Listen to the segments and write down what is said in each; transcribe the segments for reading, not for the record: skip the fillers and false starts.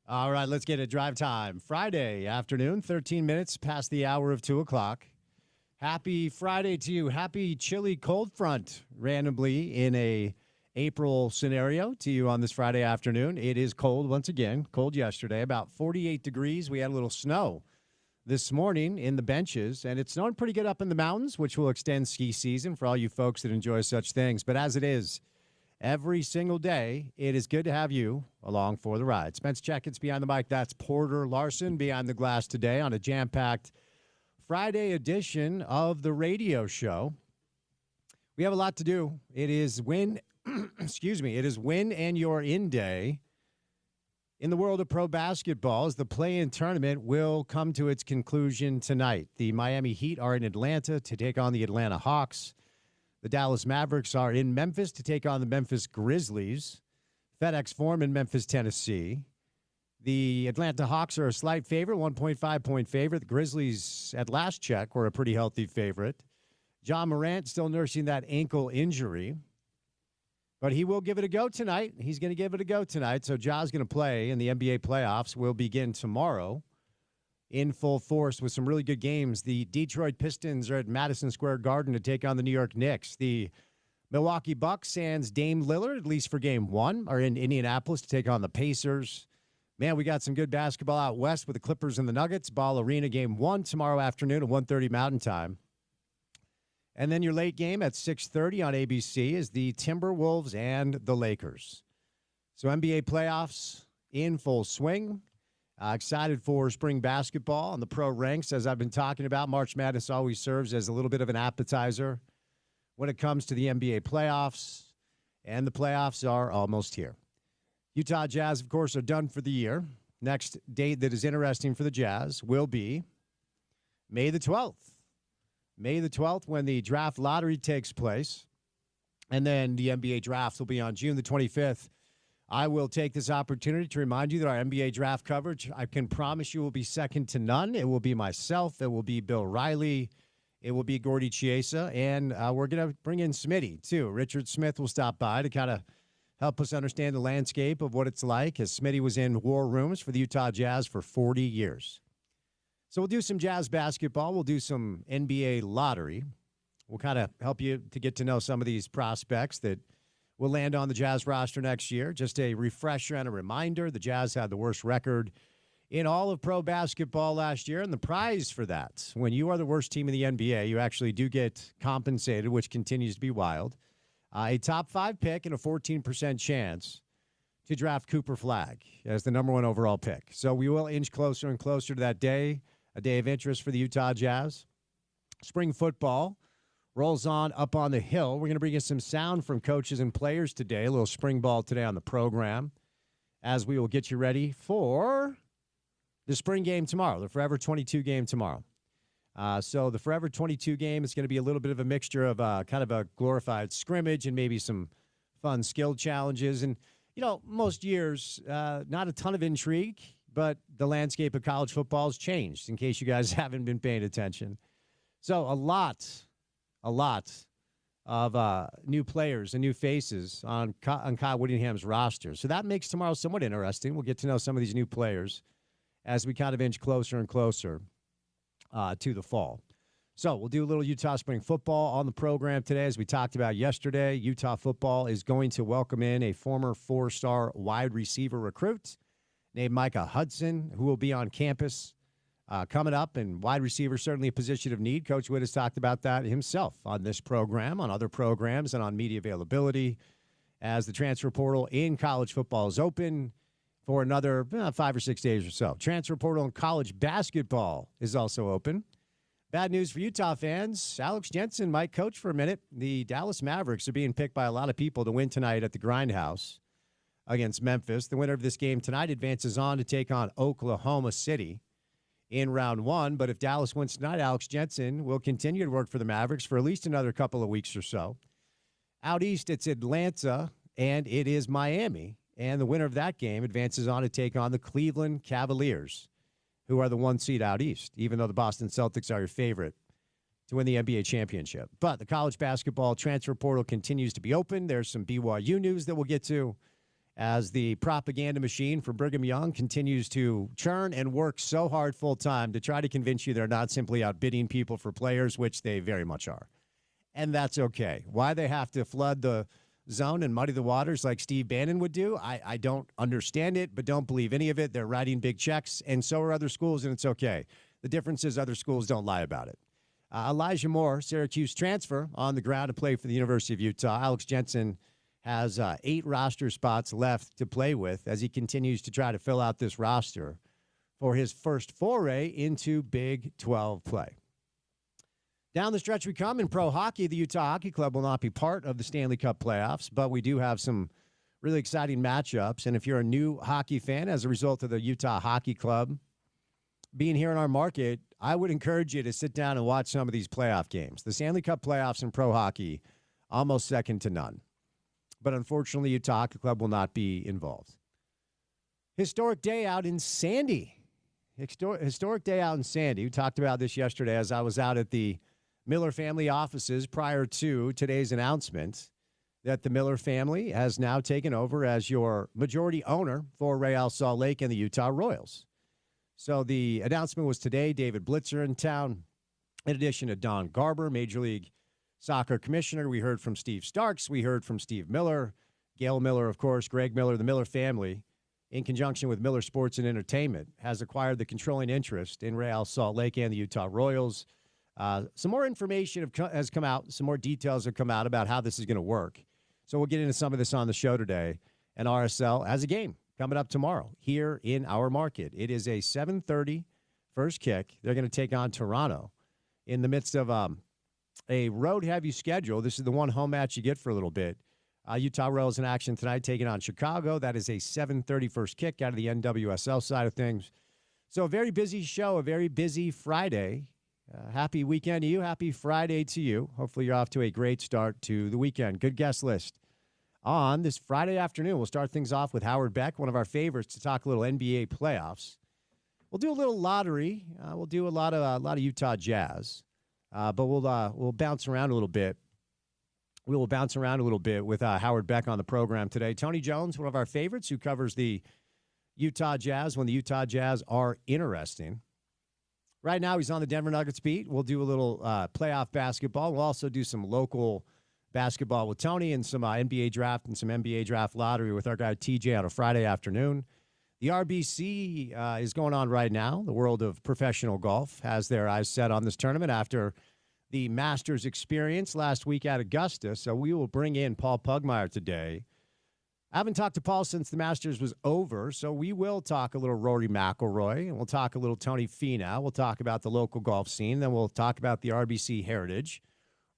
All right, let's get it. Drive time. Friday afternoon, 13 minutes past the hour of 2 o'clock. Happy Friday to you. Happy chilly cold front randomly in a April scenario to you on this Friday afternoon. It is cold once again. Cold yesterday, about 48 degrees. We had a little snow this morning in the benches, and it's snowing pretty good up in the mountains, which will extend ski season for all you folks that enjoy such things. But as it is, every single day, it is good to have you along for the ride. Spence Checketts behind the mic. That's Porter Larson behind the glass today on a jam-packed Friday edition of the radio show. We have a lot to do. It is win, it is win and you're in day in the world of pro basketball as the play-in tournament will come to its conclusion tonight. The Miami Heat are in Atlanta to take on the Atlanta Hawks. The Dallas Mavericks are in Memphis to take on the Memphis Grizzlies. FedEx Forum in Memphis, Tennessee. The Atlanta Hawks are a slight favorite, 1.5-point favorite. The Grizzlies, at last check, were a pretty healthy favorite. John Morant still nursing that ankle injury. But he will give it a go tonight. He's going to give it a go tonight. So Ja's going to play, and the NBA playoffs will begin tomorrow in full force with some really good games. The Detroit Pistons are at Madison Square Garden to take on the New York Knicks. The Milwaukee Bucks sans Dame Lillard, at least for game one, are in Indianapolis to take on the Pacers. Man, we got some good basketball out west with the Clippers and the Nuggets. Ball Arena game one tomorrow afternoon at 1:30 Mountain Time. And then your late game at 6:30 on ABC is the Timberwolves and the Lakers. So NBA playoffs in full swing. Excited for spring basketball on the pro ranks. As I've been talking about, March Madness always serves as a little bit of an appetizer when it comes to the NBA playoffs. And the playoffs are almost here. Utah Jazz, of course, are done for the year. Next date that is interesting for the Jazz will be May the 12th. May the 12th when the draft lottery takes place. And then the NBA draft will be on June the 25th. I will take this opportunity to remind you that our NBA draft coverage, I can promise you, will be second to none. It will be myself. It will be Bill Riley. It will be Gordy Chiesa. And we're going to bring in Smitty, too. Richard Smith will stop by to kind of help us understand the landscape of what it's like, as Smitty was in war rooms for the Utah Jazz for 40 years. So we'll do some Jazz basketball. We'll do some NBA lottery. We'll kind of help you to get to know some of these prospects that will land on the Jazz roster next year. Just a refresher and a reminder, the Jazz had the worst record in all of pro basketball last year, and the prize for that, when you are the worst team in the NBA, you actually do get compensated, which continues to be wild. A top 5 pick and a 14% chance to draft Cooper Flagg as the number 1 overall pick. So we will inch closer and closer to that day, a day of interest for the Utah Jazz. Spring football rolls on up on the hill. We're going to bring you some sound from coaches and players today, a little spring ball today on the program, as we will get you ready for the spring game tomorrow, the Forever 22 game tomorrow. So the Forever 22 game is going to be a little bit of a mixture of kind of a glorified scrimmage and maybe some fun skill challenges. And, you know, most years, not a ton of intrigue, but the landscape of college football has changed, in case you guys haven't been paying attention. So a lot of new players and new faces on Kyle Whittingham's roster. So that makes tomorrow somewhat interesting. We'll get to know some of these new players as we kind of inch closer and closer to the fall. So we'll do a little Utah spring football on the program today. As we talked about yesterday, Utah football is going to welcome in a former 4-star wide receiver recruit named Micah Hudson, who will be on campus coming up. And wide receiver, certainly a position of need. Coach Witt has talked about that himself on this program, on other programs, and on media availability, as the transfer portal in college football is open for another 5 or 6 days or so. Transfer portal in college basketball is also open. Bad news for Utah fans. Alex Jensen might coach for a minute. The Dallas Mavericks are being picked by a lot of people to win tonight at the Grindhouse against Memphis. The winner of this game tonight advances on to take on Oklahoma City in round 1. But if Dallas wins tonight, Alex Jensen will continue to work for the Mavericks for at least another couple of weeks or so. Out east, it's Atlanta, and it is Miami. And the winner of that game advances on to take on the Cleveland Cavaliers, who are the 1 seed out east, even though the Boston Celtics are your favorite to win the NBA championship. But the college basketball transfer portal continues to be open. There's some BYU news that we'll get to. as the propaganda machine for Brigham Young continues to churn and work so hard full time to try to convince you they're not simply outbidding people for players, which they very much are. And that's okay. Why they have to flood the zone and muddy the waters like Steve Bannon would do, I don't understand it, but don't believe any of it. They're writing big checks, and so are other schools, and it's okay. The difference is other schools don't lie about it. Elijah Moore, Syracuse transfer, on the ground to play for the University of Utah. Alex Jensen has 8 roster spots left to play with as he continues to try to fill out this roster for his first foray into Big 12 play. Down the stretch we come in pro hockey. The Utah Hockey Club will not be part of the Stanley Cup playoffs, but we do have some really exciting matchups. And if you're a new hockey fan as a result of the Utah Hockey Club being here in our market, I would encourage you to sit down and watch some of these playoff games. The Stanley Cup playoffs in pro hockey, almost second to none. But unfortunately, Utah Hockey Club will not be involved. Historic day out in Sandy. Historic day out in Sandy. We talked about this yesterday as I was out at the Miller family offices prior to today's announcement that the Miller family has now taken over as your majority owner for Real Salt Lake and the Utah Royals. So the announcement was today. David Blitzer in town, in addition to Don Garber, Major League Soccer Commissioner. We heard from Steve Starks. We heard from Steve Miller, Gail Miller, of course, Greg Miller. The Miller family, in conjunction with Miller Sports and Entertainment, has acquired the controlling interest in Real Salt Lake and the Utah Royals. Some more information has come out. Some more details have come out about how this is going to work. So we'll get into some of this on the show today. And RSL has a game coming up tomorrow here in our market. It is a 7:30 first kick. They're going to take on Toronto in the midst of a road-heavy schedule. This is the one home match you get for a little bit. Utah Royals in action tonight, taking on Chicago. That is a 7:30 first kick out of the NWSL side of things. So a very busy show, a very busy Friday. Happy weekend to you. Happy Friday to you. Hopefully you're off to a great start to the weekend. Good guest list on this Friday afternoon. We'll start things off with Howard Beck, one of our favorites, to talk a little NBA playoffs. We'll do a little lottery. We'll do a lot of Utah Jazz. But we'll bounce around a little bit. We will bounce around a little bit with Howard Beck on the program today. Tony Jones, one of our favorites, who covers the Utah Jazz when the Utah Jazz are interesting. Right now, he's on the Denver Nuggets beat. We'll do a little playoff basketball. We'll also do some local basketball with Tony and some NBA draft and some NBA draft lottery with our guy TJ on a Friday afternoon. The RBC is going on right now. The world of professional golf has their eyes set on this tournament after the Masters experience last week at Augusta. So we will bring in Paul Pugmire today. I haven't talked to Paul since the Masters was over, so we will talk a little Rory McIlroy, and we'll talk a little Tony Finau. We'll talk about the local golf scene. Then we'll talk about the RBC heritage.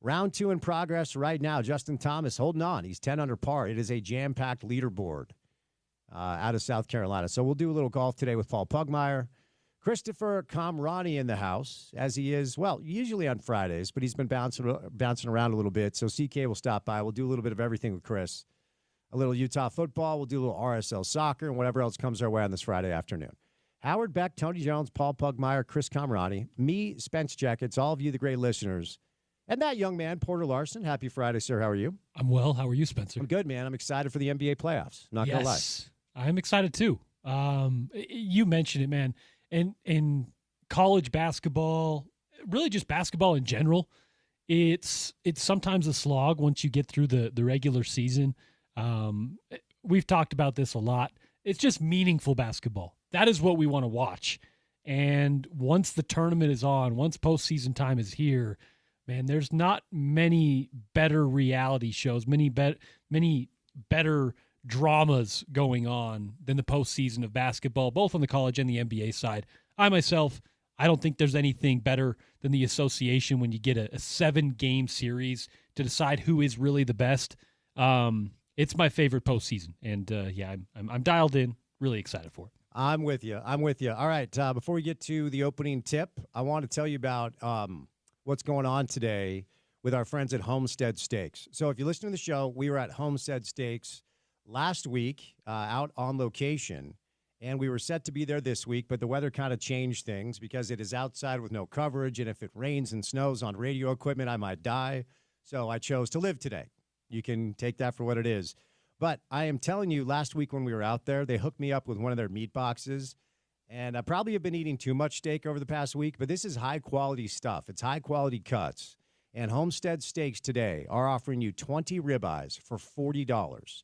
Round 2 in progress right now. Justin Thomas holding on. He's 10 under par. It is a jam-packed leaderboard out of South Carolina. So we'll do a little golf today with Paul Pugmire. Christopher Kamrani in the house, as he is, well, usually on Fridays, but he's been bouncing around a little bit. So CK will stop by. We'll do a little bit of everything with Chris. A little Utah football. We'll do a little RSL soccer and whatever else comes our way on this Friday afternoon. Howard Beck, Tony Jones, Paul Pugmire, Chris Kamrani, me, Spence Checketts, all of you, the great listeners, and that young man, Porter Larson. Happy Friday, sir. How are you? I'm well. How are you, Spencer? I'm good, man. I'm excited for the NBA playoffs. Not going to lie. Yes, I'm excited too. You mentioned it, man. In college basketball, really just basketball in general, it's sometimes a slog once you get through the regular season. We've talked about this a lot. It's just meaningful basketball. That is what we want to watch. And once the tournament is on, once postseason time is here, man, there's not many better reality shows, many better dramas going on than the postseason of basketball, both on the college and the NBA side. I don't think there's anything better than the association when you get a 7-game series to decide who is really the best. It's my favorite postseason, and I'm dialed in, really excited for it. I'm with you. All right, before we get to the opening tip, I want to tell you about what's going on today with our friends at Homestead Steaks. So if you listen to the show, we were at Homestead Steaks last week out on location, and we were set to be there this week, but the weather kind of changed things because it is outside with no coverage, and if it rains and snows on radio equipment, I might die. So I chose to live today. You can take that for what it is. But I am telling you, last week when we were out there, they hooked me up with one of their meat boxes. And I probably have been eating too much steak over the past week, but this is high-quality stuff. It's high-quality cuts. And Homestead Steaks today are offering you 20 ribeyes for $40.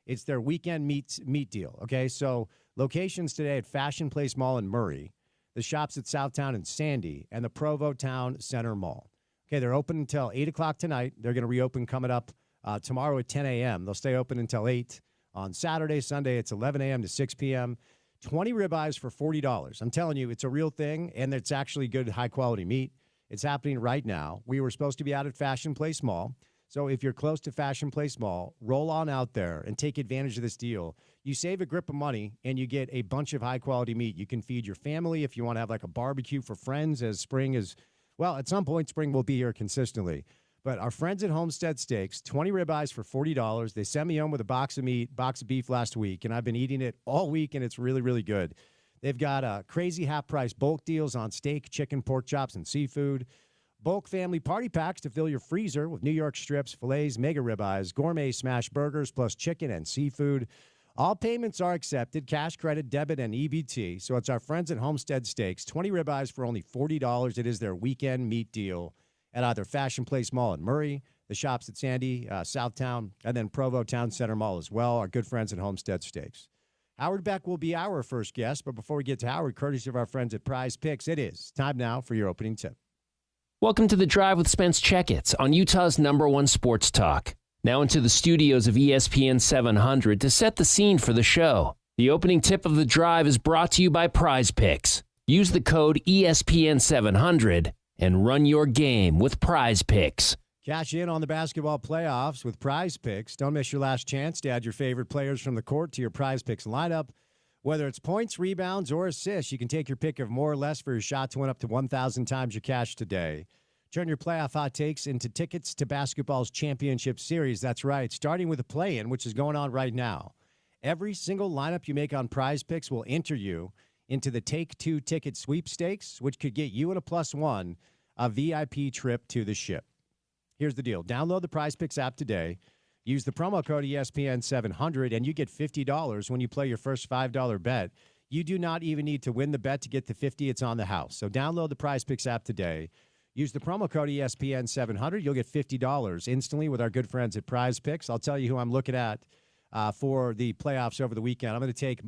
It's their weekend meat deal, okay? So locations today at Fashion Place Mall in Murray, the shops at Southtown and Sandy, and the Provo Town Center Mall. Okay, they're open until 8 o'clock tonight. They're going to reopen coming up tomorrow at 10 a.m. They'll stay open until 8 on Saturday. Sunday, it's 11 a.m. to 6 p.m., 20 ribeyes for $40. I'm telling you, it's a real thing, and it's actually good, high-quality meat. It's happening right now. We were supposed to be out at Fashion Place Mall. So if you're close to Fashion Place Mall, roll on out there and take advantage of this deal. You save a grip of money, and you get a bunch of high-quality meat. You can feed your family if you want to have like a barbecue for friends as spring is, well, at some point, spring will be here consistently. But our friends at Homestead Steaks, 20 ribeyes for $40. They sent me home with a box of beef last week, and I've been eating it all week, and it's really, really good. They've got crazy half-price bulk deals on steak, chicken, pork chops, and seafood. Bulk family party packs to fill your freezer with New York strips, fillets, mega ribeyes, gourmet smash burgers, plus chicken and seafood. All payments are accepted, cash, credit, debit, and EBT. So it's our friends at Homestead Steaks, 20 ribeyes for only $40. It is their weekend meat deal at either Fashion Place Mall in Murray, the shops at Sandy, Southtown, and then Provo Town Center Mall as well, our good friends at Homestead Steaks. Howard Beck will be our first guest, but before we get to Howard, courtesy of our friends at Prize Picks, it is time now for your opening tip. Welcome to The Drive with Spence Checketts on Utah's #1 sports talk. Now into the studios of ESPN 700 to set the scene for the show. The opening tip of The Drive is brought to you by Prize Picks. Use the code ESPN700 and run your game with Prize Picks. Cash in on the basketball playoffs with Prize Picks. Don't miss your last chance to add your favorite players from the court to your Prize Picks lineup. Whether it's points, rebounds, or assists, you can take your pick of more or less for your shot to win up to 1,000 times your cash today. Turn your playoff hot takes into tickets to basketball's championship series. That's right, starting with a play-in, which is going on right now. Every single lineup you make on Prize Picks will enter you into the Take-Two ticket sweepstakes, which could get you and a +1 a VIP trip to the ship. Here's the deal. Download the Prize Picks app today. Use the promo code ESPN700, and you get $50 when you play your first $5 bet. You do not even need to win the bet to get the $50. It's on the house. So download the Prize Picks app today. Use the promo code ESPN700. You'll get $50 instantly with our good friends at Prize Picks. I'll tell you who I'm looking at for the playoffs over the weekend. I'm going to take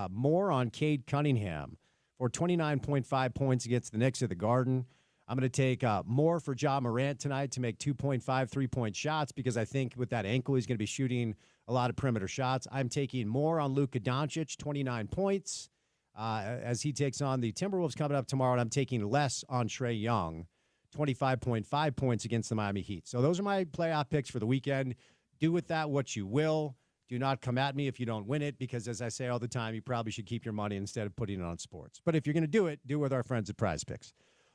more on Cade Cunningham for 29.5 points against the Knicks at the Garden. I'm going to take more for Ja Morant tonight to make 2.5 three-point shots because I think with that ankle, he's going to be shooting a lot of perimeter shots. I'm taking more on Luka Doncic, 29 points, as he takes on the Timberwolves coming up tomorrow, and I'm taking less on Trae Young, 25.5 points against the Miami Heat. So those are my playoff picks for the weekend. Do with that what you will. Do not come at me if you don't win it because, as I say all the time, you probably should keep your money instead of putting it on sports. But if you're going to do it with our friends at Prize Picks.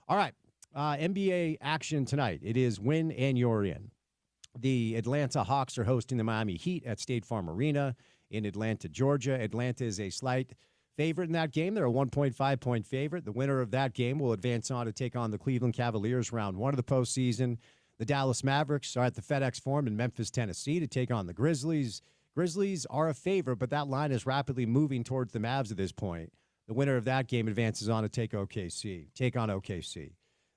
All right. NBA action tonight. It is win and you're in. The Atlanta Hawks are hosting the Miami Heat at State Farm Arena in Atlanta, Georgia. Atlanta is a slight favorite in that game. They're a 1.5-point favorite. The winner of that game will advance on to take on the Cleveland Cavaliers round 1 of the postseason. The Dallas Mavericks are at the FedEx Forum in Memphis, Tennessee to take on the Grizzlies. Grizzlies are a favorite, but that line is rapidly moving towards the Mavs at this point. The winner of that game advances on to take on OKC.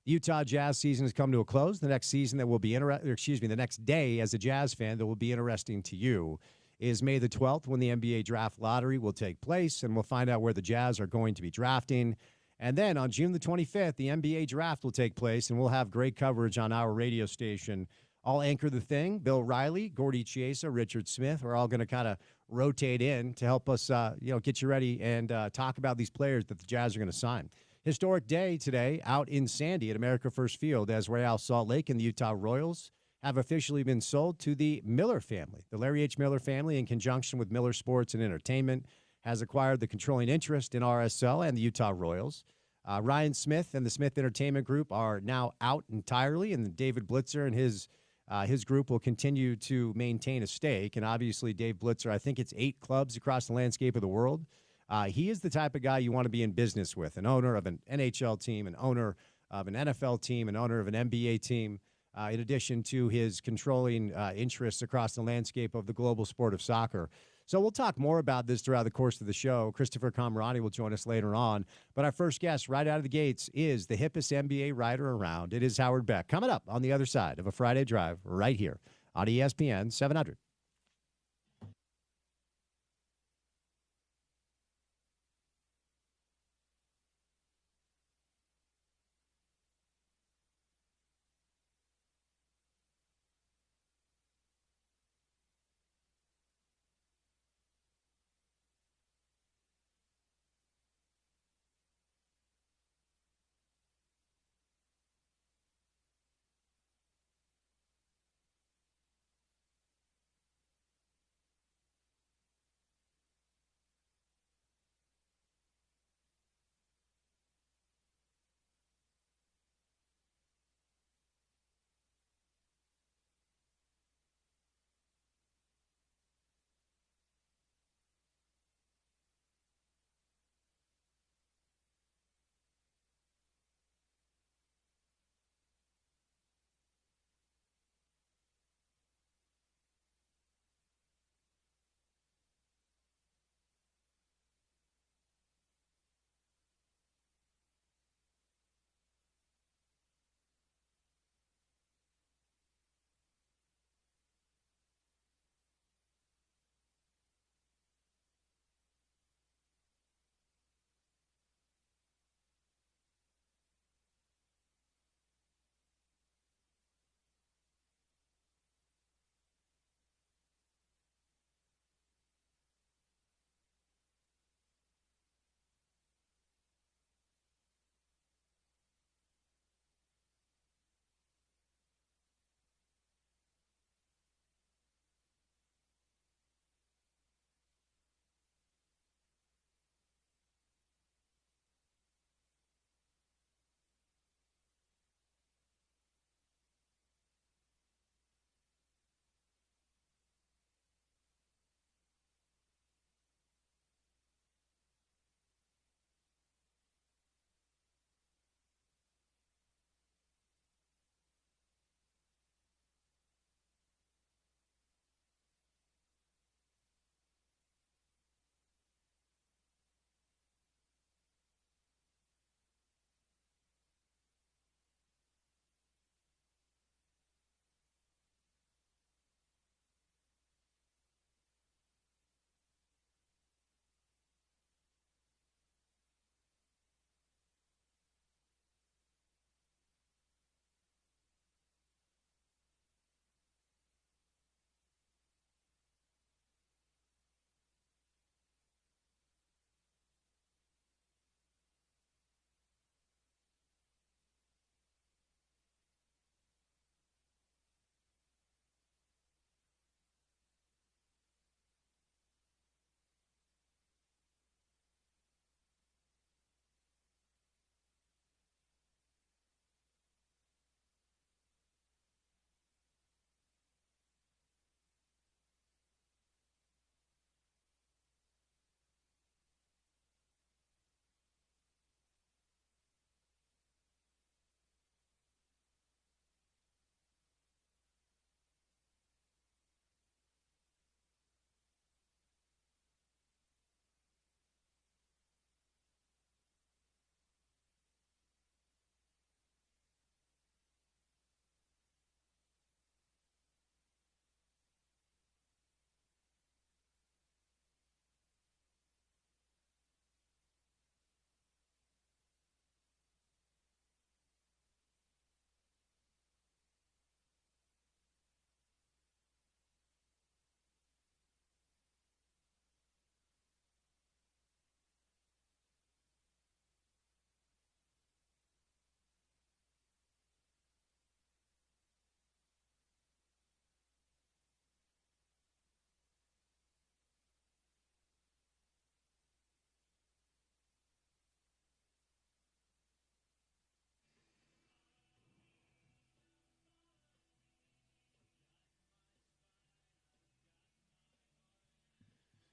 The Utah Jazz season has come to a close. The next season that will be the next day as a Jazz fan that will be interesting to you is May the 12th when the NBA draft lottery will take place, and we'll find out where the Jazz are going to be drafting. And then on June the 25th, the NBA draft will take place, and we'll have great coverage on our radio station. I'll anchor the thing. Bill Riley, Gordy Chiesa, Richard Smith are all going to kind of rotate in to help us get you ready and talk about these players that the Jazz are going to sign. Historic day today out in Sandy at America First Field as Real Salt Lake and the Utah Royals have officially been sold to the Miller family. The Larry H. Miller family, in conjunction with Miller Sports and Entertainment, has acquired the controlling interest in RSL and the Utah Royals. Ryan Smith and the Smith Entertainment Group are now out entirely, and David Blitzer and his group will continue to maintain a stake. And obviously, Dave Blitzer, I think it's 8 clubs across the landscape of the world. He is the type of guy you want to be in business with, an owner of an NHL team, an owner of an NFL team, an owner of an NBA team. in addition to his controlling interests across the landscape of the global sport of soccer. So we'll talk more about this throughout the course of the show. Christopher Camarani will join us later on. But our first guest right out of the gates is the hippest NBA writer around. It is Howard Beck. Coming up on the other side of a Friday Drive right here on ESPN 700.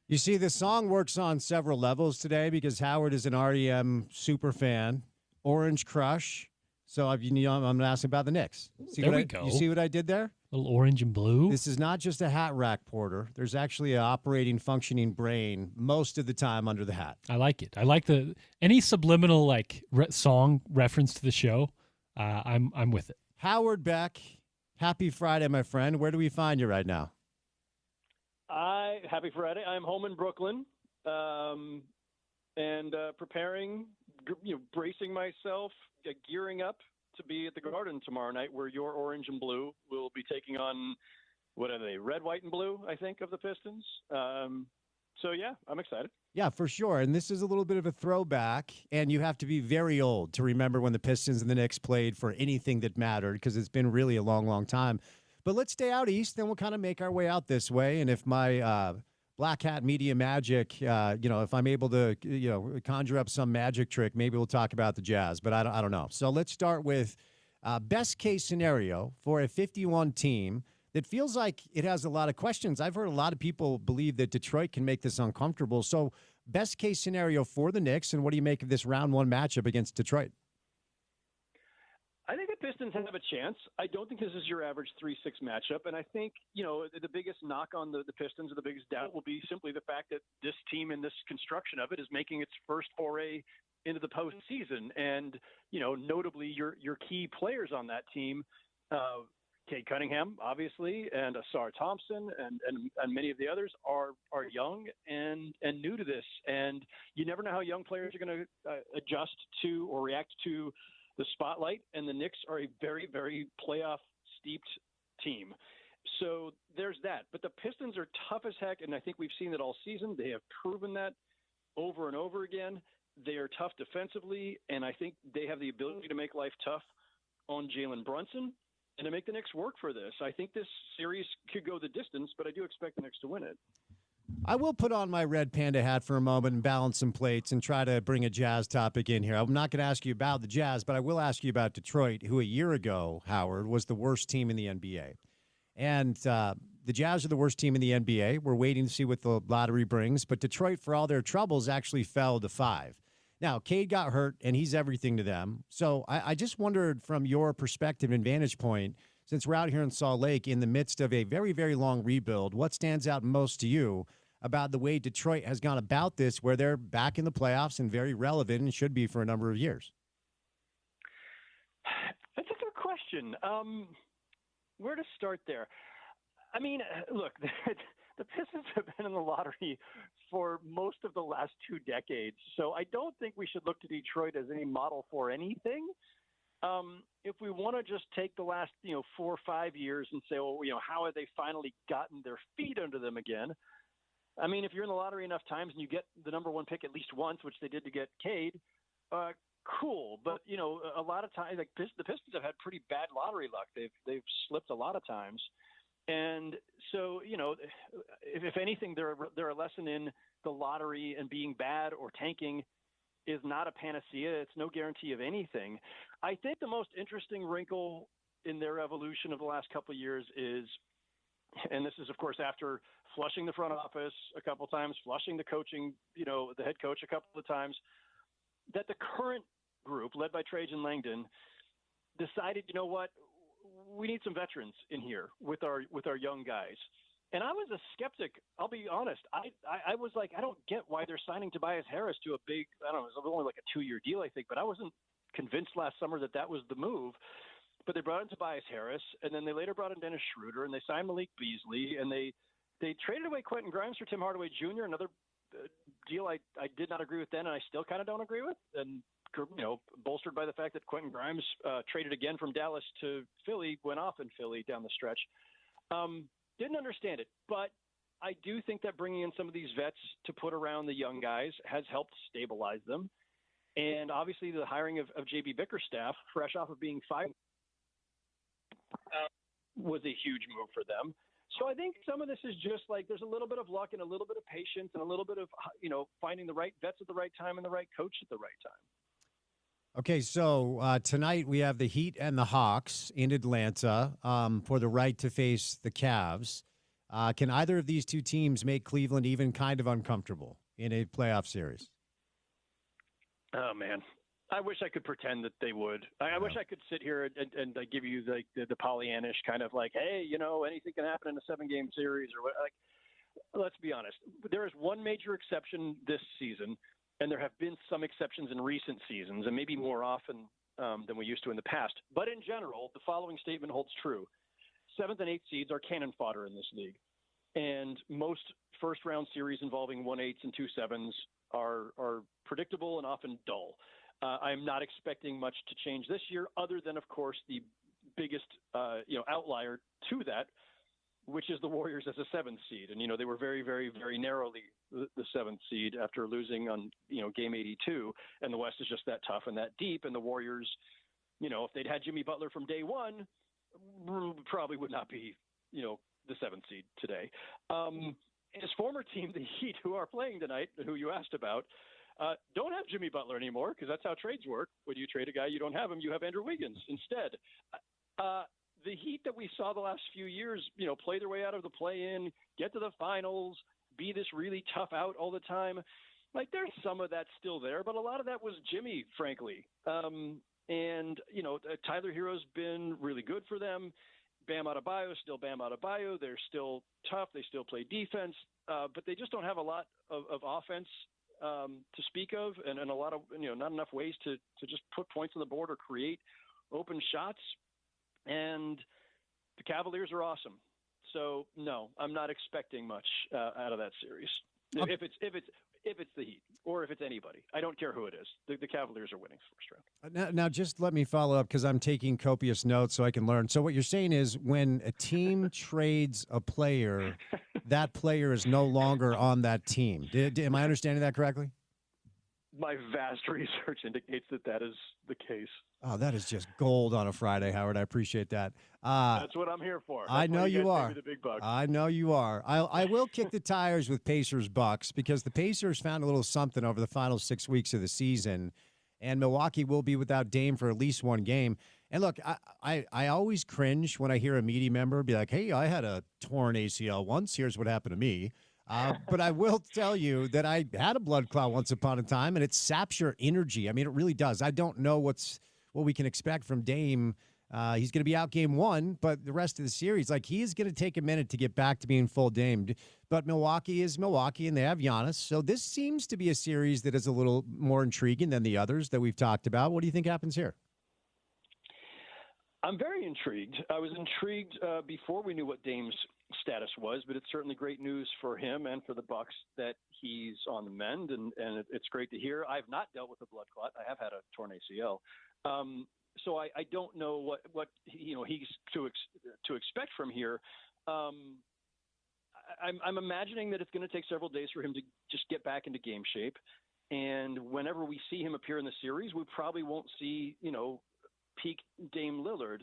You see, the song works on several levels today because Howard is an REM super fan. Orange Crush, So I'm going to ask about the Knicks. There we go. You see what I did there? Little orange and blue. This is not just a hat rack, Porter. There's actually an operating, functioning brain most of the time under the hat. I like it. I like any subliminal song reference to the show. I'm with it. Howard Beck, happy Friday, my friend. Where do we find you right now? Happy Friday. I'm home in Brooklyn, and preparing, bracing myself, gearing up to be at the Garden tomorrow night, where your orange and blue will be taking on, what are they, red, white, and blue, I think, of the Pistons. So, yeah, I'm excited. Yeah, for sure. And this is a little bit of a throwback, and you have to be very old to remember when the Pistons and the Knicks played for anything that mattered, because it's been really a long, long time. But let's stay out east, then we'll kind of make our way out this way. And if my Black Hat Media magic, if I'm able to, conjure up some magic trick, maybe we'll talk about the Jazz, but I don't know. So let's start with best case scenario for a 51 team that feels like it has a lot of questions. I've heard a lot of people believe that Detroit can make this uncomfortable. So best case scenario for the Knicks, and what do you make of this round one matchup against Detroit? I think the Pistons have a chance. I don't think this is your average 3-6 matchup. And I think, the biggest knock on the Pistons, or the biggest doubt, will be simply the fact that this team and this construction of it is making its first foray into the postseason. And, notably your key players on that team, Cade Cunningham, obviously, and Asar Thompson and many of the others are young and new to this. And you never know how young players are going to adjust to or react to the spotlight, and the Knicks are a very, very playoff-steeped team. So there's that. But the Pistons are tough as heck, and I think we've seen it all season. They have proven that over and over again. They are tough defensively, and I think they have the ability to make life tough on Jalen Brunson and to make the Knicks work for this. I think this series could go the distance, but I do expect the Knicks to win it. I will put on my red panda hat for a moment and balance some plates and try to bring a Jazz topic in here. I'm not going to ask you about the Jazz, but I will ask you about Detroit, who a year ago, Howard, was the worst team in the NBA. And the Jazz are the worst team in the NBA. We're waiting to see what the lottery brings. But Detroit, for all their troubles, actually fell to 5. Now, Cade got hurt, and he's everything to them. So I just wondered, from your perspective and vantage point, since we're out here in Salt Lake in the midst of a very, very long rebuild, what stands out most to you about the way Detroit has gone about this, where they're back in the playoffs and very relevant and should be for a number of years? That's a good question. Where to start there? I mean, look, the Pistons have been in the lottery for most of the last 2 decades, so I don't think we should look to Detroit as any model for anything. If we want to just take the last, 4 or 5 years and say, well, how have they finally gotten their feet under them again? I mean, if you're in the lottery enough times and you get the number 1 pick at least once, which they did to get Cade, cool. But, a lot of times, the Pistons have had pretty bad lottery luck. They've slipped a lot of times. And so, if anything, they're a lesson in the lottery, and being bad or tanking is not a panacea. It's no guarantee of anything. I think the most interesting wrinkle in their evolution of the last couple of years is, and this is, of course, after flushing the front office a couple of times, flushing the coaching, the head coach a couple of times, that the current group, led by Trajan Langdon, decided, you know what, we need some veterans in here with our young guys. And I was a skeptic. I'll be honest. I was like, I don't get why they're signing Tobias Harris to a big, it was only like a 2-year deal, I think, but I wasn't convinced last summer that was the move. But they brought in Tobias Harris, and then they later brought in Dennis Schroeder, and they signed Malik Beasley, and they traded away Quentin Grimes for Tim Hardaway Jr., another deal I did not agree with then, and I still kind of don't agree with. And, bolstered by the fact that Quentin Grimes traded again from Dallas to Philly, went off in Philly down the stretch. Didn't understand it, but I do think that bringing in some of these vets to put around the young guys has helped stabilize them. And obviously the hiring of J.B. Bickerstaff, fresh off of being fired, was a huge move for them. So I think some of this is just like there's a little bit of luck and a little bit of patience and a little bit of, finding the right vets at the right time and the right coach at the right time. Okay, so tonight we have the Heat and the Hawks in Atlanta for the right to face the Cavs. Can either of these two teams make Cleveland even kind of uncomfortable in a playoff series? Oh, man. I wish I could pretend that they would. I wish I could sit here and give you like the Pollyannish kind of like, hey, anything can happen in a 7-game series or what. Like, let's be honest. There is one major exception this season, and there have been some exceptions in recent seasons, and maybe more often than we used to in the past. But in general, the following statement holds true: 7th and 8th seeds are cannon fodder in this league, and most first-round series involving 1/8s and 2/7s are predictable and often dull. I'm not expecting much to change this year, other than, of course, the biggest outlier to that, which is the Warriors as a 7th seed. And they were very, very, very narrowly the 7th seed after losing on game 82. And the West is just that tough and that deep. And the Warriors, if they'd had Jimmy Butler from day one, probably would not be the 7th seed today. His former team, the Heat, who are playing tonight, who you asked about, don't have Jimmy Butler anymore, because that's how trades work. When you trade a guy, you don't have him. You have Andrew Wiggins instead. The Heat that we saw the last few years, play their way out of the play-in, get to the finals, be this really tough out all the time. Like, there's some of that still there, but a lot of that was Jimmy, frankly. Tyler Hero's been really good for them. Bam Adebayo, still Bam Adebayo. They're still tough. They still play defense, but they just don't have a lot of offense to speak of, and a lot of not enough ways to just put points on the board or create open shots. And the Cavaliers are awesome. So no, I'm not expecting much out of that series. Okay. If it's the Heat or if it's anybody, I don't care who it is. The Cavaliers are winning first round. Now, just let me follow up, because I'm taking copious notes so I can learn. So what you're saying is, when a team trades a player, that player is no longer on that team. Am I understanding that correctly? My vast research indicates that is the case. Oh, that is just gold on a Friday, Howard. I appreciate that. That's what I'm here for. I know you are. The big bucks. I know you are. I will kick the tires with Pacers Bucks, because the Pacers found a little something over the final 6 weeks of the season, and Milwaukee will be without Dame for at least one game. And look, I always cringe when I hear a media member be like, hey, I had a torn ACL once. Here's what happened to me. But I will tell you that I had a blood clot once upon a time, and it saps your energy. I mean, it really does. I don't know what we can expect from Dame. He's going to be out game 1, but the rest of the series, like, he is going to take a minute to get back to being full Dame. But Milwaukee is Milwaukee, and they have Giannis. So this seems to be a series that is a little more intriguing than the others that we've talked about. What do you think happens here? I'm very intrigued. I was intrigued before we knew what Dame's status was, but it's certainly great news for him and for the Bucks that he's on the mend, and it's great to hear. I've not dealt with a blood clot. I have had a torn ACL. So I don't know what he's to expect from here. I'm imagining that it's going to take several days for him to just get back into game shape, and whenever we see him appear in the series, we probably won't see peak Dame Lillard.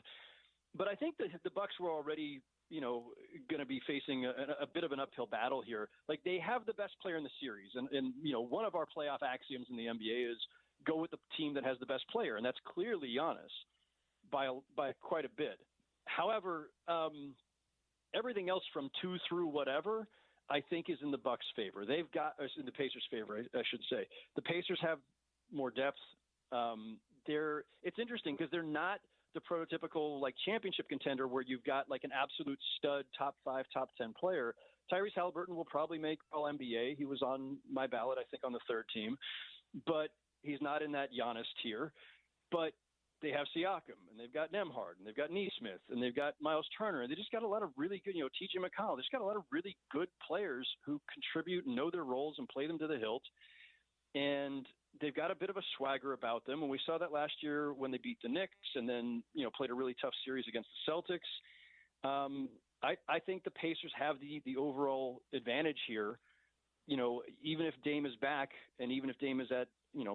But I think that the Bucks were already going to be facing a bit of an uphill battle here. Like, they have the best player in the series, and one of our playoff axioms in the NBA is go with the team that has the best player, and that's clearly Giannis by quite a bit. However, everything else from 2 through whatever, I think, is in the Bucks' favor. In the Pacers' favor, I should say. The Pacers have more depth. It's interesting because they're not the prototypical championship contender where you've got an absolute stud, top 5, top 10 player. Tyrese Halliburton will probably make All-NBA. He was on my ballot, I think, on the 3rd team, but he's not in that Giannis tier. But they have Siakam, and they've got Nembhard, and they've got Nesmith, and they've got Miles Turner, and they just got a lot of really good, TJ McConnell. They just got a lot of really good players who contribute, know their roles, and play them to the hilt. And they've got a bit of a swagger about them, and we saw that last year when they beat the Knicks and then played a really tough series against the Celtics. I think the Pacers have the overall advantage here, even if Dame is back and even if Dame is at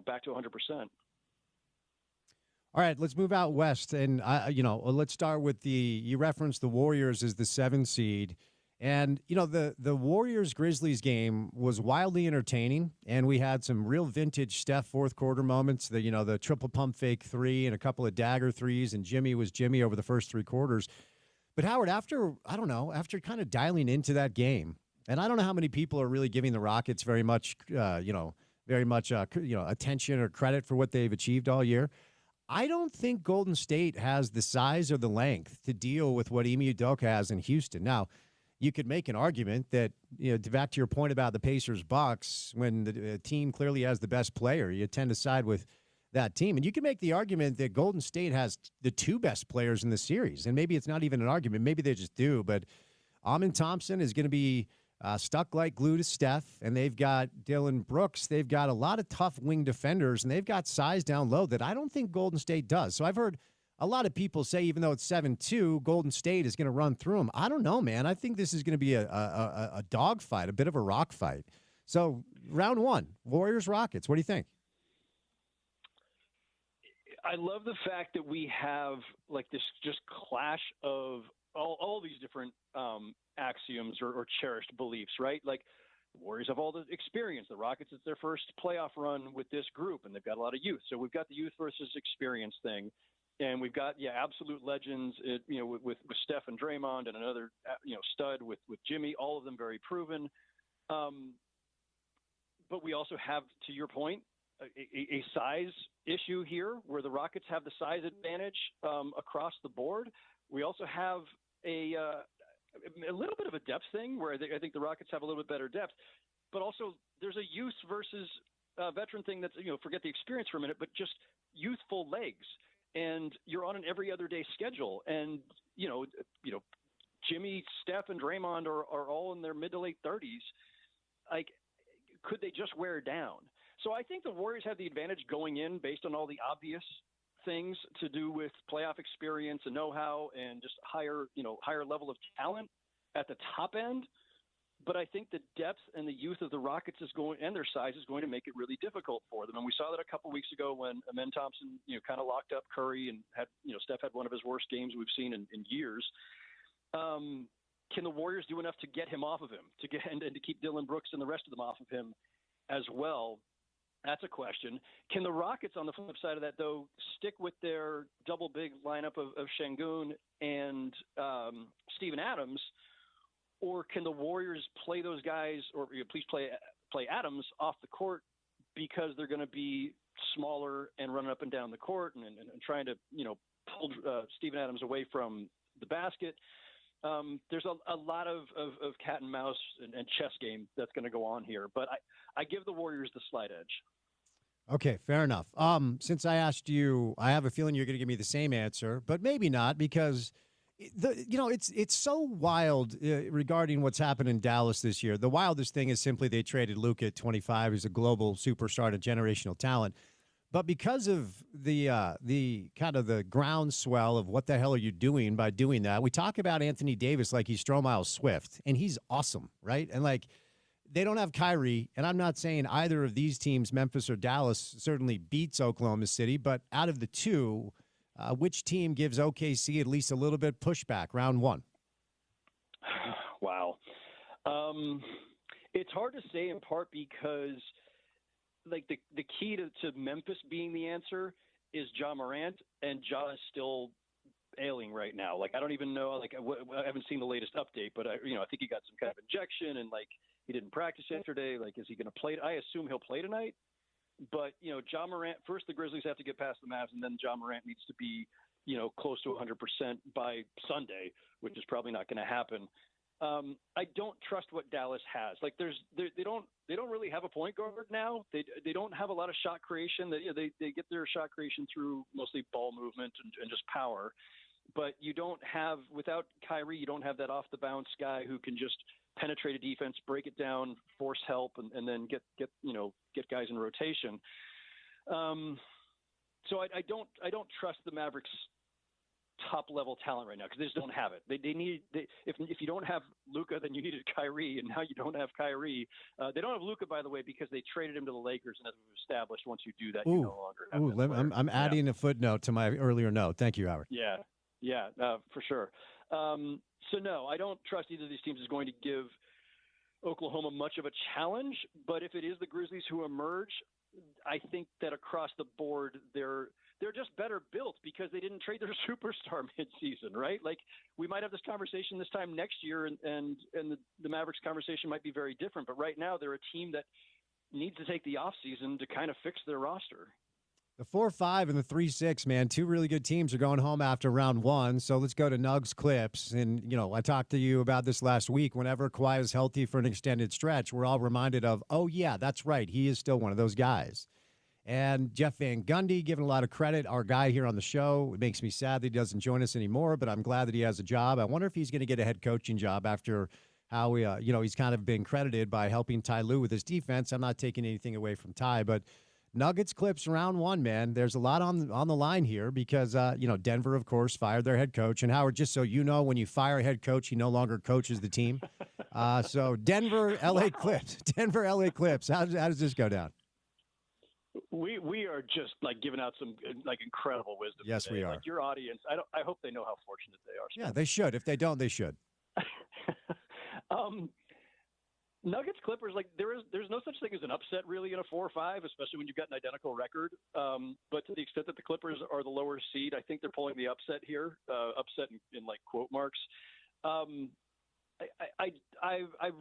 back to 100%. All right, let's move out west, and let's start with you referenced the Warriors as the 7th seed. And, the Warriors-Grizzlies game was wildly entertaining, and we had some real vintage Steph fourth-quarter moments, the triple pump fake 3 and a couple of dagger 3s, and Jimmy was Jimmy over the first 3 quarters. But, Howard, after kind of dialing into that game, and I don't know how many people are really giving the Rockets very much, very much attention or credit for what they've achieved all year. I don't think Golden State has the size or the length to deal with what Ime Udoka has in Houston. Now, you could make an argument that, back to your point about the Pacers-Bucks, when the team clearly has the best player, you tend to side with that team. And you can make the argument that Golden State has the two best players in the series. And maybe it's not even an argument. Maybe they just do. But Amin Thompson is going to be stuck like glue to Steph, and they've got Dillon Brooks. They've got a lot of tough wing defenders, and they've got size down low that I don't think Golden State does. So I've heard a lot of people say, even though it's 7-2, Golden State is going to run through them. I don't know, man. I think this is going to be a dogfight, a bit of a rock fight. So round one, Warriors-Rockets. What do you think? I love the fact that we have like this just clash of all these different axioms or cherished beliefs, right? Like the Warriors have all the experience. The Rockets, it's their first playoff run with this group, and they've got a lot of youth. So we've got the youth versus experience thing. And we've got, absolute legends, with Steph and Draymond and another, stud with Jimmy, all of them very proven. But we also have, to your point, a size issue here where the Rockets have the size advantage across the board. We also have a little bit of a depth thing where I think the Rockets have a little bit better depth. But also there's a youth versus veteran thing that's, forget the experience for a minute, but just youthful legs. And you're on an every other day schedule. And, Jimmy, Steph, and Draymond are all in their mid to late 30s. Like, could they just wear down? So I think the Warriors have the advantage going in based on all the obvious things to do with playoff experience and know-how and just higher level of talent at the top end. But I think the depth and the youth of the Rockets and their size is going to make it really difficult for them. And we saw that a couple weeks ago when Amin Thompson, kind of locked up Curry and had, Steph had one of his worst games we've seen in years. Can the Warriors do enough to get him off of him, and to keep Dillon Brooks and the rest of them off of him as well? That's a question. Can the Rockets, on the flip side of that, though, stick with their double big lineup of Şengün and Steven Adams? Or can the Warriors play those guys, or please play Adams off the court because they're going to be smaller and running up and down the court and trying to, pull Steven Adams away from the basket? There's a lot of cat and mouse and chess game that's going to go on here, but I give the Warriors the slight edge. Okay, fair enough. Since I asked you, I have a feeling you're going to give me the same answer, but maybe not, because it's so wild regarding what's happened in Dallas this year. The wildest thing is simply they traded Luka at 25, who's a global superstar and generational talent. But because of the kind of the groundswell of what the hell are you doing by doing that, we talk about Anthony Davis like he's Stromile Swift, and he's awesome, right? And like, they don't have Kyrie, and I'm not saying either of these teams, Memphis or Dallas, certainly beats Oklahoma City, but out of the two, which team gives OKC at least a little bit pushback round one? Wow. It's hard to say, in part because like the key to Memphis being the answer is Ja Morant, and Ja is still ailing right now. Like, I don't even know, like I haven't seen the latest update, but I think he got some kind of injection, and like he didn't practice yesterday. Like, is he going to play? I assume he'll play tonight. But, Ja Morant, first the Grizzlies have to get past the Mavs, and then Ja Morant needs to be, close to 100% by Sunday, which is probably not going to happen. I don't trust what Dallas has. Like, they don't really have a point guard now. They don't have a lot of shot creation. They get their shot creation through mostly ball movement and just power. But you don't have, without Kyrie, you don't have that off the bounce guy who can just penetrate a defense, break it down, force help, and then get guys in rotation. So I don't trust the Mavericks' top level talent right now because they just don't have it. If you don't have Luka, then you needed Kyrie, and now you don't have Kyrie. They don't have Luka, by the way, because they traded him to the Lakers, and as we've established, once you do that, you no longer have I'm adding a footnote to my earlier note. Thank you, Howard. Yeah, for sure. So no, I don't trust either of these teams is going to give Oklahoma much of a challenge. But if it is the Grizzlies who emerge, I think that across the board they're just better built because they didn't trade their superstar midseason, right? Like, we might have this conversation this time next year, and the Mavericks conversation might be very different. But right now they're a team that needs to take the offseason to kind of fix their roster. The 4-5 and the 3-6, man, two really good teams are going home after round one. So let's go to Nugs Clips. And, I talked to you about this last week. Whenever Kawhi is healthy for an extended stretch, we're all reminded of, oh, yeah, that's right. He is still one of those guys. And Jeff Van Gundy, giving a lot of credit, our guy here on the show. It makes me sad that he doesn't join us anymore, but I'm glad that he has a job. I wonder if he's going to get a head coaching job after how he's kind of been credited by helping Ty Lue with his defense. I'm not taking anything away from Ty, but Nuggets Clips round one, man. There's a lot on the line here because, Denver, of course, fired their head coach. And Howard, just so you know, when you fire a head coach, he no longer coaches the team. So Denver, LA Clips. Denver, LA Clips. How does this go down? We are just like giving out some like incredible wisdom. Yes, today. we are. Like your audience, I hope they know how fortunate they are. Yeah, they should. If they don't, they should. Nuggets Clippers, like there's no such thing as an upset really in a 4-5, especially when you've got an identical record. But to the extent that the Clippers are the lower seed, I think they're pulling the upset here. Upset in like quote marks. I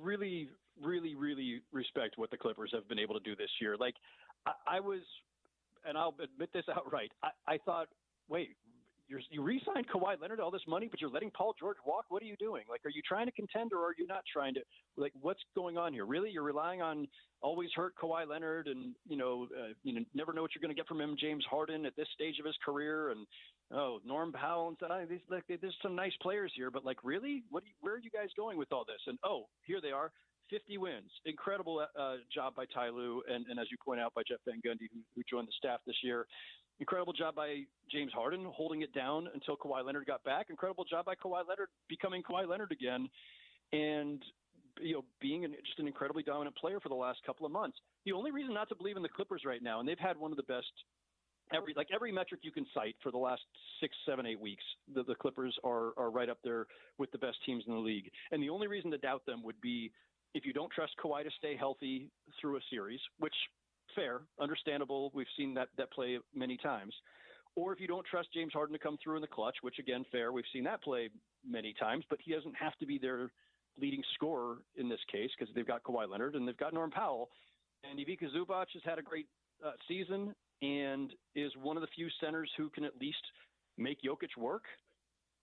really, really, really respect what the Clippers have been able to do this year. Like I was, and I'll admit this outright. I thought, wait. You re-signed Kawhi Leonard all this money, but you're letting Paul George walk. What are you doing? Like, are you trying to contend or are you not trying to? Like, what's going on here? Really, you're relying on always hurt Kawhi Leonard, and never know what you're going to get from him. James Harden at this stage of his career, and Norm Powell and there's some nice players here, but like, really, where are you guys going with all this? And here they are. 50 wins. Incredible job by Ty Lue, and as you point out, by Jeff Van Gundy, who joined the staff this year. Incredible job by James Harden holding it down until Kawhi Leonard got back. Incredible job by Kawhi Leonard becoming Kawhi Leonard again, and being just an incredibly dominant player for the last couple of months. The only reason not to believe in the Clippers right now, and they've had one of the best every metric you can cite for the last 6, 7, 8 weeks, the Clippers are right up there with the best teams in the league. And the only reason to doubt them would be if you don't trust Kawhi to stay healthy through a series, which fair, understandable. We've seen that play many times. Or if you don't trust James Harden to come through in the clutch, which again, fair. We've seen that play many times, but he doesn't have to be their leading scorer in this case because they've got Kawhi Leonard and they've got Norm Powell. And Ivica Zubac has had a great season and is one of the few centers who can at least make Jokic work.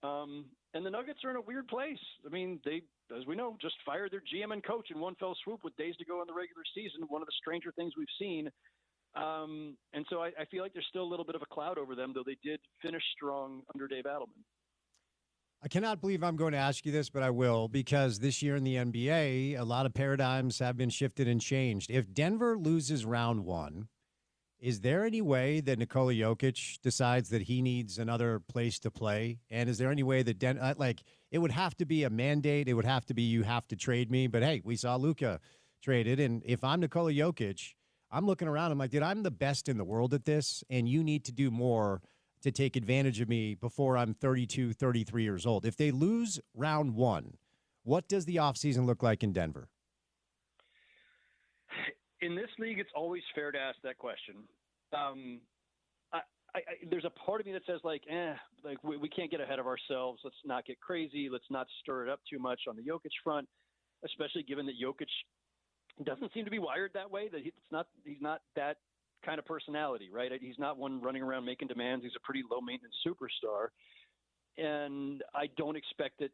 And the Nuggets are in a weird place. I mean, they, as we know, just fired their GM and coach in one fell swoop with days to go in the regular season. One of the stranger things we've seen. And so I feel like there's still a little bit of a cloud over them, though they did finish strong under Dave Adelman. I cannot believe I'm going to ask you this, but I will, because this year in the NBA, a lot of paradigms have been shifted and changed. If Denver loses round one, is there any way that Nikola Jokic decides that he needs another place to play? And is there any way that it would have to be a mandate? It would have to be, you have to trade me. But hey, we saw Luka traded. And if I'm Nikola Jokic, I'm looking around. I'm like, dude, I'm the best in the world at this. And you need to do more to take advantage of me before I'm 32, 33 years old. If they lose round one, what does the offseason look like in Denver? In this league, it's always fair to ask that question. There's a part of me that says we can't get ahead of ourselves. Let's not get crazy. Let's not stir it up too much on the Jokic front, especially given that Jokic doesn't seem to be wired that way. That he's not that kind of personality, right? He's not one running around making demands. He's a pretty low maintenance superstar, and I don't expect that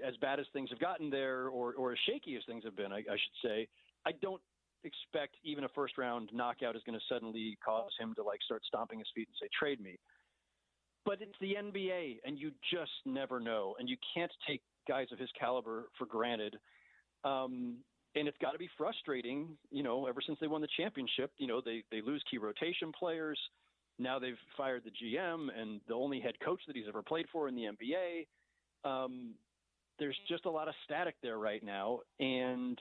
as bad as things have gotten there, or as shaky as things have been, I should say. I don't expect even a first round knockout is going to suddenly cause him to start stomping his feet and say, trade me. But it's the NBA, and you just never know. And you can't take guys of his caliber for granted. And it's got to be frustrating, ever since they won the championship, they lose key rotation players. Now they've fired the GM and the only head coach that he's ever played for in the NBA. There's just a lot of static there right now. And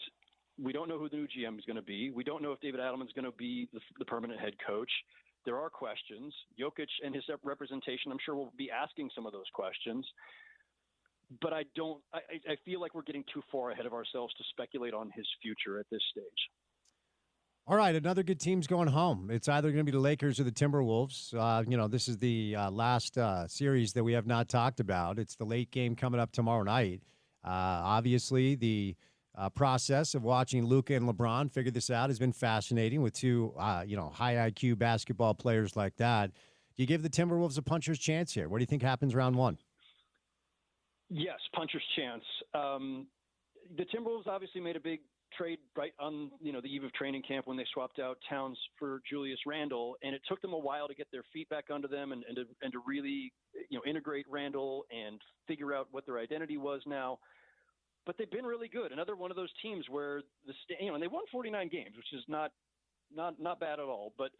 we don't know who the new GM is going to be. We don't know if David Adelman is going to be the permanent head coach. There are questions. Jokic and his representation, I'm sure, will be asking some of those questions. But I feel like we're getting too far ahead of ourselves to speculate on his future at this stage. All right, another good team's going home. It's either going to be the Lakers or the Timberwolves. This is the last series that we have not talked about. It's the late game coming up tomorrow night. Obviously, the process of watching Luka and LeBron figure this out has been fascinating with two, high IQ basketball players like that. Do you give the Timberwolves a puncher's chance here? What do you think happens round one? Yes, puncher's chance. The Timberwolves obviously made a big trade right on the eve of training camp when they swapped out Towns for Julius Randle, and it took them a while to get their feet back under them and to really integrate Randle and figure out what their identity was now. But they've been really good. Another one of those teams where and they won 49 games, which is not bad at all. But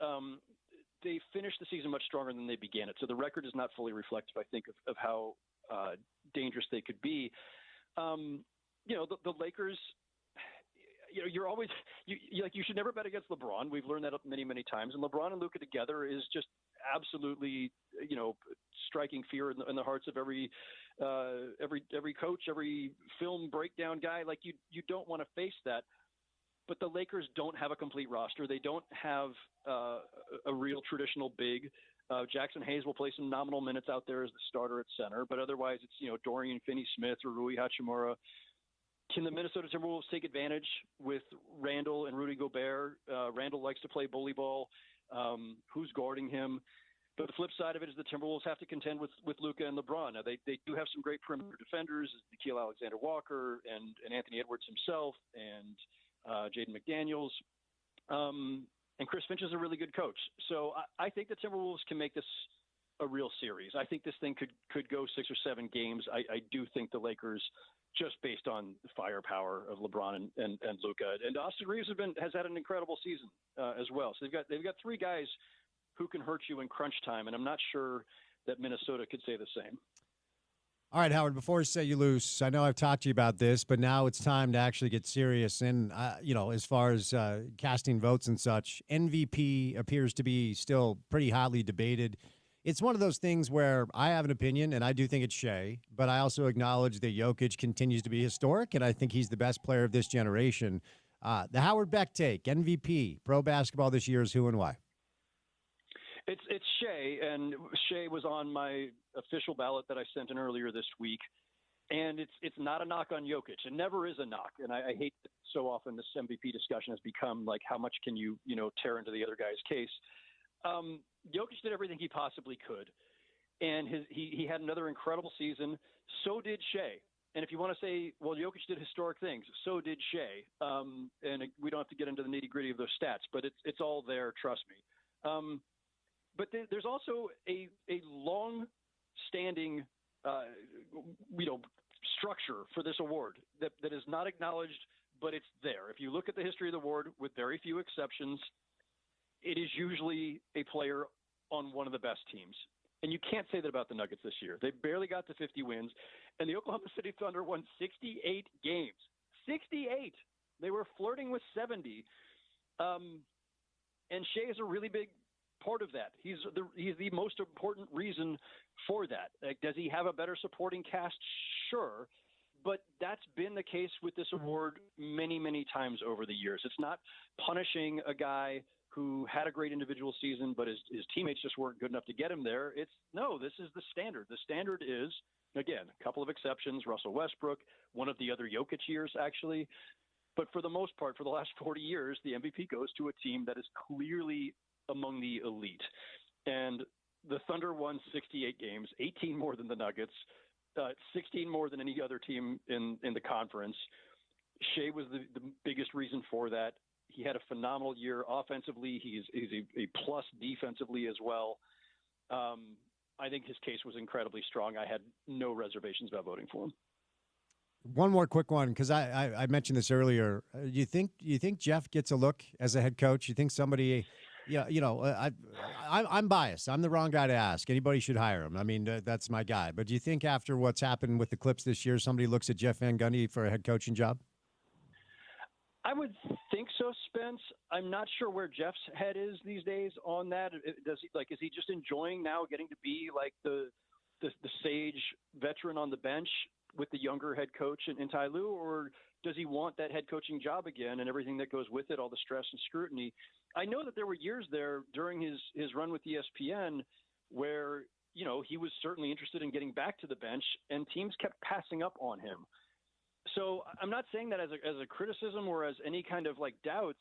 they finished the season much stronger than they began it. So the record is not fully reflective, I think, of how dangerous they could be. The Lakers. You're always you should never bet against LeBron. We've learned that many, many times. And LeBron and Luka together is just absolutely, striking fear in the hearts of every coach, every film breakdown guy. Like you don't want to face that. But the Lakers don't have a complete roster. They don't have a real traditional big. Jackson Hayes will play some nominal minutes out there as the starter at center, but otherwise it's Dorian Finney-Smith or Rui Hachimura. Can the Minnesota Timberwolves take advantage with Randle and Rudy Gobert? Randle likes to play bully ball. Who's guarding him? But the flip side of it is the Timberwolves have to contend with Luka and LeBron. Now, they do have some great perimeter defenders, Nickeil Alexander-Walker and Anthony Edwards himself and Jaden McDaniels. And Chris Finch is a really good coach. So I think the Timberwolves can make this a real series. I think this thing could go 6 or 7 games. I do think the Lakers, just based on the firepower of LeBron and Luka, and Austin Reeves has had an incredible season as well. So they've got 3 guys who can hurt you in crunch time, and I'm not sure that Minnesota could say the same. All right, Howard, before I set you loose, I know I've talked to you about this, but now it's time to actually get serious. And, as far as casting votes and such, MVP appears to be still pretty hotly debated. It's one of those things where I have an opinion, and I do think it's Shea, but I also acknowledge that Jokic continues to be historic, and I think he's the best player of this generation. The Howard Beck take, MVP, pro basketball this year is who and why? It's Shea, and Shea was on my official ballot that I sent in earlier this week. And it's not a knock on Jokic. It never is a knock. And I hate that so often this MVP discussion has become like, how much can you tear into the other guy's case? Jokic did everything he possibly could. And he had another incredible season. So did Shea. And if you want to say, well, Jokic did historic things, so did Shea. And we don't have to get into the nitty gritty of those stats, but it's all there. Trust me. But there's also a long-standing, structure for this award that is not acknowledged, but it's there. If you look at the history of the award, with very few exceptions, it is usually a player on one of the best teams. And you can't say that about the Nuggets this year. They barely got to 50 wins, and the Oklahoma City Thunder won 68 games. 68! They were flirting with 70. And Shea is a really big part of that. He's the most important reason for that. Like, does he have a better supporting cast? Sure. But that's been the case with this award many, many times over the years. It's not punishing a guy who had a great individual season, but his teammates just weren't good enough to get him there. This is the standard. The standard is, again, a couple of exceptions, Russell Westbrook, one of the other Jokic years, actually. But for the most part, for the last 40 years, the MVP goes to a team that is clearly among the elite. And the Thunder won 68 games, 18 more than the Nuggets, 16 more than any other team in the conference. Shea was the biggest reason for that. He had a phenomenal year offensively. He's a plus defensively as well. I think his case was incredibly strong. I had no reservations about voting for him. One more quick one, because I mentioned this earlier. You think Jeff gets a look as a head coach? You think somebody? Yeah, I'm biased. I'm the wrong guy to ask. Anybody should hire him. I mean, that's my guy. But do you think after what's happened with the Clips this year, somebody looks at Jeff Van Gundy for a head coaching job? I would think so, Spence. I'm not sure where Jeff's head is these days on that. Is he just enjoying now getting to be like the sage veteran on the bench with the younger head coach in Ty Lue, or does he want that head coaching job again and everything that goes with it, all the stress and scrutiny? I know that there were years there during his run with ESPN where, he was certainly interested in getting back to the bench, and teams kept passing up on him. So I'm not saying that as a criticism or as any kind of like doubts.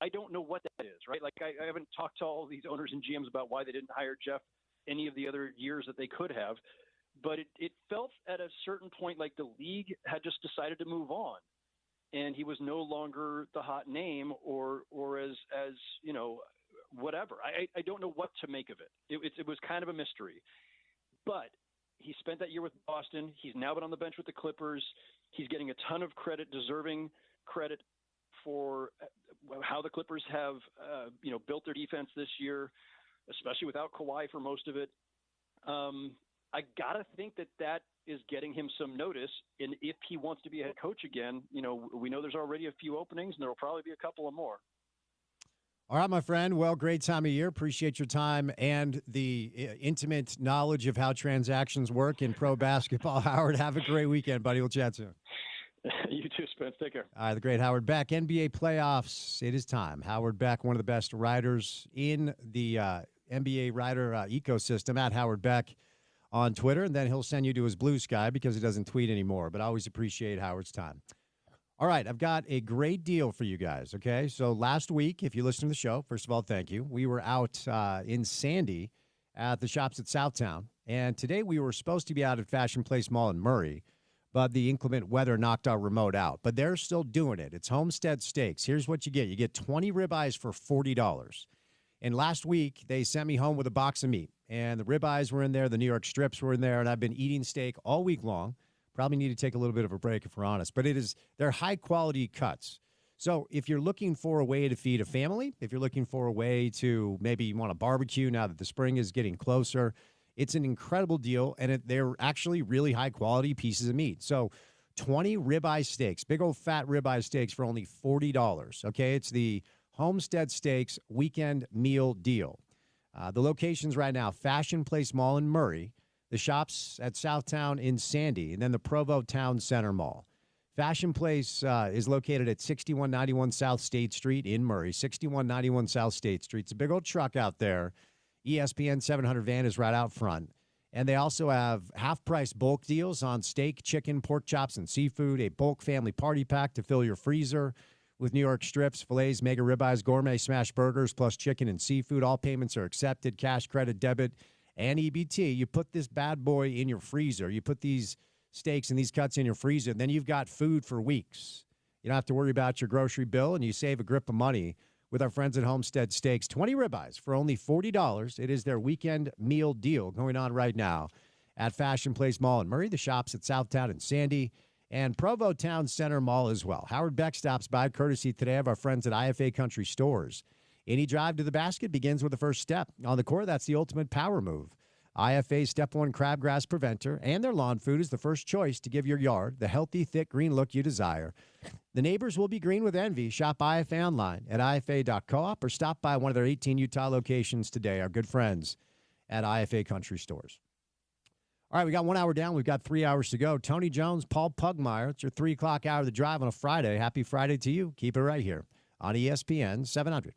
I don't know what that is, right? Like I haven't talked to all these owners and GMs about why they didn't hire Jeff any of the other years that they could have, but it felt at a certain point like the league had just decided to move on, and he was no longer the hot name or as whatever. I don't know what to make of it. It was kind of a mystery, but he spent that year with Boston. He's now been on the bench with the Clippers. He's getting a ton of credit, deserving credit for how the Clippers have, built their defense this year, especially without Kawhi for most of it. I gotta think that is getting him some notice. And if he wants to be a head coach again, we know there's already a few openings, and there will probably be a couple of more. All right, my friend. Well, great time of year. Appreciate your time and the intimate knowledge of how transactions work in pro basketball. Howard, have a great weekend, buddy. We'll chat soon. You too, Spence. Take care. All right, the great Howard Beck. NBA playoffs. It is time. Howard Beck, one of the best writers in the NBA writer ecosystem, at Howard Beck on Twitter. And then he'll send you to his Blue Sky because he doesn't tweet anymore. But I always appreciate Howard's time. All right, I've got a great deal for you guys, okay? So last week, if you listened to the show, first of all, thank you. We were out in Sandy at the shops at Southtown, and today we were supposed to be out at Fashion Place Mall in Murray, but the inclement weather knocked our remote out. But they're still doing it. It's Homestead Steaks. Here's what you get. You get 20 ribeyes for $40. And last week, they sent me home with a box of meat, and the ribeyes were in there, the New York strips were in there, and I've been eating steak all week long. Probably need to take a little bit of a break if we're honest, but they're high quality cuts. So if you're looking for a way to feed a family, if you're looking for a way to maybe you want to barbecue now that the spring is getting closer, it's an incredible deal, and they're actually really high quality pieces of meat. So 20 ribeye steaks, big old fat ribeye steaks for only $40. Okay, it's the Homestead Steaks weekend meal deal. The locations right now: Fashion Place Mall in Murray, the shops at Southtown in Sandy, and then the Provo Town Center Mall. Fashion Place is located at 6191 South State Street in Murray, 6191 South State Street. It's a big old truck out there. ESPN 700 van is right out front. And they also have half-price bulk deals on steak, chicken, pork chops, and seafood, a bulk family party pack to fill your freezer with New York strips, fillets, mega ribeyes, gourmet smash burgers, plus chicken and seafood. All payments are accepted, cash, credit, debit, and EBT. You put this bad boy in your freezer. You put these steaks and these cuts in your freezer, then you've got food for weeks. You don't have to worry about your grocery bill, and you save a grip of money with our friends at Homestead Steaks. 20 ribeyes for only $40. It is their weekend meal deal going on right now at Fashion Place Mall in Murray, the shops at Southtown and Sandy, and Provo Town Center Mall as well. Howard Beck stops by courtesy today of our friends at IFA Country Stores. Any drive to the basket begins with the first step. On the court, that's the ultimate power move. IFA's Step 1 crabgrass preventer and their lawn food is the first choice to give your yard the healthy, thick green look you desire. The neighbors will be green with envy. Shop IFA online at ifa.coop or stop by one of their 18 Utah locations today. Our good friends at IFA Country Stores. All right, we got 1 hour down. We've got 3 hours to go. Tony Jones, Paul Pugmire. It's your 3 o'clock hour of the drive on a Friday. Happy Friday to you. Keep it right here on ESPN 700.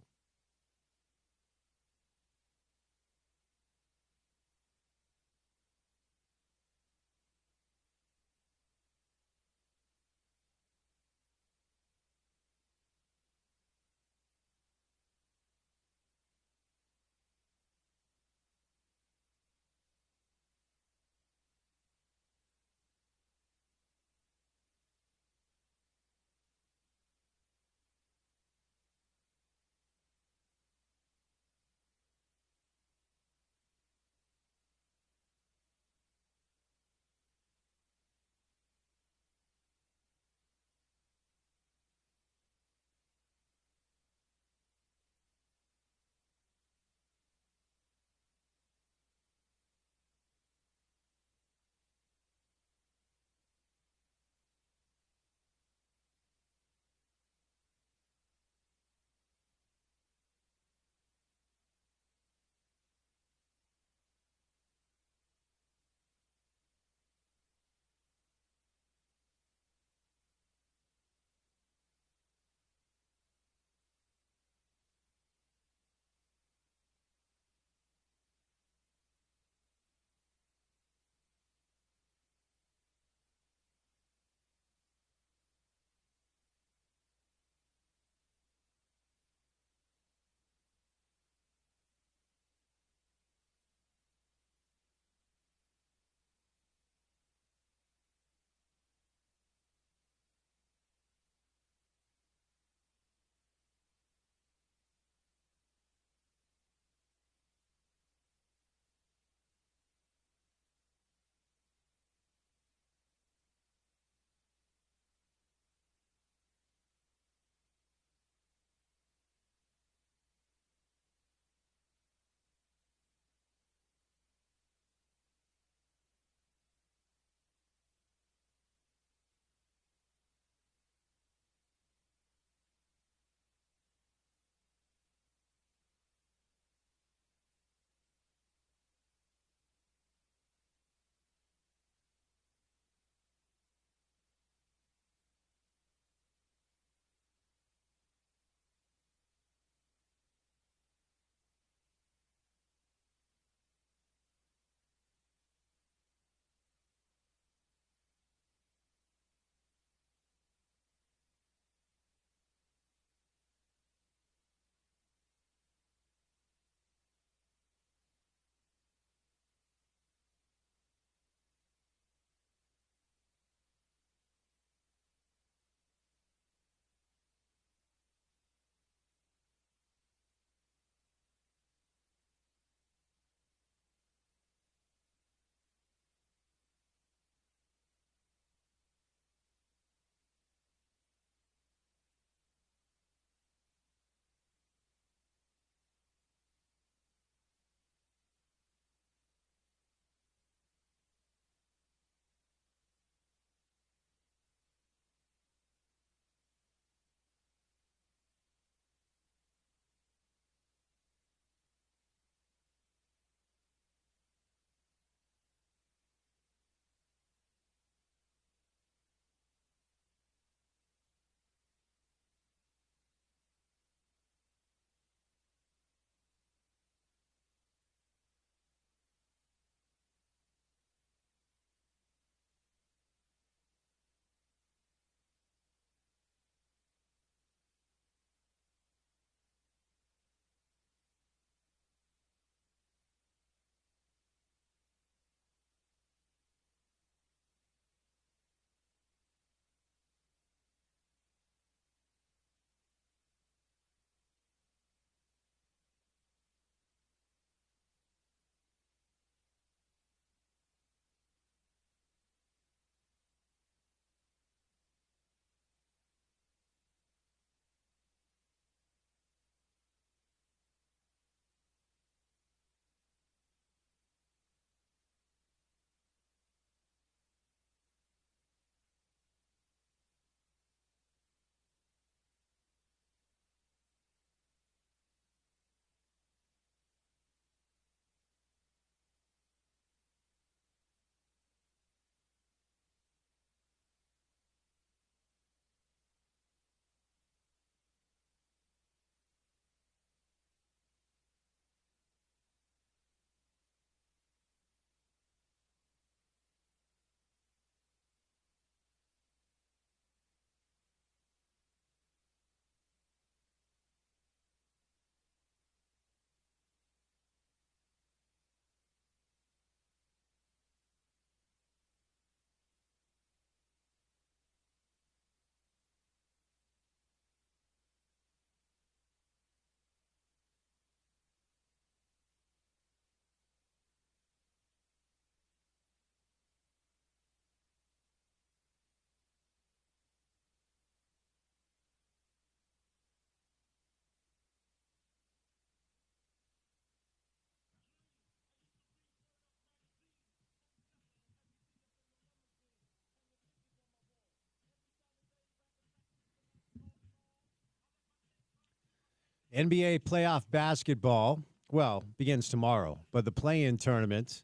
NBA playoff basketball, well, begins tomorrow, but the play-in tournament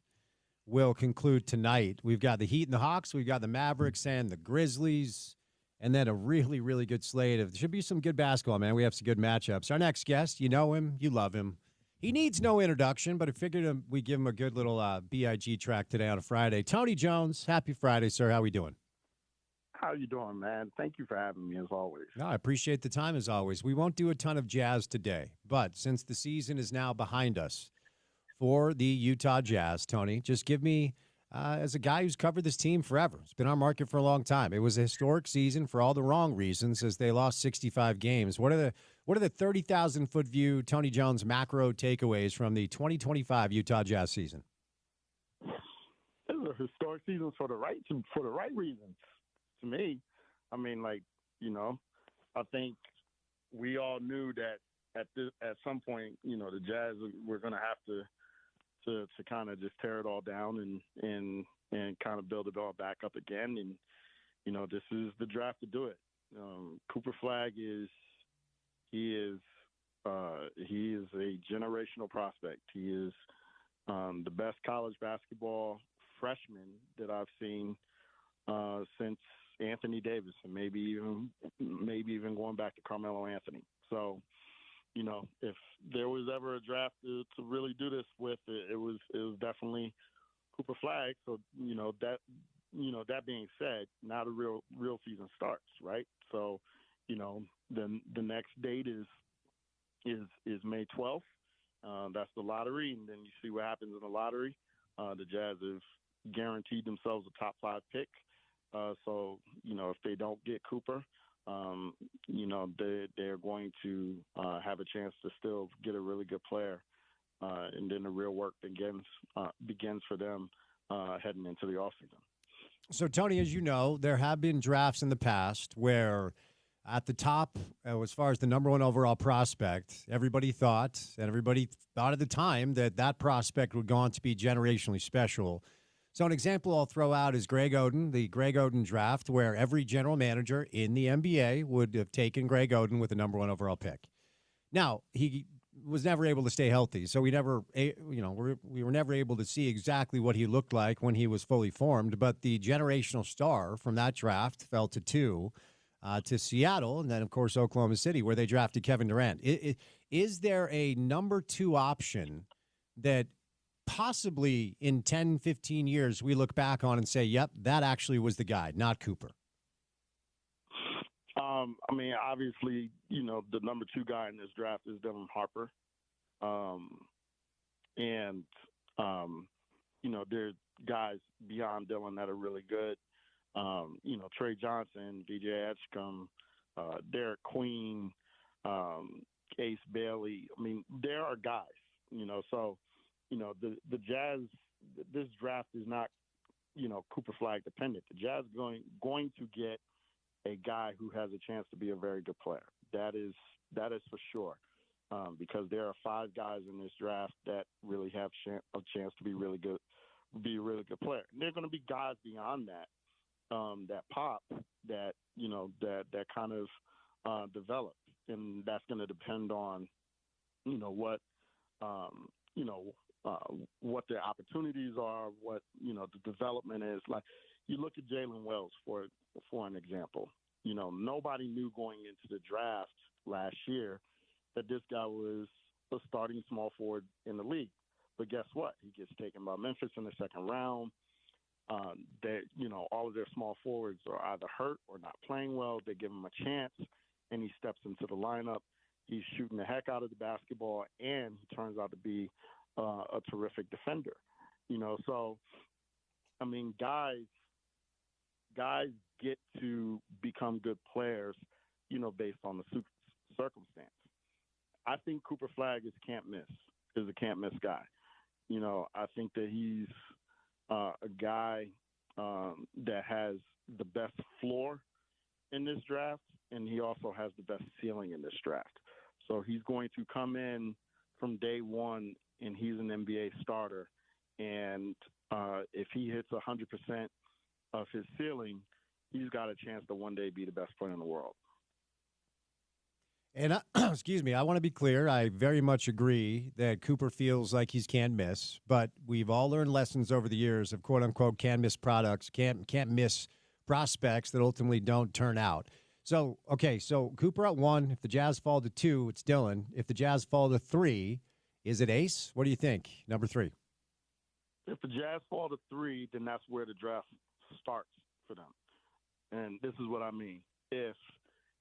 will conclude tonight. We've got the Heat and the Hawks. We've got the Mavericks and the Grizzlies. And then a really, really good slate of, there should be some good basketball, man. We have some good matchups. Our next guest, you know him, you love him. He needs no introduction, but I figured we give him a good little BIG track today on a Friday. Tony Jones, happy Friday, sir. How we doing? How you doing, man? Thank you for having me, as always. No, I appreciate the time, as always. We won't do a ton of jazz today, but since the season is now behind us for the Utah Jazz, Tony, just give me, as a guy who's covered this team forever, it's been on market for a long time. It was a historic season for all the wrong reasons, as they lost 65 games. What are the 30,000-foot view Tony Jones macro takeaways from the 2025 Utah Jazz season? It was a historic season for the right reasons. To me, I mean, I think we all knew that at some point, the Jazz were going to have to kind of just tear it all down and kind of build it all back up again. And this is the draft to do it. Cooper Flagg is a generational prospect. He is the best college basketball freshman that I've seen since Anthony Davis, and maybe even going back to Carmelo Anthony. So, if there was ever a draft to really do this with, it was definitely Cooper Flagg. So, that being said, now the real season starts, right? So, then the next date is May 12th. That's the lottery, and then you see what happens in the lottery. The Jazz have guaranteed themselves a top 5 pick. So, if they don't get Cooper, they're going to have a chance to still get a really good player. And then the real work begins for them heading into the offseason. So, Tony, as you know, there have been drafts in the past where at the top, as far as the number 1 overall prospect, everybody thought at the time that prospect would go on to be generationally special. So an example I'll throw out is Greg Oden, the Greg Oden draft, where every general manager in the NBA would have taken Greg Oden with the number 1 overall pick. Now, he was never able to stay healthy, so we were never able to see exactly what he looked like when he was fully formed. But the generational star from that draft fell to 2 to Seattle, and then, of course, Oklahoma City, where they drafted Kevin Durant. Is there a number 2 option that possibly in 10, 15 years we look back on and say, yep, that actually was the guy, not Cooper? I mean, obviously, the number 2 guy in this draft is Dylan Harper. There's guys beyond Dylan that are really good. Trey Johnson, DJ Edgecombe, Derek Queen, Ace Bailey. I mean, there are guys, so the Jazz, this draft is not, Cooper Flagg dependent. The Jazz going to get a guy who has a chance to be a very good player. That is for sure, because there are 5 guys in this draft that really have a chance to be really good, be a really good player. And there are going to be guys beyond that, that pop, that that kind of develop, and that's going to depend on, what their opportunities are, what the development is. Like, you look at Jalen Wells for an example. Nobody knew going into the draft last year that this guy was a starting small forward in the league. But guess what? He gets taken by Memphis in the second round. All of their small forwards are either hurt or not playing well. They give him a chance, and he steps into the lineup. He's shooting the heck out of the basketball, and he turns out to be a terrific defender. So, I mean, guys get to become good players, based on the circumstance. I think Cooper Flagg is a can't miss guy. I think that he's a guy that has the best floor in this draft, and he also has the best ceiling in this draft. So he's going to come in from day one, and he's an NBA starter. And if he hits 100% of his ceiling, he's got a chance to one day be the best player in the world. And excuse me, I want to be clear. I very much agree that Cooper feels like he's can't miss, but we've all learned lessons over the years of quote unquote can't miss products, can't miss prospects that ultimately don't turn out. So, okay, so Cooper at 1. If the Jazz fall to 2, it's Dylan. If the Jazz fall to 3, is it Ace? What do you think? Number 3. If the Jazz fall to 3, then that's where the draft starts for them. And this is what I mean. If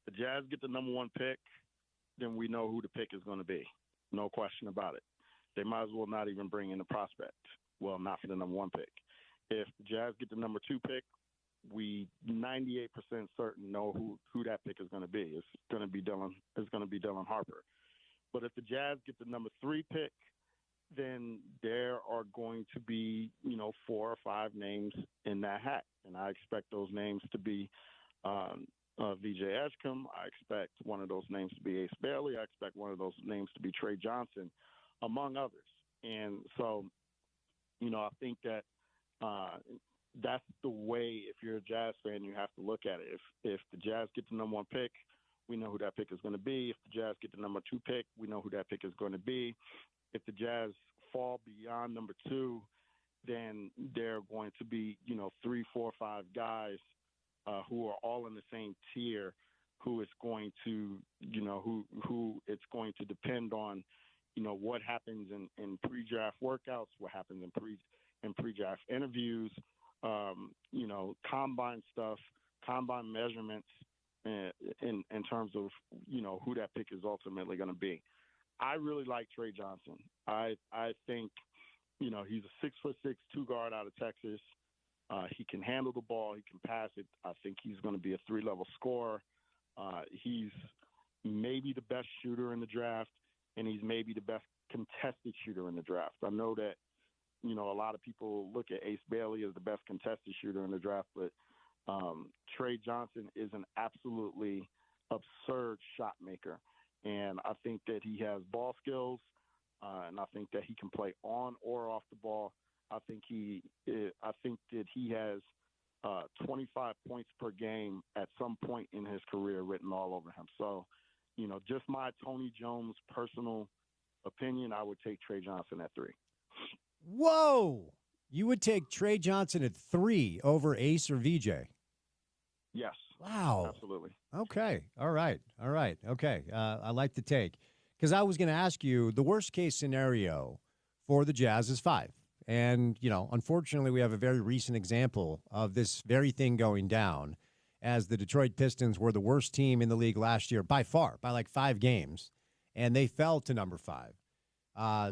the Jazz get the number 1 pick, then we know who the pick is going to be. No question about it. They might as well not even bring in a prospect. Well, not for the number 1 pick. If the Jazz get the number 2 pick, we 98% certain know who that pick is going to be. It's going to be Dylan. It's going to be Dylan Harper. But if the Jazz get the number 3 pick, then there are going to be 4 or 5 names in that hat, and I expect those names to be VJ Edgecombe. I expect one of those names to be Ace Bailey. I expect one of those names to be Trey Johnson, among others. And so, I think that that's the way, if you're a Jazz fan, you have to look at it. If the Jazz get the number 1 pick, we know who that pick is going to be. If the Jazz get the number 2 pick, we know who that pick is going to be. If the Jazz fall beyond number 2, then there are going to be, 3, 4, 5 guys who are all in the same tier, who it's going to, who it's going to depend on, what happens in pre-draft workouts, what happens in pre-draft interviews, combine stuff, combine measurements, in terms of, who that pick is ultimately going to be. I really like Trey Johnson. I think, he's a 6'6" 2-guard out of Texas. He can handle the ball. He can pass it. I think he's going to be a 3-level scorer. He's maybe the best shooter in the draft, and he's maybe the best contested shooter in the draft. I know that, a lot of people look at Ace Bailey as the best contested shooter in the draft, but Trey Johnson is an absolutely absurd shot maker. And I think that he has ball skills, and I think that he can play on or off the ball. I think that he has 25 points per game at some point in his career written all over him. So, just my Tony Jones personal opinion, I would take Trey Johnson at 3. Whoa! You would take Trey Johnson at 3 over Ace or VJ? Yes. Wow. Absolutely. Okay. All right. Okay. I like the take. Because I was going to ask you, the worst case scenario for the Jazz is 5. And, unfortunately, we have a very recent example of this very thing going down, as the Detroit Pistons were the worst team in the league last year by far, by like 5 games, and they fell to number 5.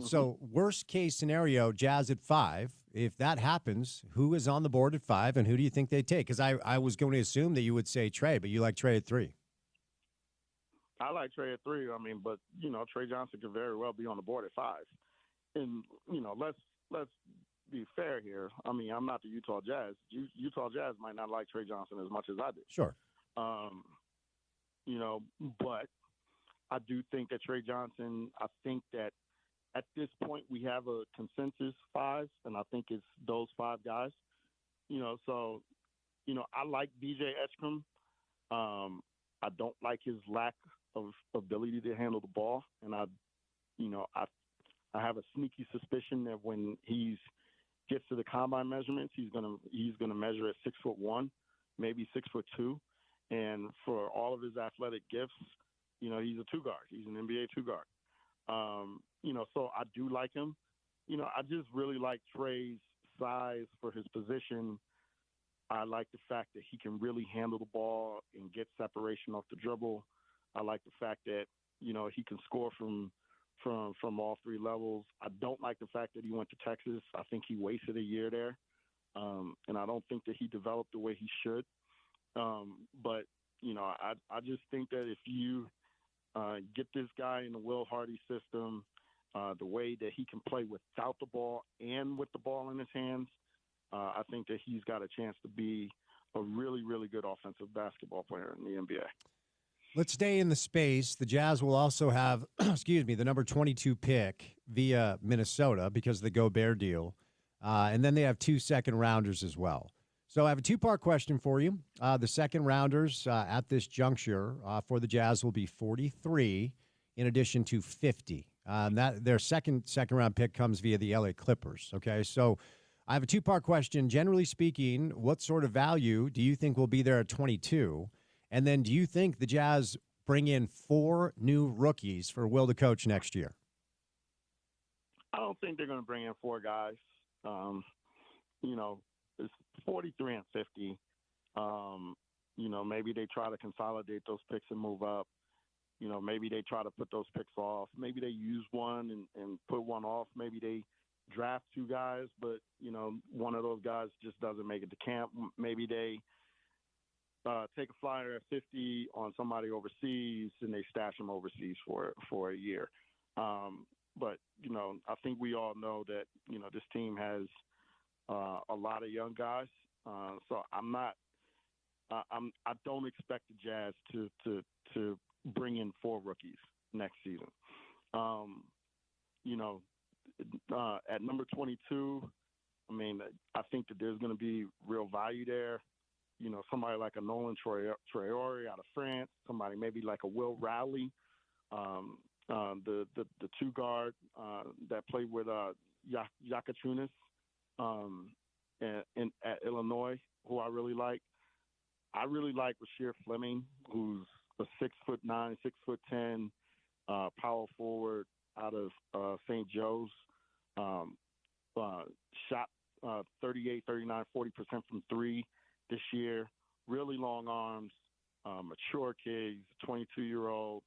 So worst case scenario, Jazz at 5. If that happens, who is on the board at 5, and who do you think they take? Because I was going to assume that you would say Trey, but you like Trey at 3. I like Trey at 3. I mean, but Trey Johnson could very well be on the board at 5. And let's be fair here. I mean, I'm not the Utah Jazz. Utah Jazz might not like Trey Johnson as much as I do. Sure. But I do think that Trey Johnson. I think that at this point we have a consensus 5, and I think it's those 5 guys. So I like BJ Edgecombe. I don't like his lack of ability to handle the ball, and I have a sneaky suspicion that when he gets to the combine measurements, he's gonna measure at 6'1", maybe 6'2", and for all of his athletic gifts, he's a 2-guard. He's an NBA 2-guard. So I do like him. I just really like Trey's size for his position. I like the fact that he can really handle the ball and get separation off the dribble. I like the fact that, he can score from all 3 levels. I don't like the fact that he went to Texas. I think he wasted a year there. And I don't think that he developed the way he should. But, I just think that if you get this guy in the Will Hardy system, the way that he can play without the ball and with the ball in his hands, I think that he's got a chance to be a really, really good offensive basketball player in the NBA. Let's stay in the space. The Jazz will also have, the number 22 pick via Minnesota because of the Gobert deal. And then they have 2 second-rounders as well. So I have a two-part question for you. The second rounders at this juncture for the Jazz will be 43 in addition to 50. That their second round pick comes via the LA Clippers. Okay, so I have a two-part question. Generally speaking, what sort of value do you think will be there at 22? And then do you think the Jazz bring in 4 new rookies for Will to coach next year? I don't think they're going to bring in 4 guys. It's 43 and 50. Maybe they try to consolidate those picks and move up. Maybe they try to put those picks off. Maybe they use one and put one off. Maybe they draft 2 guys, but, one of those guys just doesn't make it to camp. Maybe they take a flyer at 50 on somebody overseas and they stash them overseas for a year. But I think we all know that, this team has a lot of young guys. So I don't expect the Jazz to bring in 4 rookies next season. At number 22, I think that there's going to be real value there. Somebody like a Nolan Traore out of France, somebody maybe like a Will Rowley, the 2 guard that played with Yakachunas at Illinois, who I really like. I really like Rasheer Fleming, who's a 6'9", 6'10", power forward out of St. Joe's. Shot 38, 39, 40% from 3 this year. Really long arms, mature kid. He's a 22-year-old.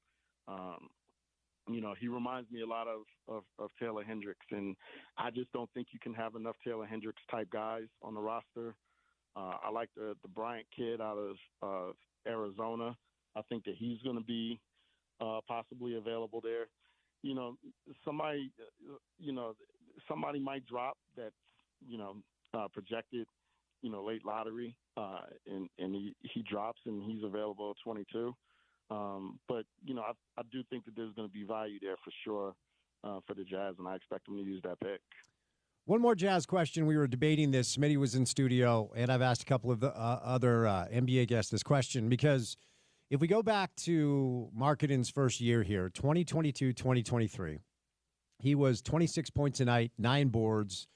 He reminds me a lot of Taylor Hendricks, and I just don't think you can have enough Taylor Hendricks type guys on the roster. I like the Bryant kid out of Arizona. I think that he's going to be possibly available there. Somebody might drop that's projected, late lottery, and he drops and he's available at 22. But I do think that there's going to be value there for sure for the Jazz, and I expect them to use that pick. One more Jazz question. We were debating this. Smitty was in studio, and I've asked a couple of other NBA guests this question because if we go back to Markkanen's first year here, 2022, 2023, he was 26 points a night, 9 boards.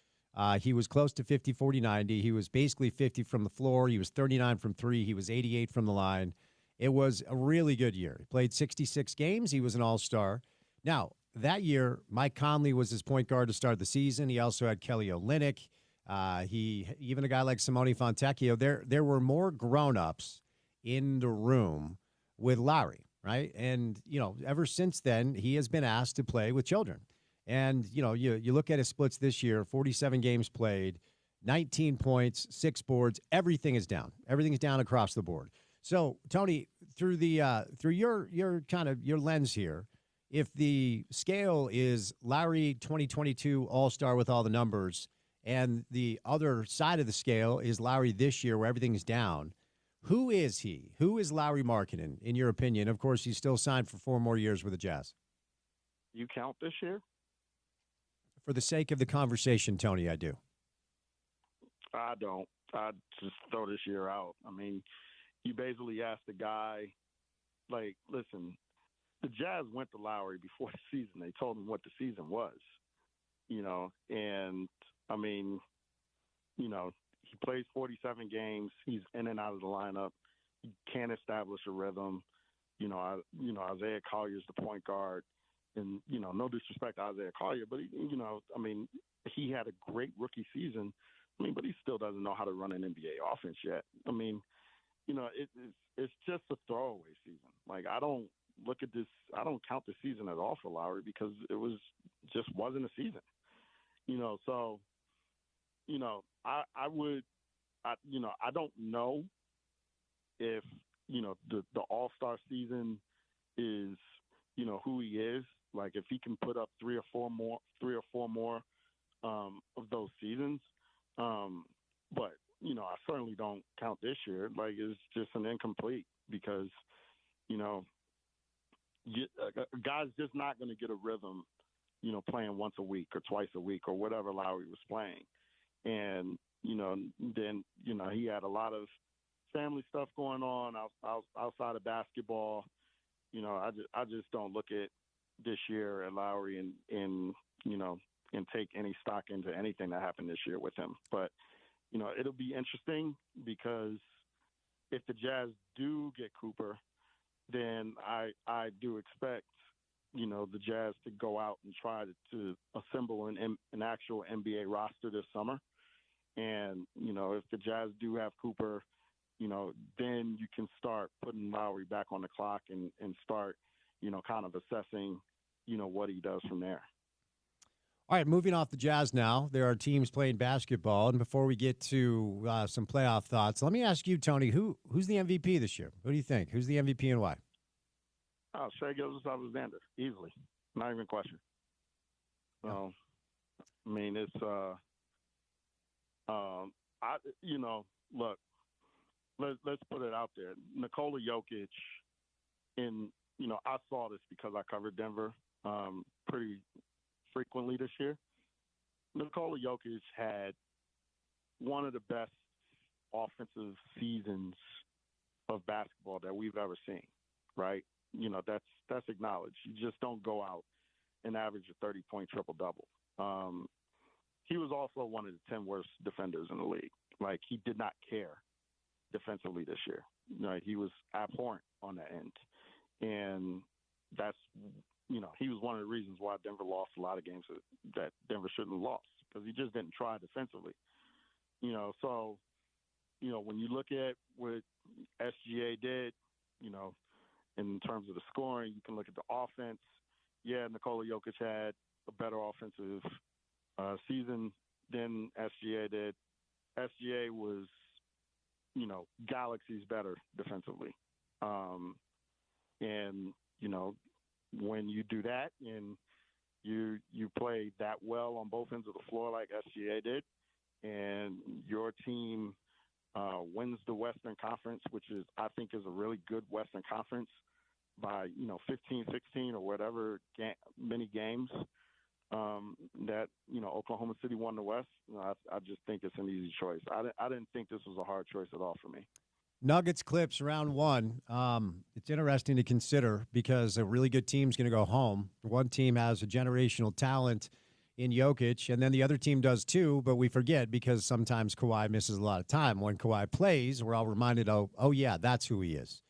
He was close to 50, 40, 90. He was basically 50 from the floor. He was 39 from 3. He was 88 from the line. It was a really good year. He played 66 games. He was an all-star. Now, that year, Mike Conley was his point guard to start the season. He also had Kelly Olynyk. Even a guy like Simone Fontecchio. There were more grown-ups in the room with Lowry, right? And, ever since then, he has been asked to play with children. And, you look at his splits this year, 47 games played, 19 points, 6 boards. Everything is down. Everything is down across the board. So, Tony, through your kind of your lens here, if the scale is Lowry 2022 All-Star with all the numbers, and the other side of the scale is Lowry this year where everything's down, who is he? Who is Lauri Markkanen, in your opinion? Of course, he's still signed for 4 more years with the Jazz. You count this year? For the sake of the conversation, Tony, I do. I don't. I just throw this year out. You basically asked the guy, listen, the Jazz went to Lowry before the season. They told him what the season was, and he plays 47 games. He's in and out of the lineup. He can't establish a rhythm. Isaiah Collier's the point guard, and no disrespect to Isaiah Collier, but he had a great rookie season. But he still doesn't know how to run an NBA offense yet. It's just a throwaway season. I don't look at this. I don't count the season at all for Lowry because it wasn't a season. So I don't know if the All-Star season is who he is. If he can put up 3 or 4 more of those seasons. But I certainly don't count this year. It's just an incomplete because, a guy's just not going to get a rhythm, playing once a week or twice a week or whatever Lowry was playing. And, then he had a lot of family stuff going on outside of basketball. I just don't look at this year at Lowry and take any stock into anything that happened this year with him. But it'll be interesting because if the Jazz do get Cooper, then I do expect the Jazz to go out and try to assemble an actual NBA roster this summer. And if the Jazz do have Cooper, then you can start putting Lowry back on the clock and start kind of assessing what he does from there. All right, moving off the Jazz now, there are teams playing basketball. And before we get to some playoff thoughts, let me ask you, Tony, who's the MVP this year? Who do you think? Who's the MVP and why? Oh, Shai Gilgeous-Alexander, easily. Not even a question. So, I mean, it's look, let's put it out there. Nikola Jokic, I saw this because I covered Denver pretty frequently this year. Nikola Jokic had one of the best offensive seasons of basketball that we've ever seen, right? That's acknowledged. You just don't go out and average a 30-point triple-double. He was also one of the 10 worst defenders in the league. Like, he did not care defensively this year. He was abhorrent on that end. And that's, he was one of the reasons why Denver lost a lot of games that Denver shouldn't have lost, because he just didn't try defensively. So, when you look at what SGA did, in terms of the scoring, you can look at the offense. Yeah, Nikola Jokic had a better offensive season than SGA did. SGA was, galaxies better defensively. And, when you do that and you play that well on both ends of the floor like SGA did, and your team wins the Western Conference, which I think is a really good Western Conference by 15, 16 or whatever many games that Oklahoma City won the West. I just think it's an easy choice. I didn't think this was a hard choice at all for me. Nuggets Clips round one. It's interesting to consider because a really good team's going to go home. One team has a generational talent in Jokic, and then the other team does too, but we forget because sometimes Kawhi misses a lot of time. When Kawhi plays, we're all reminded, oh yeah, that's who he is.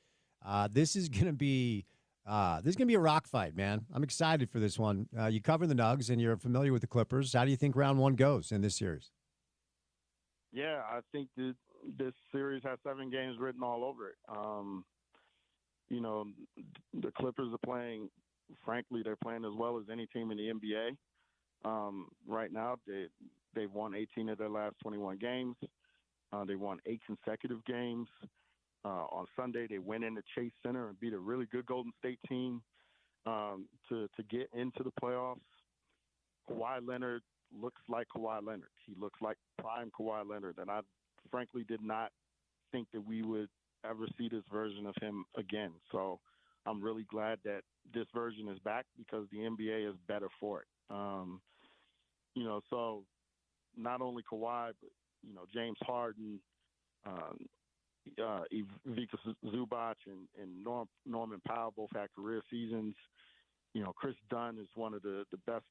This is going to be a rock fight, man. I'm excited for this one. You cover the Nugs, and you're familiar with the Clippers. How do you think round one goes in this series? Yeah, I think that this series has 7 games written all over it. The Clippers are playing, frankly, they're playing as well as any team in the NBA. Right now, they've won 18 of their last 21 games. They won 8 consecutive games. On Sunday, they went into Chase Center and beat a really good Golden State team to get into the playoffs. Kawhi Leonard looks like Kawhi Leonard. He looks like prime Kawhi Leonard, and I frankly did not think that we would ever see this version of him again. So I'm really glad that this version is back because the NBA is better for it. So not only Kawhi, but, James Harden, Ivica Zubac and Norman Powell both had career seasons. Chris Dunn is one of the best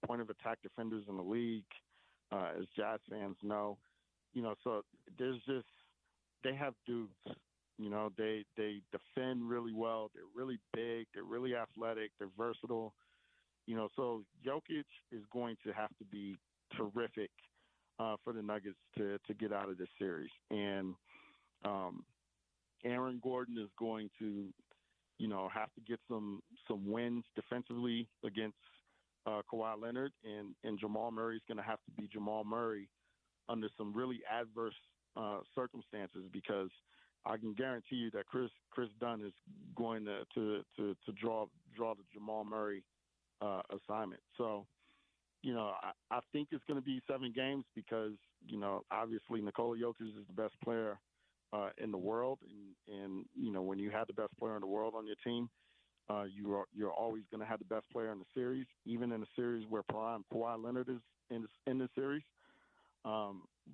point of attack defenders in the league, as Jazz fans know. So they have dudes. They defend really well. They're really big. They're really athletic. They're versatile. So Jokic is going to have to be terrific for the Nuggets to get out of this series. And Aaron Gordon is going to, have to get some wins defensively against Kawhi Leonard, and Jamal Murray is going to have to be Jamal Murray under some really adverse circumstances, because I can guarantee you that Chris Dunn is going to draw the Jamal Murray assignment. So, I think it's going to be 7 games because, obviously Nikola Jokic is the best player in the world. And, when you have the best player in the world on your team, you're always going to have the best player in the series, even in a series where prime Kawhi Leonard is in the series.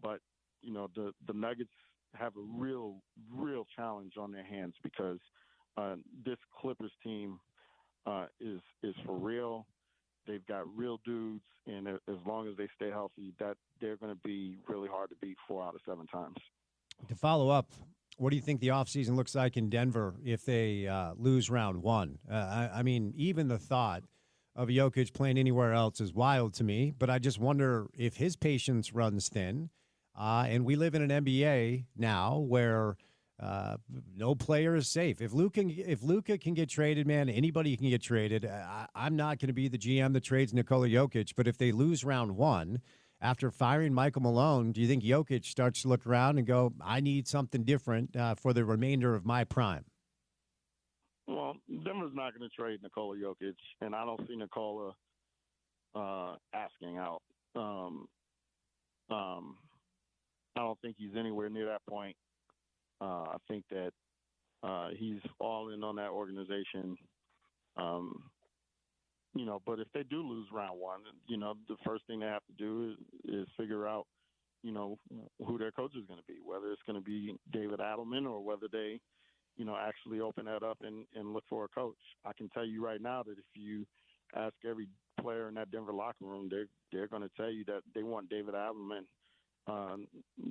But the Nuggets have a real challenge on their hands because this Clippers team is for real. They've got real dudes, and as long as they stay healthy, that they're going to be really hard to beat 4 out of 7 times. To follow up, what do you think the offseason looks like in Denver if they lose round one? I mean, even the thought of Jokic playing anywhere else is wild to me, but I just wonder if his patience runs thin. And we live in an NBA now where no player is safe. If Luka can get traded, man, anybody can get traded. I'm not going to be the GM that trades Nikola Jokic, but if they lose round one after firing Michael Malone, do you think Jokic starts to look around and go, I need something different for the remainder of my prime? Well, Denver's not going to trade Nikola Jokic, and I don't see Nikola asking out. I don't think he's anywhere near that point. I think that he's all in on that organization. But if they do lose round one, the first thing they have to do is figure out, who their coach is going to be, whether it's going to be David Adelman or whether they, actually open that up and look for a coach. I can tell you right now that if you ask every player in that Denver locker room, they're going to tell you that they want David Adelman.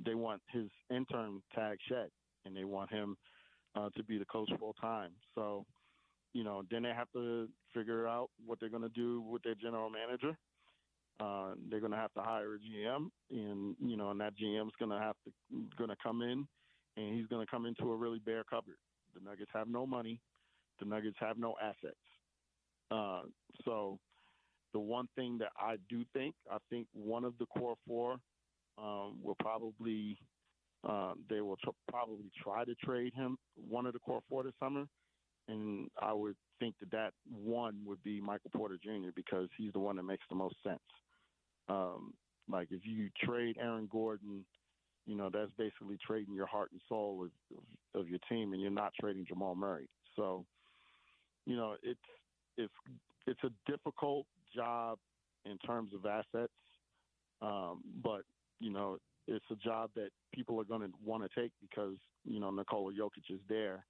They want his intern tag Shed, and they want him to be the coach full time. So, then they have to figure out what they're going to do with their general manager. They're going to have to hire a GM, and that GM's going to come in, and he's going to come into a really bare cupboard. The Nuggets have no money. The Nuggets have no assets. So the one thing that I think one of the core four will probably they will probably try to trade him, one of the core four this summer. And I would think that one would be Michael Porter Jr. because he's the one that makes the most sense. Like if you trade Aaron Gordon, that's basically trading your heart and soul of your team, and you're not trading Jamal Murray. So, it's a difficult job in terms of assets, but it's a job that people are going to want to take because Nikola Jokic is there,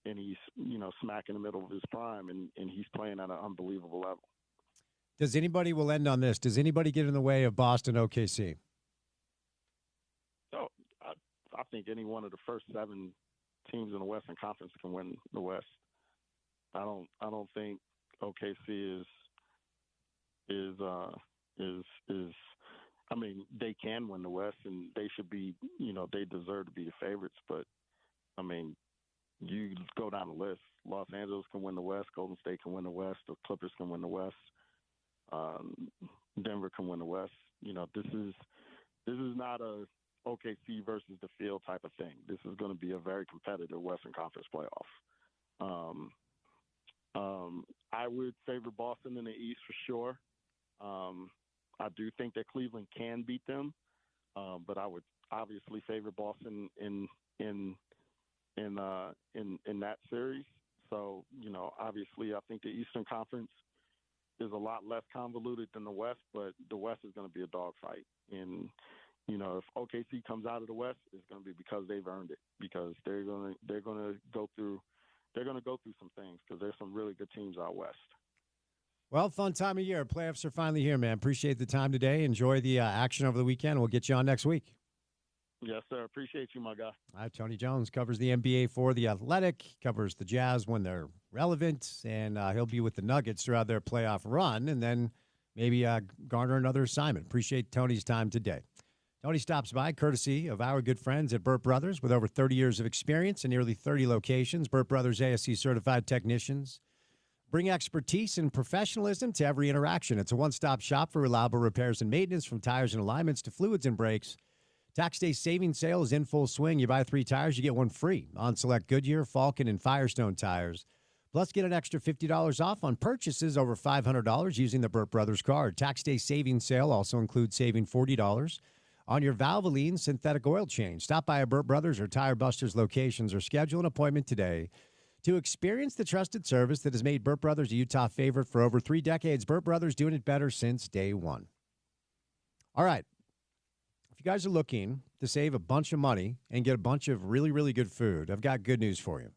and he's smack in the middle of his prime, and he's playing at an unbelievable level. We'll end on this. Does anybody get in the way of Boston OKC? So I think any one of the first 7 teams in the Western Conference can win the West. I don't think OKC is I mean, they can win the West, and they should be, they deserve to be the favorites. But, I mean, you go down the list. Los Angeles can win the West. Golden State can win the West. The Clippers can win the West. Denver can win the West. This is not a OKC versus the field type of thing. This is going to be a very competitive Western Conference playoff. I would favor Boston in the East for sure. I do think that Cleveland can beat them, but I would obviously favor Boston in that series. So, obviously I think the Eastern Conference is a lot less convoluted than the West, but the West is going to be a dogfight. And, if OKC comes out of the West, it's going to be because they've earned it, because they're going to go through some things because there's some really good teams out West. Well, fun time of year. Playoffs are finally here, man. Appreciate the time today. Enjoy the action over the weekend. We'll get you on next week. Yes, sir. Appreciate you, my guy. All right, Tony Jones covers the NBA for The Athletic, covers the Jazz when they're relevant, and he'll be with the Nuggets throughout their playoff run, and then maybe garner another assignment. Appreciate Tony's time today. Tony stops by courtesy of our good friends at Burt Brothers with over 30 years of experience in nearly 30 locations. Burt Brothers ASC certified technicians bring expertise and professionalism to every interaction. It's a one-stop shop for reliable repairs and maintenance, from tires and alignments to fluids and brakes. Tax Day savings sale is in full swing. You buy 3 tires, you get 1 free on select Goodyear, Falcon, and Firestone tires. Plus, get an extra $50 off on purchases over $500 using the Burt Brothers card. Tax Day savings sale also includes saving $40 on your Valvoline synthetic oil change. Stop by a Burt Brothers or Tire Busters locations or schedule an appointment today to experience the trusted service that has made Burt Brothers a Utah favorite for over 3 decades. Burt Brothers, doing it better since day one. All right. you guys are looking to save a bunch of money and get a bunch of really, really good food, I've got good news for you.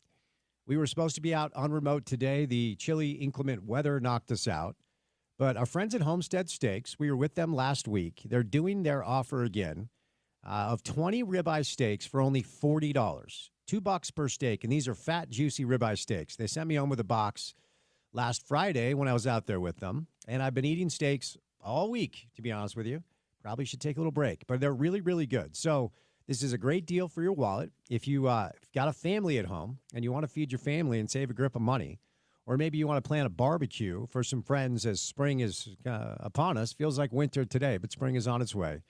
We were supposed to be out on remote today. The chilly, inclement weather knocked us out. But our friends at Homestead Steaks, we were with them last week. They're doing their offer again of 20 ribeye steaks for only $40. $2 per steak, and these are fat, juicy ribeye steaks. They sent me home with a box last Friday when I was out there with them, and I've been eating steaks all week, to be honest with you. Probably should take a little break, but they're really, really good. So this is a great deal for your wallet. If you got a family at home and you want to feed your family and save a grip of money, or maybe you want to plan a barbecue for some friends as spring is upon us. Feels like winter today, but spring is on its way.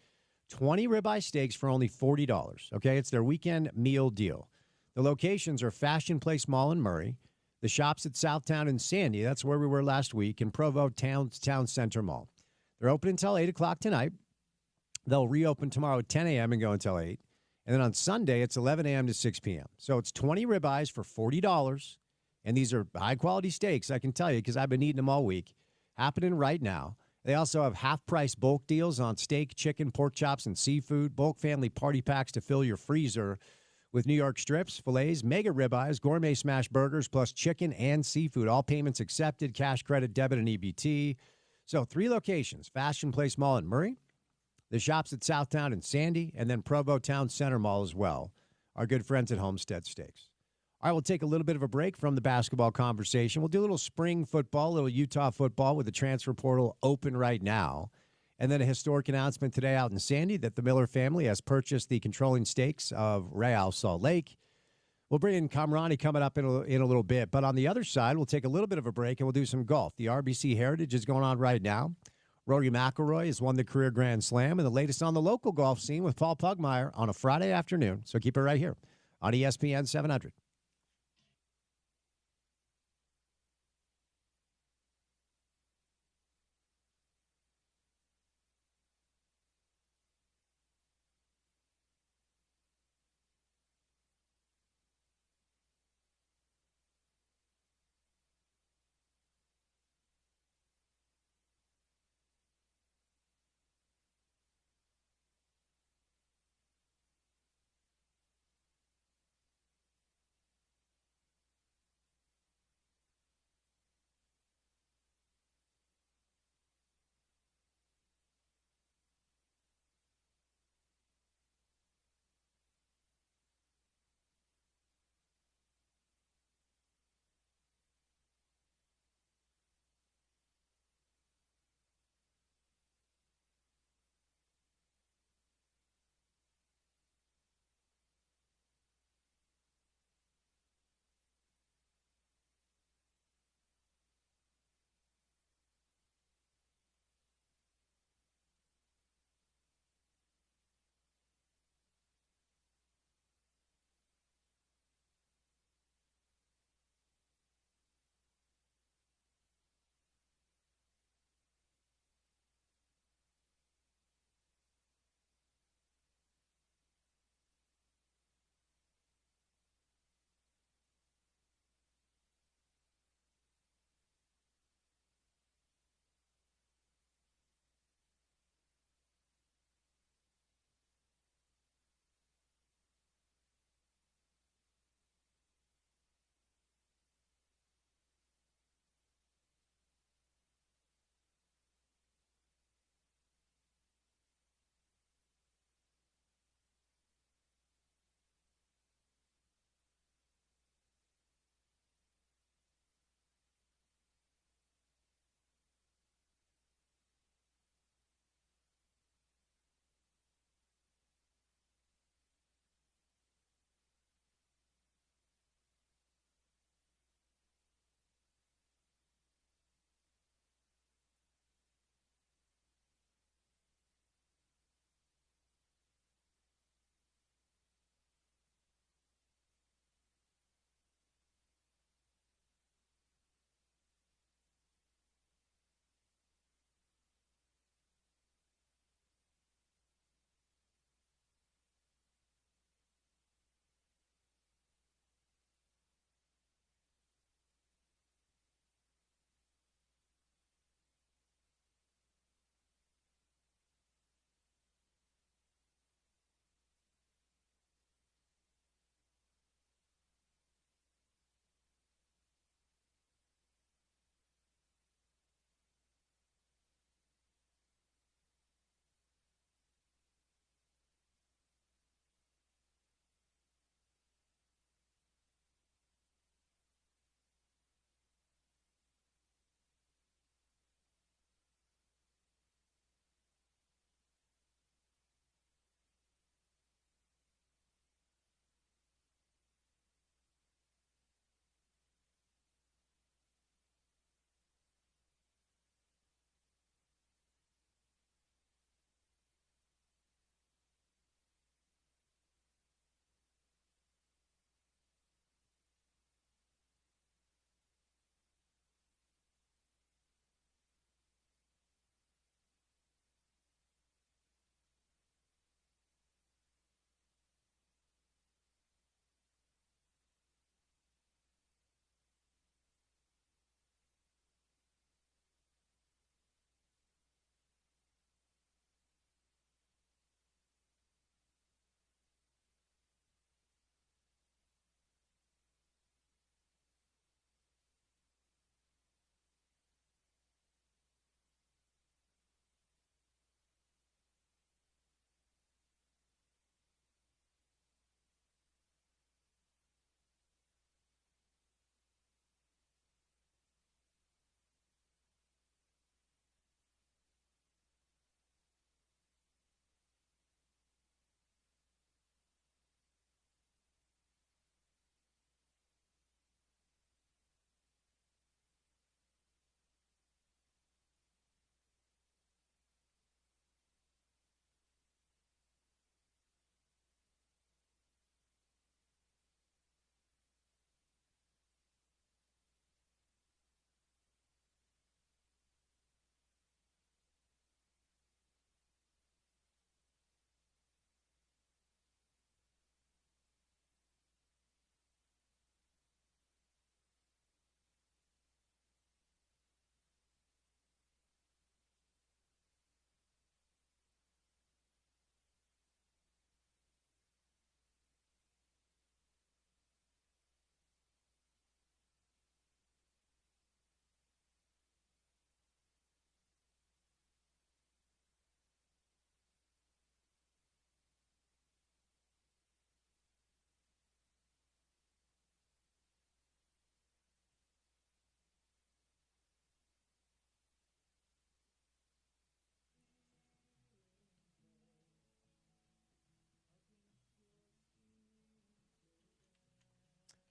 20 ribeye steaks for only $40, okay? It's their weekend meal deal. The locations are Fashion Place Mall in Murray, the shops at Southtown and Sandy, that's where we were last week, and Provo Town Center Mall. They're open until 8 o'clock tonight. They'll reopen tomorrow at 10 a.m. and go until 8. And then on Sunday, it's 11 a.m. to 6 p.m. So it's 20 ribeyes for $40. And these are high-quality steaks, I can tell you, because I've been eating them all week. Happening right now. They also have half-price bulk deals on steak, chicken, pork chops, and seafood. Bulk family party packs to fill your freezer with New York strips, fillets, mega ribeyes, gourmet smash burgers, plus chicken and seafood. All payments accepted, cash, credit, debit, and EBT. So 3 locations, Fashion Place Mall in Murray, the shops at Southtown and Sandy, and then Provo Town Center Mall as well. Our good friends at Homestead Steaks. All right, we'll take a little bit of a break from the basketball conversation. We'll do a little spring football, a little Utah football with the transfer portal open right now. And then a historic announcement today out in Sandy that the Miller family has purchased the controlling stakes of Real Salt Lake. We'll bring in Kamrani coming up in a little bit. But on the other side, we'll take a little bit of a break and we'll do some golf. The RBC Heritage is going on right now. Rory McIlroy has won the career Grand Slam, and the latest on the local golf scene with Paul Pugmire on a Friday afternoon. So keep it right here on ESPN 700.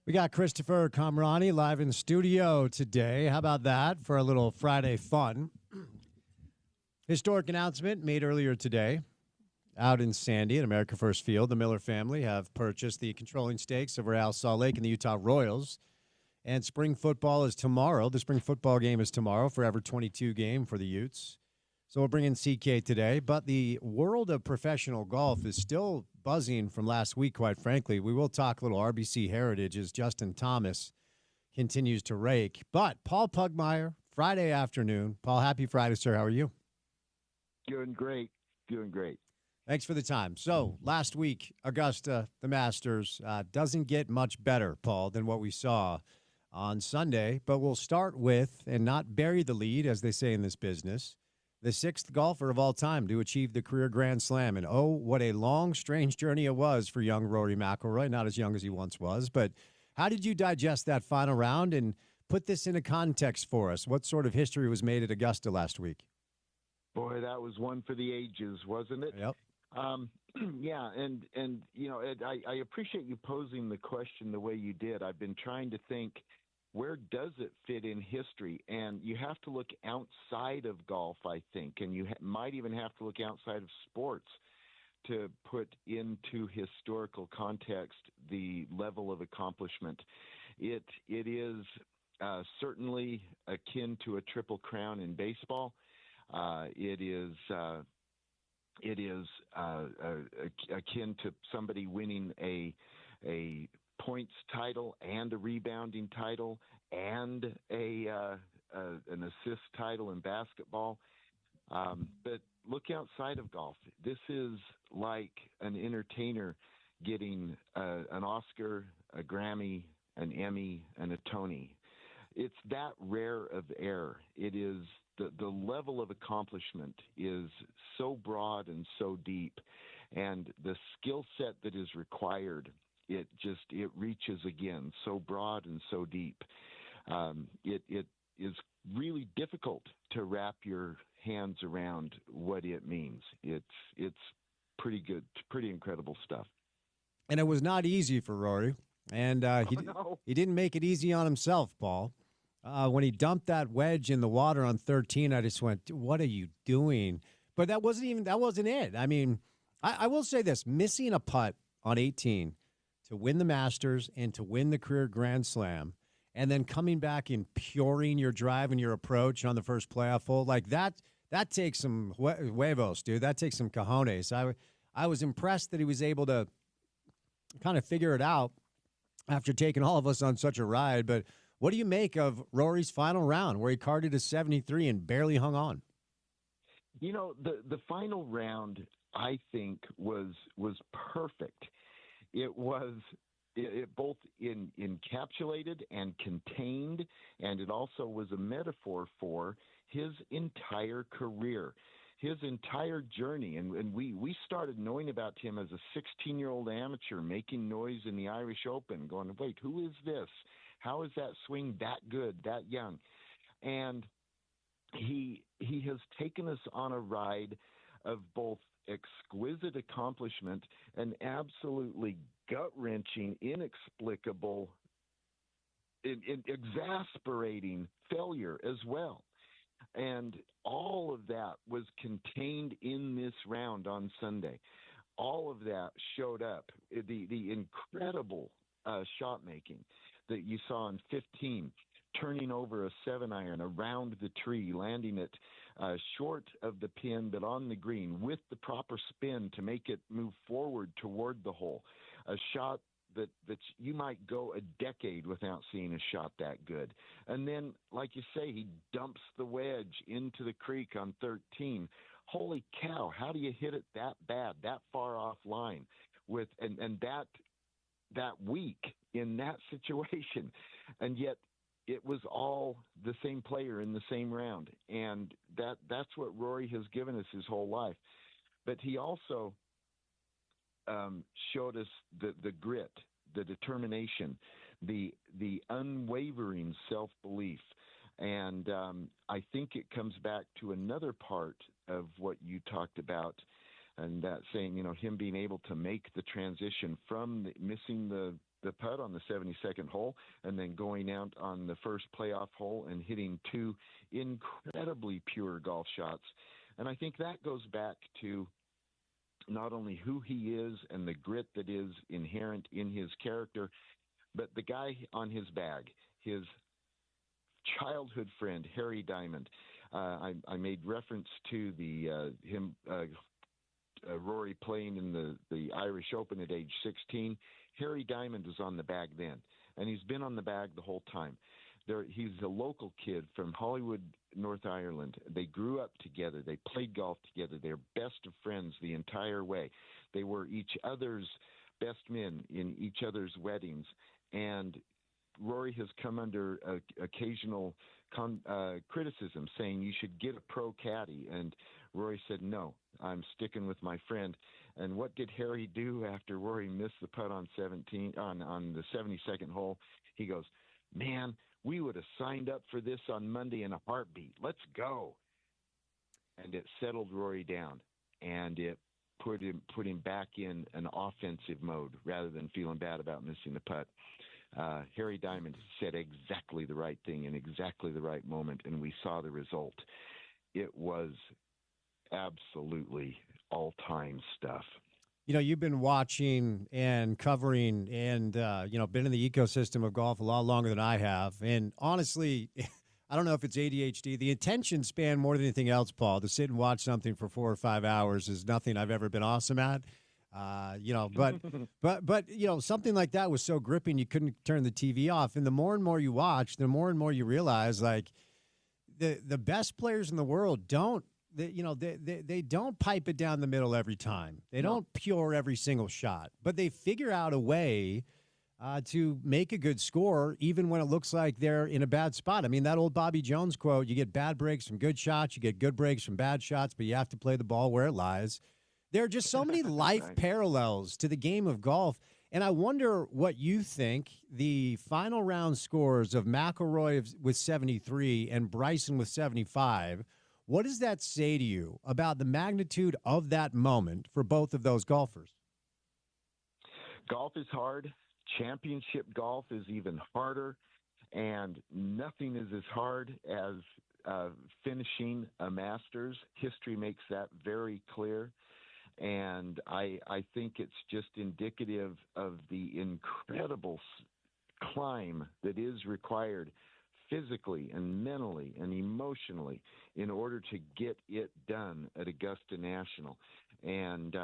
We got Christopher Kamrani live in studio today. How about that for a little Friday fun? Historic announcement made earlier today out in Sandy at America First Field. The Miller family have purchased the controlling stakes of Real Salt Lake and the Utah Royals. And spring football is tomorrow. The spring football game is tomorrow, Forever 22 game for the Utes. So we'll bring in CK today. But the world of professional golf is still buzzing from last week, quite frankly. We will talk a little RBC heritage as Justin Thomas continues to rake. But Paul Pugmire, Friday afternoon. Paul, happy Friday, sir. How are you? Doing great. Doing great. Thanks for the time. So last week, Augusta, the Masters, doesn't get much better, Paul, than what we saw on Sunday. But we'll start with, and not bury the lead, as they say in this business, the sixth golfer of all time to achieve the career Grand Slam. And oh, what a long, strange journey it was for young Rory McIlroy, not as young as he once was. But how did you digest that final round and put this into context for us? What sort of history was made at Augusta last week? Boy, that was one for the ages, wasn't it? Yep. Yeah, and you know, Ed, I appreciate you posing the question the way you did. I've been trying to think, where does it fit in history? And you have to look outside of golf, I think, and you might even have to look outside of sports to put into historical context the level of accomplishment. It is certainly akin to a triple crown in baseball. It is akin to somebody winning a points title and a rebounding title and an assist title in basketball. But look outside of golf. This is like an entertainer getting an Oscar, a Grammy, an Emmy, and a Tony. It's that rare of air. It is the level of accomplishment is so broad and so deep, and the skill set that is required, it reaches again so broad and so deep. It is really difficult to wrap your hands around what it means. It's pretty good, pretty incredible stuff. And it was not easy for Rory, and he didn't make it easy on himself, Paul. When he dumped that wedge in the water on 13, I just went, what are you doing? But that wasn't it. I mean, I will say this, missing a putt on 18 to win the Masters and to win the career Grand Slam, and then coming back and puring your drive and your approach on the first playoff hole, like that takes some huevos, dude. That takes some cojones. I was impressed that he was able to kind of figure it out after taking all of us on such a ride. But what do you make of Rory's final round where he carded a 73 and barely hung on? You know, the final round, I think, was perfect. It was both encapsulated and contained, and it also was a metaphor for his entire career, his entire journey. And we started knowing about him as a 16-year-old amateur making noise in the Irish Open, going, wait, who is this? How is that swing that good, that young? And he has taken us on a ride of both exquisite accomplishment and absolutely gut-wrenching, inexplicable, exasperating failure as well. And all of that was contained in this round on Sunday. All of that showed up. The incredible shot making that you saw in 15, turning over a 7-iron around the tree, landing it short of the pin but on the green with the proper spin to make it move forward toward the hole. A shot that you might go a decade without seeing a shot that good. And then, like you say, he dumps the wedge into the creek on 13. Holy cow, how do you hit it that bad, that far off line with and that weak in that situation? And yet it was all the same player in the same round. And that's what Rory has given us his whole life. But he also showed us the grit, the determination, the unwavering self-belief. And I think it comes back to another part of what you talked about, and that saying, him being able to make the transition from missing the the putt on the 72nd hole and then going out on the first playoff hole and hitting two incredibly pure golf shots. And I think that goes back to not only who he is and the grit that is inherent in his character, but the guy on his bag, his childhood friend, Harry Diamond. I made reference to Rory playing in the Irish Open at age 16. Harry Diamond was on the bag then, and he's been on the bag the whole time. He's a local kid from Hollywood, North Ireland. They grew up together. They played golf together. They're best of friends the entire way. They were each other's best men in each other's weddings. And Rory has come under occasional criticism saying you should get a pro caddy. And Rory said, no, I'm sticking with my friend. And what did Harry do after Rory missed the putt on the 72nd hole? He goes, man, we would have signed up for this on Monday in a heartbeat. Let's go. And it settled Rory down, and it put him back in an offensive mode rather than feeling bad about missing the putt. Harry Diamond said exactly the right thing in exactly the right moment, and we saw the result. It was absolutely all-time stuff. You know, you've been watching and covering and, been in the ecosystem of golf a lot longer than I have. And honestly, I don't know if it's ADHD. The attention span more than anything else, Paul, to sit and watch something for 4 or 5 hours is nothing I've ever been awesome at. But something like that was so gripping you couldn't turn the TV off. And the more and more you watch, the more and more you realize, like, the best players in the world don't. They don't pipe it down the middle every time. They don't pure every single shot, but they figure out a way to make a good score even when it looks like they're in a bad spot. I mean, that old Bobby Jones quote, you get bad breaks from good shots, you get good breaks from bad shots, but you have to play the ball where it lies. There are just so many life parallels to the game of golf. And I wonder what you think the final round scores of McIlroy with 73 and Bryson with 75. What does that say to you about the magnitude of that moment for both of those golfers? Golf is hard. Championship golf is even harder. And nothing is as hard as finishing a Masters. History makes that very clear. And I think it's just indicative of the incredible climb that is required physically and mentally and emotionally in order to get it done at Augusta National. And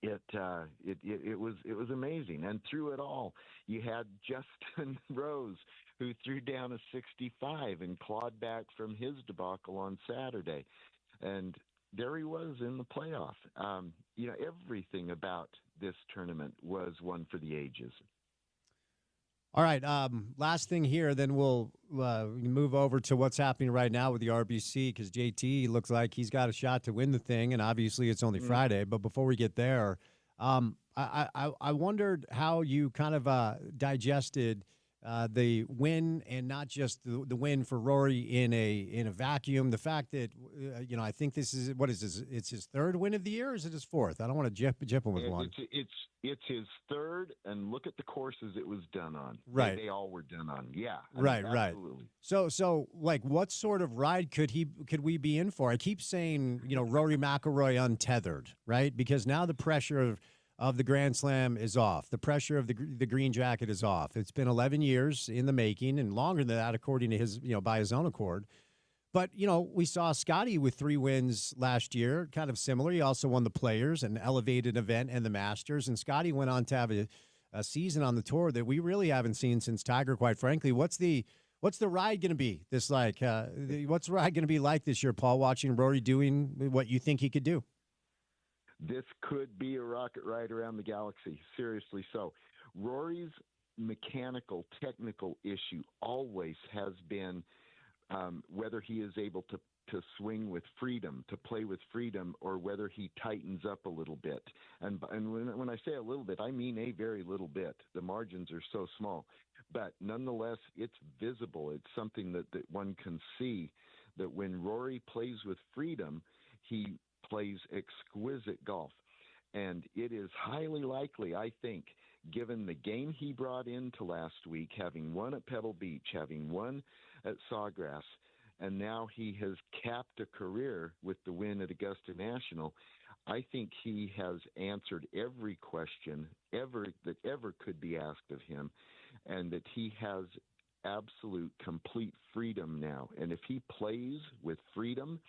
it was amazing. And through it all, you had Justin Rose, who threw down a 65 and clawed back from his debacle on Saturday. And there he was in the playoff. Everything about this tournament was one for the ages. All right, last thing here, then we'll move over to what's happening right now with the RBC, because JT looks like he's got a shot to win the thing, and obviously it's only Friday. But before we get there, I wondered how you kind of digested the win, and not just the win for Rory in a vacuum. The fact that I think this is it's his third win of the year, or is it his fourth? I don't want to jip him with one. It's his third, and look at the courses it was done on. Right, they all were done on. Yeah, right. Absolutely. So like, what sort of ride could we be in for? I keep saying Rory McIlroy untethered, right? Because now the pressure of the Grand Slam is off. The pressure of the green jacket is off. It's been 11 years in the making, and longer than that, according to his, by his own accord. But, we saw Scotty with 3 wins last year, kind of similar. He also won the Players, an elevated event, and the Masters. And Scotty went on to have a season on the tour that we really haven't seen since Tiger, quite frankly. What's the ride going to be what's the ride going to be like this year, Paul, watching Rory doing what you think he could do? This could be a rocket ride around the galaxy, seriously so. Rory's mechanical, technical issue always has been whether he is able to swing with freedom, to play with freedom, or whether he tightens up a little bit. And when I say a little bit, I mean a very little bit. The margins are so small. But nonetheless, it's visible. It's something that one can see, that when Rory plays with freedom, he plays exquisite golf. And it is highly likely, I think, given the game he brought into last week, having won at Pebble Beach, having won at Sawgrass, and now he has capped a career with the win at Augusta National. I think he has answered every question that ever could be asked of him, and that he has absolute complete freedom now. And if he plays with freedom,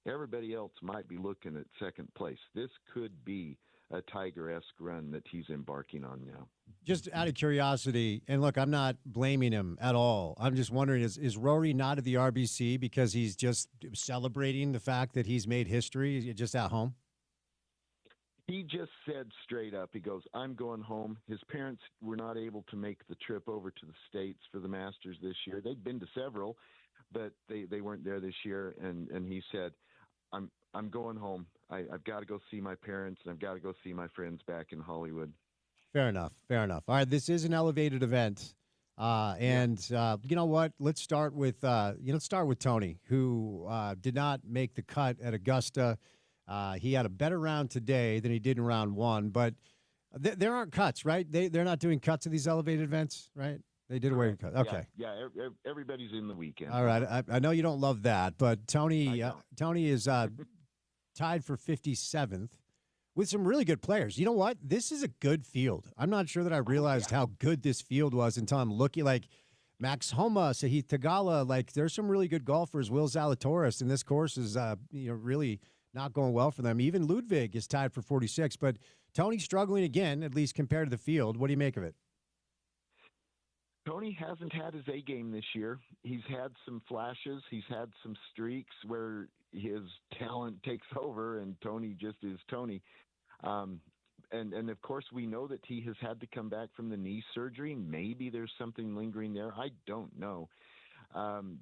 everybody else might be looking at second place. This could be a Tiger-esque run that he's embarking on now. Just out of curiosity, and look, I'm not blaming him at all. I'm just wondering, is Rory not at the RBC because he's just celebrating the fact that he's made history just at home? He just said straight up, he goes, I'm going home. His parents were not able to make the trip over to the States for the Masters this year. They'd been to several, but they weren't there this year. And he said, I'm going home. I've got to go see my parents, and I've got to go see my friends back in Hollywood. Fair enough. All right, this is an elevated event. You know what? Let's start with Tony, who did not make the cut at Augusta. He had a better round today than he did in round one, but there aren't cuts, right? They're not doing cuts of these elevated events, right? They did away with cuts. Okay. Yeah, everybody's in the weekend. All right. I know you don't love that, but Tony is tied for 57th with some really good players. You know what? This is a good field. I'm not sure that I realized how good this field was until I'm looking like Max Homa, Sahith Theegala. Like, there's some really good golfers. Will Zalatoris, and this course is really not going well for them. Even Ludwig is tied for 46, but Tony's struggling again, at least compared to the field. What do you make of it? Tony hasn't had his A game this year. He's had some flashes. He's had some streaks where his talent takes over, and Tony just is Tony. And of course, we know that he has had to come back from the knee surgery. Maybe there's something lingering there. I don't know.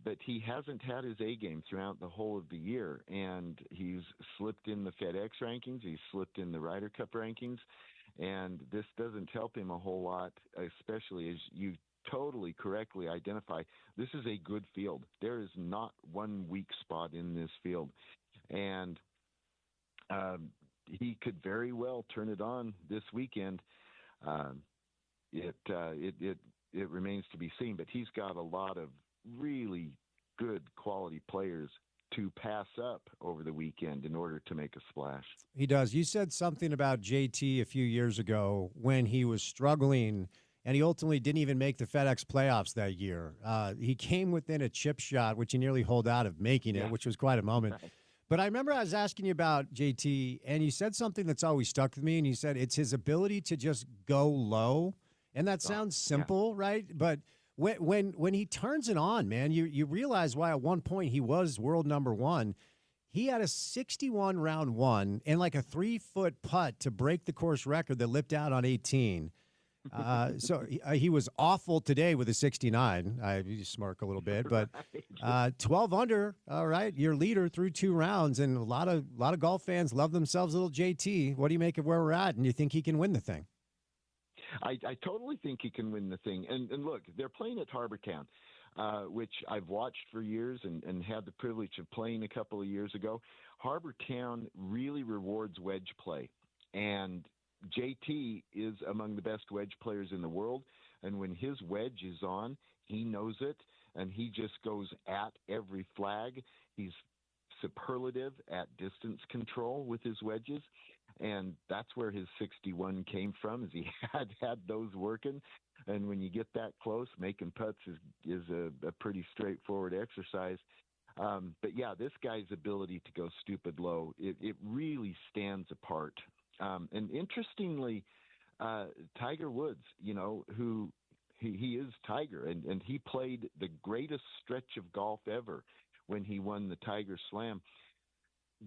But he hasn't had his A game throughout the whole of the year, and he's slipped in the FedEx rankings. He's slipped in the Ryder Cup rankings, and this doesn't help him a whole lot, especially as you totally correctly identify. This is a good field. There is not one weak spot in this field, and he could very well turn it on this weekend. It remains to be seen, but he's got a lot of really good quality players to pass up over the weekend in order to make a splash. He does. You said something about JT a few years ago when he was struggling, and he ultimately didn't even make the FedEx playoffs that year. He came within a chip shot, which he nearly holed out of making it, which was quite a moment. Right. But I remember I was asking you about JT, and you said something that's always stuck with me, and you said it's his ability to just go low. And that sounds simple, right? But when he turns it on, man, you realize why at one point he was world number one. He had a 61 round one and like a 3-foot putt to break the course record that lipped out on 18. So he was awful today with a 69. You smirk a little bit, but 12 under. All right, your leader through 2 rounds, and a lot of golf fans love themselves a little JT. What do you make of where we're at, and you think he can win the thing? I totally think he can win the thing. And look, they're playing at Harbor Town, which I've watched for years and had the privilege of playing a couple of years ago. Harbor Town really rewards wedge play, and JT is among the best wedge players in the world, and when his wedge is on, he knows it, and he just goes at every flag. He's superlative at distance control with his wedges, and that's where his 61 came from, is he had those working. And when you get that close, making putts is a pretty straightforward exercise. But yeah, this guy's ability to go stupid low, it really stands apart. And interestingly, Tiger Woods, who he is Tiger, and he played the greatest stretch of golf ever when he won the Tiger Slam.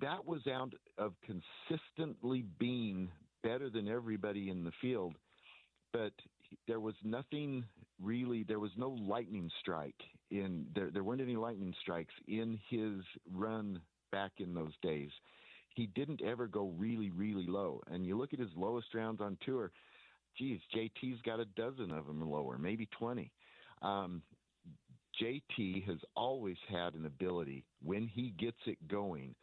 That was out of consistently being better than everybody in the field, but there was nothing really. There was no lightning strike in there. There weren't any lightning strikes in his run back in those days. He didn't ever go really, really low. And you look at his lowest rounds on tour, geez, JT's got a dozen of them lower, maybe 20. JT has always had an ability, when he gets it going,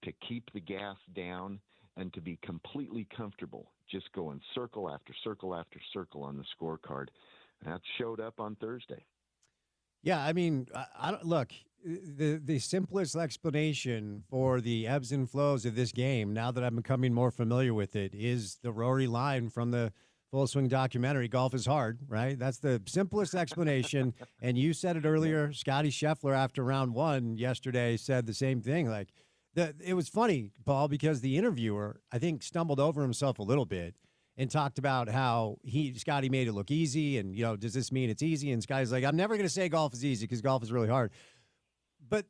to keep the gas down and to be completely comfortable just going circle after circle after circle on the scorecard. That showed up on Thursday. Yeah, I mean, I don't look. The simplest explanation for the ebbs and flows of this game, now that I'm becoming more familiar with it, is the Rory line from the Full Swing documentary, Golf is Hard, right? That's the simplest explanation. And you said it earlier. Scotty Scheffler, after round one yesterday, said the same thing. Like, it was funny, Paul, because the interviewer, I think, stumbled over himself a little bit and talked about how Scotty made it look easy. And, does this mean it's easy? And Scotty's like, I'm never going to say golf is easy because golf is really hard. But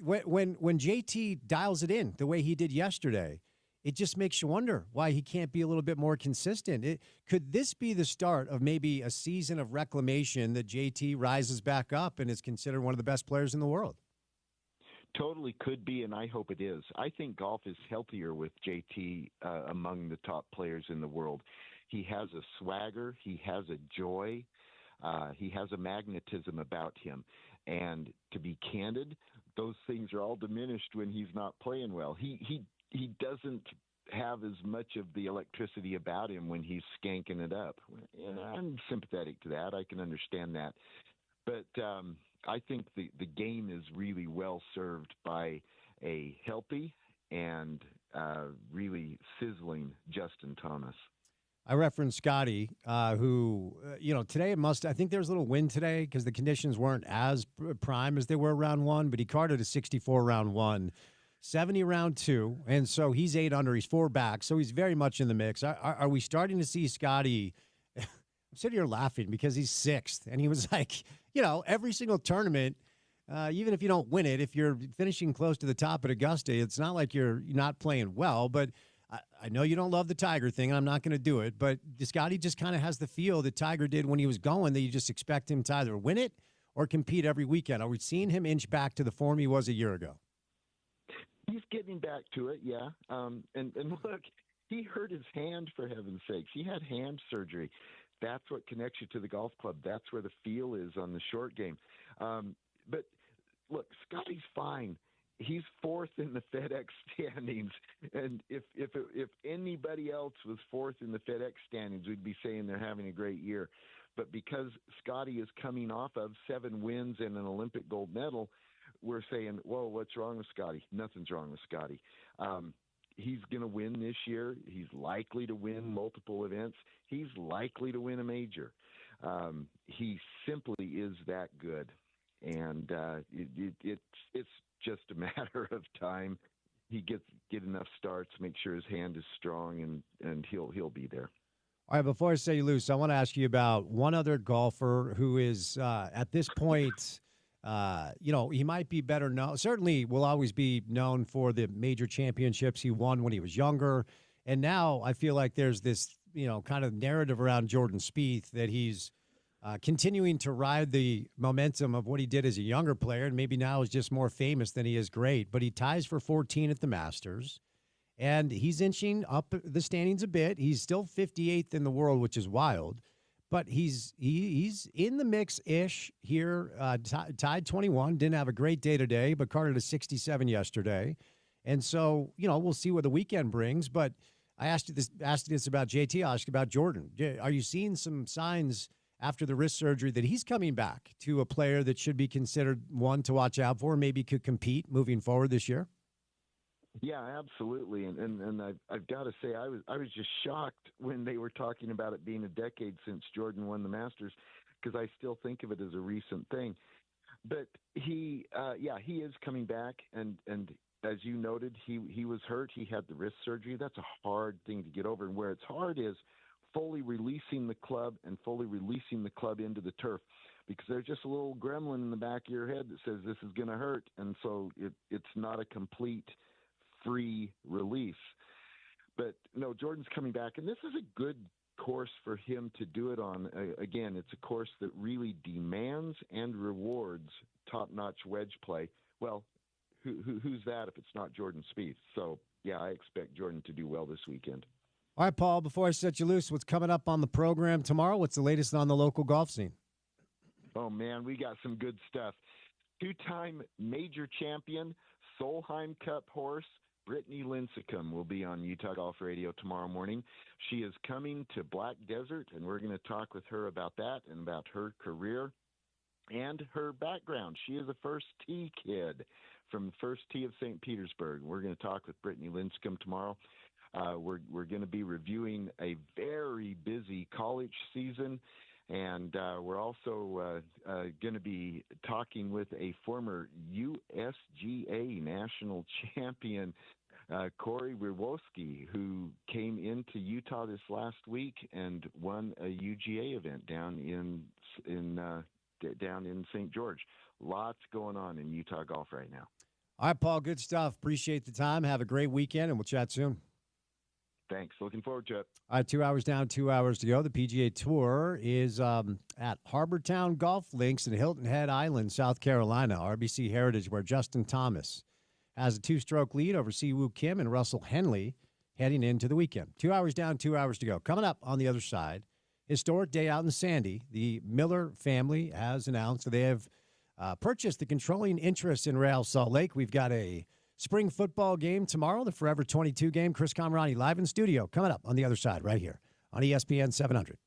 when JT dials it in the way he did yesterday, it just makes you wonder why he can't be a little bit more consistent. Could this be the start of maybe a season of reclamation that JT rises back up and is considered one of the best players in the world? Totally could be, and I hope it is. I think golf is healthier with JT among the top players in the world. He has a swagger. He has a joy. He has a magnetism about him. And to be candid, those things are all diminished when he's not playing well. He doesn't have as much of the electricity about him when he's skanking it up. And I'm sympathetic to that. I can understand that. But I think the game is really well served by a healthy and really sizzling Justin Thomas. I referenced Scotty, who, today I think there was a little wind today because the conditions weren't as prime as they were round one, but he carded a 64 round one, 70 round two. And so he's 8 under, he's 4 back. So he's very much in the mix. Are we starting to see Scotty? I'm sitting here laughing because he's 6th and he was like, every single tournament, even if you don't win it, if you're finishing close to the top at Augusta, it's not like you're not playing well, but I know you don't love the Tiger thing, and I'm not going to do it, but Scotty just kind of has the feel that Tiger did when he was going, that you just expect him to either win it or compete every weekend. Are we seeing him inch back to the form he was a year ago? He's getting back to it, yeah. And look, he hurt his hand, for heaven's sakes. He had hand surgery. That's what connects you to the golf club. That's where the feel is on the short game. But look, Scotty's fine. He's 4th in the FedEx standings, and if anybody else was 4th in the FedEx standings, we'd be saying they're having a great year. But because Scotty is coming off of 7 wins and an Olympic gold medal, we're saying, whoa, what's wrong with Scotty? Nothing's wrong with Scotty. He's going to win this year. He's likely to win multiple events. He's likely to win a major. He simply is that good. And it's just a matter of time. He get enough starts, make sure his hand is strong, and he'll be there. All right, before I say you loose, I want to ask you about one other golfer who is at this point, he might be better known. Certainly will always be known for the major championships he won when he was younger. And now I feel like there's this, kind of narrative around Jordan Spieth that he's continuing to ride the momentum of what he did as a younger player, and maybe now is just more famous than he is great. But he ties for 14 at the Masters, and he's inching up the standings a bit. He's still 58th in the world, which is wild, but he's in the mix-ish here, tied 21. Didn't have a great day today, but carded a 67 yesterday. And so, we'll see what the weekend brings. But I asked this about JT. I'll ask you about Jordan. Are you seeing some signs after the wrist surgery that he's coming back to a player that should be considered one to watch out for, maybe could compete moving forward this year? Yeah, absolutely. And I've got to say, I was just shocked when they were talking about it being a decade since Jordan won the Masters, because I still think of it as a recent thing. But he is coming back. And as you noted, he was hurt. He had the wrist surgery. That's a hard thing to get over. And where it's hard is fully releasing the club and fully releasing the club into the turf, because there's just a little gremlin in the back of your head that says this is going to hurt. And so it's not a complete free release. But no, Jordan's coming back, and this is a good course for him to do it on. Again, it's a course that really demands and rewards top-notch wedge play. Well, who's that if it's not Jordan Spieth? So, yeah, I expect Jordan to do well this weekend. All right, Paul, before I set you loose, what's coming up on the program tomorrow? What's the latest on the local golf scene? Oh, man, we got some good stuff. 2-time major champion, Solheim Cup horse, Brittany Lincecum will be on Utah Golf Radio tomorrow morning. She is coming to Black Desert, and we're going to talk with her about that and about her career and her background. She is a first tee kid from First Tee of St. Petersburg. We're going to talk with Brittany Lincecum tomorrow. We're going to be reviewing a very busy college season, and we're also going to be talking with a former USGA national champion, Corey Wierwolski, who came into Utah this last week and won a UGA event down in St. George. Lots going on in Utah golf right now. All right, Paul, good stuff. Appreciate the time. Have a great weekend, and we'll chat soon. Thanks. Looking forward to it. All right, 2 hours down, 2 hours to go. The PGA Tour is at Harbortown Golf Links in Hilton Head Island, South Carolina, RBC Heritage, where Justin Thomas has a 2-stroke lead over Siwoo Kim and Russell Henley heading into the weekend. 2 hours down, 2 hours to go. Coming up on the other side, historic day out in Sandy. The Miller family has announced that they have purchased the controlling interest in Real Salt Lake. We've got a spring football game tomorrow, the Forever 22 game. Chris Comrani live in studio coming up on the other side right here on ESPN 700.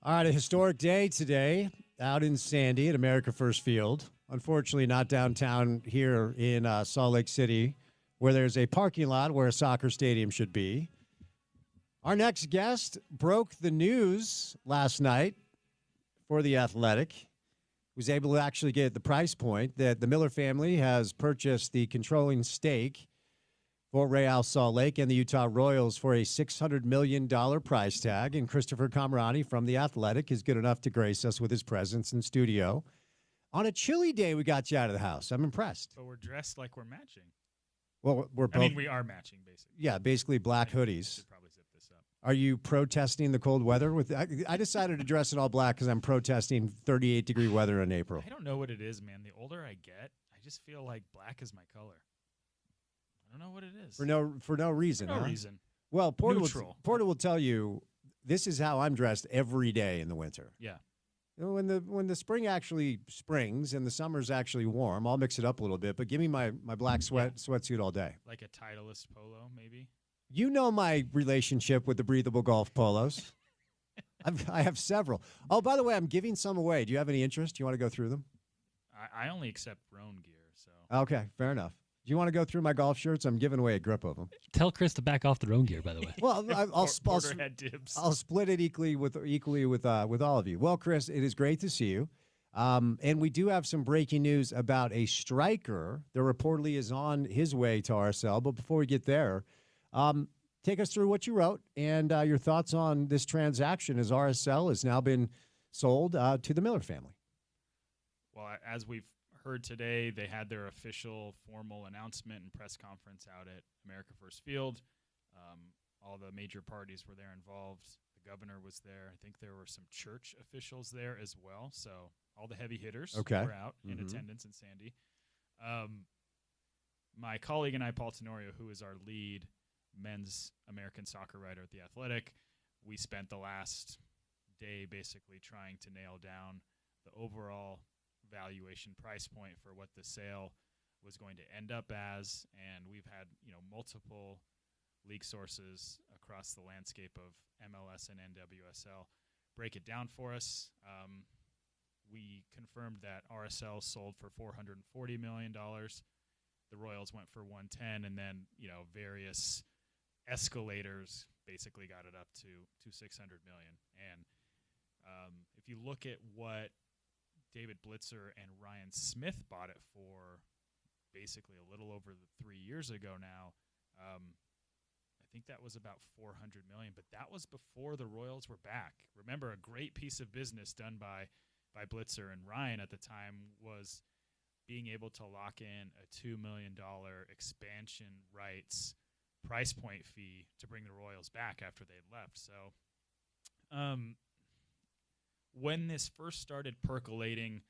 All right, a historic day today out in Sandy at America First Field. Unfortunately, not downtown here in Salt Lake City, where there's a parking lot where a soccer stadium should be. Our next guest broke the news last night for The Athletic. Was able to actually get the price point that the Miller family has purchased the controlling stake for Real Salt Lake and the Utah Royals for a $600 million price tag. And Christopher Camerani from The Athletic is good enough to grace us with his presence in studio. On a chilly day, we got you out of the house. I'm impressed. But we're dressed like we're matching. Well, we're both. I mean, we are matching, basically. Yeah, basically black hoodies. Should probably zip this up. Are you protesting the cold weather? I decided to dress in all black because I'm protesting 38-degree weather in April. I don't know what it is, man. The older I get, I just feel like black is my color. I don't know what it is. For no reason. For no huh? reason. Well, Porter will tell you this is how I'm dressed every day in the winter. Yeah. You know, when the spring actually springs and the summer's actually warm, I'll mix it up a little bit. But give me my black sweatsuit all day. Like a Titleist polo, maybe. You know my relationship with the breathable golf polos. I have several. Oh, by the way, I'm giving some away. Do you have any interest? Do you want to go through them? I only accept Roan gear, so. Okay, fair enough. Do you want to go through my golf shirts? I'm giving away a grip of them. Tell Chris to back off the own gear, by the way. Well, Porter had dibs. I'll split it equally with all of you. Well, Chris, it is great to see you. And we do have some breaking news about a striker that reportedly is on his way to RSL. But before we get there, take us through what you wrote and your thoughts on this transaction as RSL has now been sold to the Miller family. Well, as we've heard today, they had their official formal announcement and press conference out at America First Field. All the major parties were there involved. The governor was there. I think there were some church officials there as well. So all the heavy hitters were out in attendance in Sandy. My colleague and I, Paul Tenorio, who is our lead men's American soccer writer at The Athletic, we spent the last day basically trying to nail down the overall valuation price point for what the sale was going to end up as. And we've had, multiple league sources across the landscape of MLS and NWSL break it down for us. We confirmed that RSL sold for $440 million. The Royals went for $110, and then, various escalators basically got it up to $600 million. And if you look at what David Blitzer and Ryan Smith bought it for basically a little over 3 years ago now, I think that was about $400 million, but that was before the Royals were back. Remember, a great piece of business done by Blitzer and Ryan at the time was being able to lock in a $2 million expansion rights price point fee to bring the Royals back after they'd left. So when this first started percolating,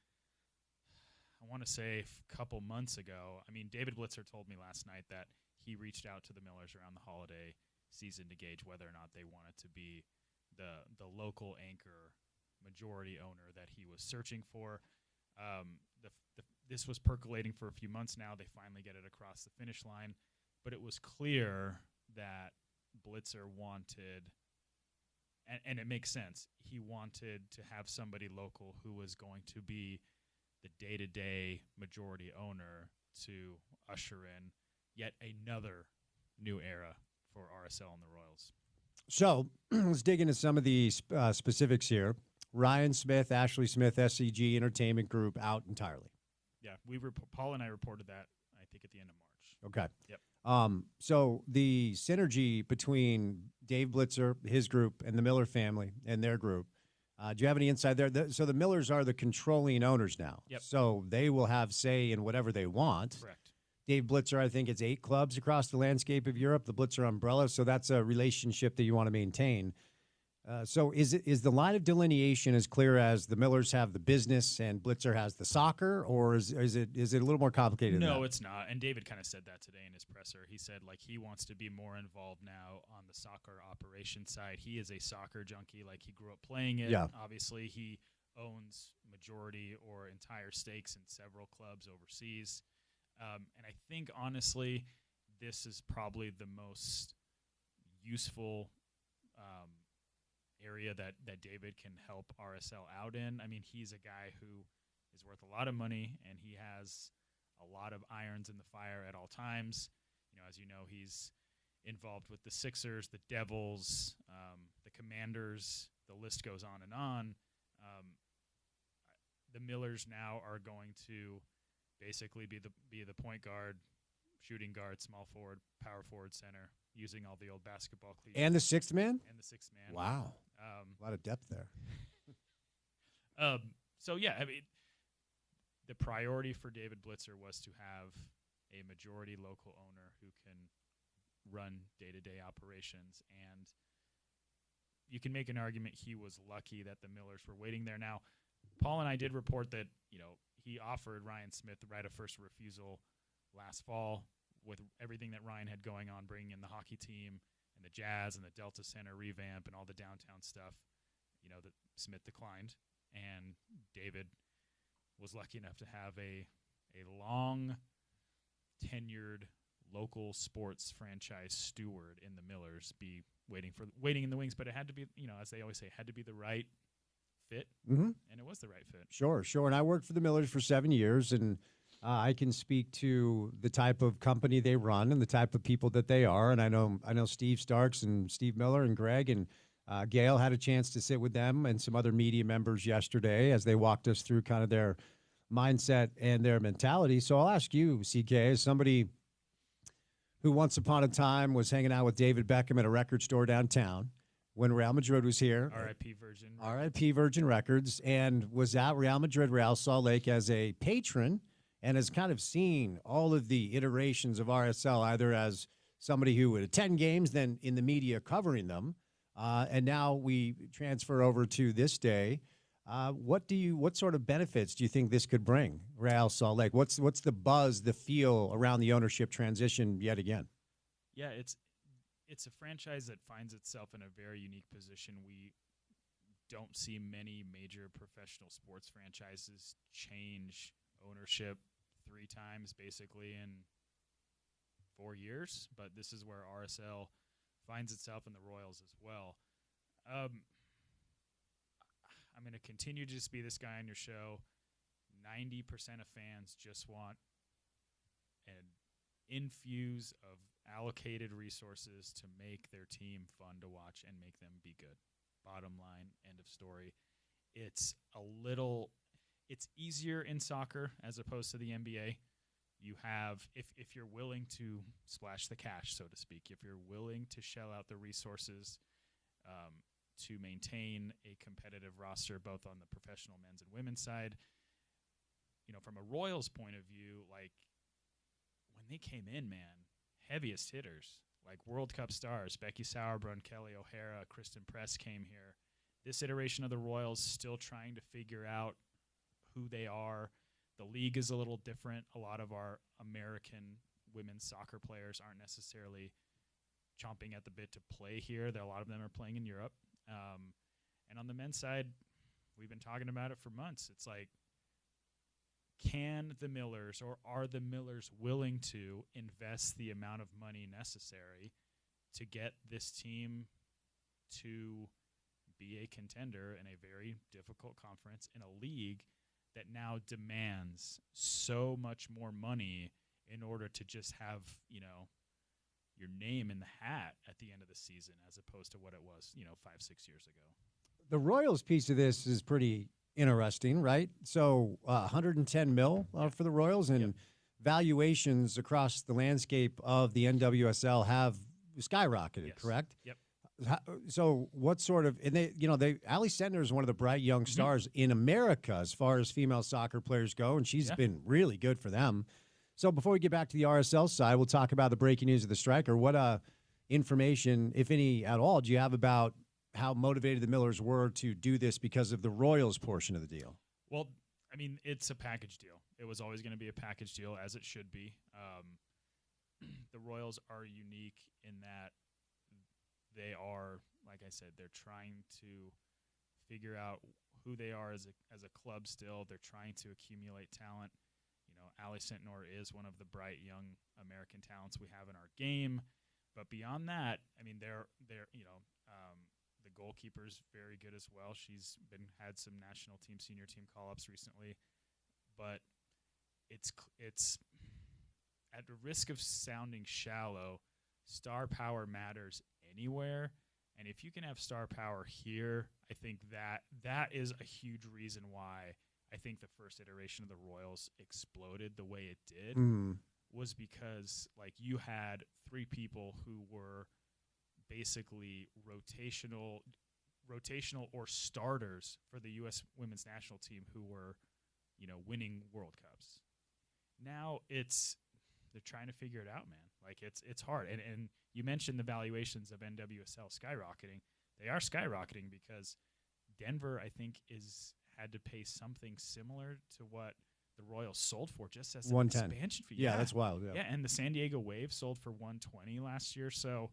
I want to say a couple months ago, David Blitzer told me last night that he reached out to the Millers around the holiday season to gauge whether or not they wanted to be the local anchor majority owner that he was searching for. This was percolating for a few months now. They finally get it across the finish line. But it was clear that Blitzer wanted, and it makes sense, he wanted to have somebody local who was going to be the day-to-day majority owner to usher in yet another new era for RSL and the Royals. So let's dig into some of the specifics here. Ryan Smith, Ashley Smith, SCG Entertainment Group out entirely. Yeah, Paul and I reported that, I think, at the end of March. Okay. Yep. So the synergy between Dave Blitzer, his group, and the Miller family and their group, do you have any insight there? So the Millers are the controlling owners now. Yep. So they will have say in whatever they want. Correct. Dave Blitzer, I think it's 8 clubs across the landscape of Europe, the Blitzer umbrella. So that's a relationship that you want to maintain. So is the line of delineation as clear as the Millers have the business and Blitzer has the soccer, or is it a little more complicated than that? No, it's not. And David kind of said that today in his presser. He said he wants to be more involved now on the soccer operation side. He is a soccer junkie. He grew up playing it. Yeah. Obviously, he owns majority or entire stakes in several clubs overseas. And I think, honestly, this is probably the most useful area area that David can help RSL out in. I mean, he's a guy who is worth a lot of money, and he has a lot of irons in the fire at all times. As you know, he's involved with the Sixers, the Devils, the Commanders. The list goes on and on. The Millers now are going to basically be the point guard, shooting guard, small forward, power forward, center, using all the old basketball cliches. And the sixth man? And the sixth man. Wow. A lot of depth there. So, yeah, I mean, the priority for David Blitzer was to have a majority local owner who can run day-to-day operations. And you can make an argument he was lucky that the Millers were waiting there. Now, Paul and I did report that, he offered Ryan Smith the right of first refusal last fall with everything that Ryan had going on, bringing in the hockey team and the Jazz and the Delta Center revamp and all the downtown stuff, that Smith declined. And David was lucky enough to have a long tenured local sports franchise steward in the Millers be waiting in the wings, but it had to be, as they always say, it had to be the right fit, and it was the right fit. Sure. And I worked for the Millers for 7 years, and I can speak to the type of company they run and the type of people that they are. And I know Steve Starks and Steve Miller and Greg and Gail had a chance to sit with them and some other media members yesterday as they walked us through kind of their mindset and their mentality. So I'll ask you, CK, as somebody who once upon a time was hanging out with David Beckham at a record store downtown when Real Madrid was here. R.I.P. Virgin Records, and was at Real Madrid, Real Salt Lake as a patron, and has kind of seen all of the iterations of RSL, either as somebody who would attend games, then in the media covering them, and now we transfer over to this day. What sort of benefits do you think this could bring, Real Salt Lake? What's the buzz, the feel around the ownership transition yet again? Yeah, it's a franchise that finds itself in a very unique position. We don't see many major professional sports franchises change ownership 3 times basically in 4 years, but this is where RSL finds itself in the Royals as well. I'm going to continue to just be this guy on your show. 90% of fans just want an infuse of allocated resources to make their team fun to watch and make them be good. Bottom line, end of story. It's easier in soccer as opposed to the NBA. You have, if you're willing to splash the cash, so to speak, if you're willing to shell out the resources to maintain a competitive roster both on the professional men's and women's side, from a Royals point of view, like when they came in, man, heaviest hitters, like World Cup stars, Becky Sauerbrunn, Kelly O'Hara, Kristen Press came here. This iteration of the Royals still trying to figure out who they are. The league is a little different. A lot of our American women's soccer players aren't necessarily chomping at the bit to play here. A lot of them are playing in Europe. And on the men's side, we've been talking about it for months. It's like, can the Millers or are the Millers willing to invest the amount of money necessary to get this team to be a contender in a very difficult conference in a league that now demands so much more money in order to just have, your name in the hat at the end of the season as opposed to what it was, 5-6 years ago. The Royals piece of this is pretty interesting, right? So 110 mil for the Royals, and valuations across the landscape of the NWSL have skyrocketed, correct? Yep. So what sort of, and Ali Sentner is one of the bright young stars in America as far as female soccer players go, and she's been really good for them. So before we get back to the RSL side, we'll talk about the breaking news of the striker. What information, if any at all, do you have about how motivated the Millers were to do this because of the Royals portion of the deal? Well, I mean, it's a package deal. It was always going to be a package deal, as it should be. The Royals are unique in that they are, like I said, they're trying to figure out who they are as a club still. They're trying to accumulate talent. Ali Sentner is one of the bright young American talents we have in our game. But beyond that, I mean, they're The goalkeeper's very good as well. She's had some national team, senior team call-ups recently, but it's at the risk of sounding shallow. Star power matters anywhere, and if you can have star power here, I think that is a huge reason why I think the first iteration of the Royals exploded the way it did. Was because like you had three people who were basically rotational or starters for the U.S. women's national team who were, winning World Cups. Now they're trying to figure it out, man. Like it's hard. And you mentioned the valuations of NWSL skyrocketing. They are skyrocketing because Denver, I think, had to pay something similar to what the Royals sold for just as an 110 expansion fee. Yeah, that's wild. Yeah, and the San Diego Wave sold for 120 last year. So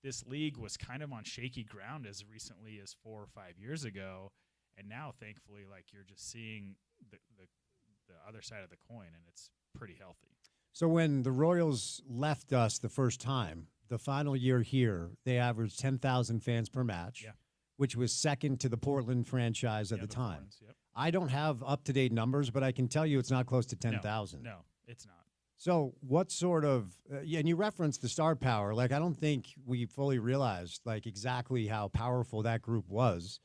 this league was kind of on shaky ground as recently as 4 or 5 years ago, and now thankfully, like you're just seeing the other side of the coin, and it's pretty healthy. So when the Royals left us the first time, the final year here, they averaged 10,000 fans per match, which was second to the Portland franchise at the time. Horns, yep. I don't have up-to-date numbers, but I can tell you it's not close to 10,000. No, it's not. So what sort of and you referenced the star power. Like, I don't think we fully realized, like, exactly how powerful that group was.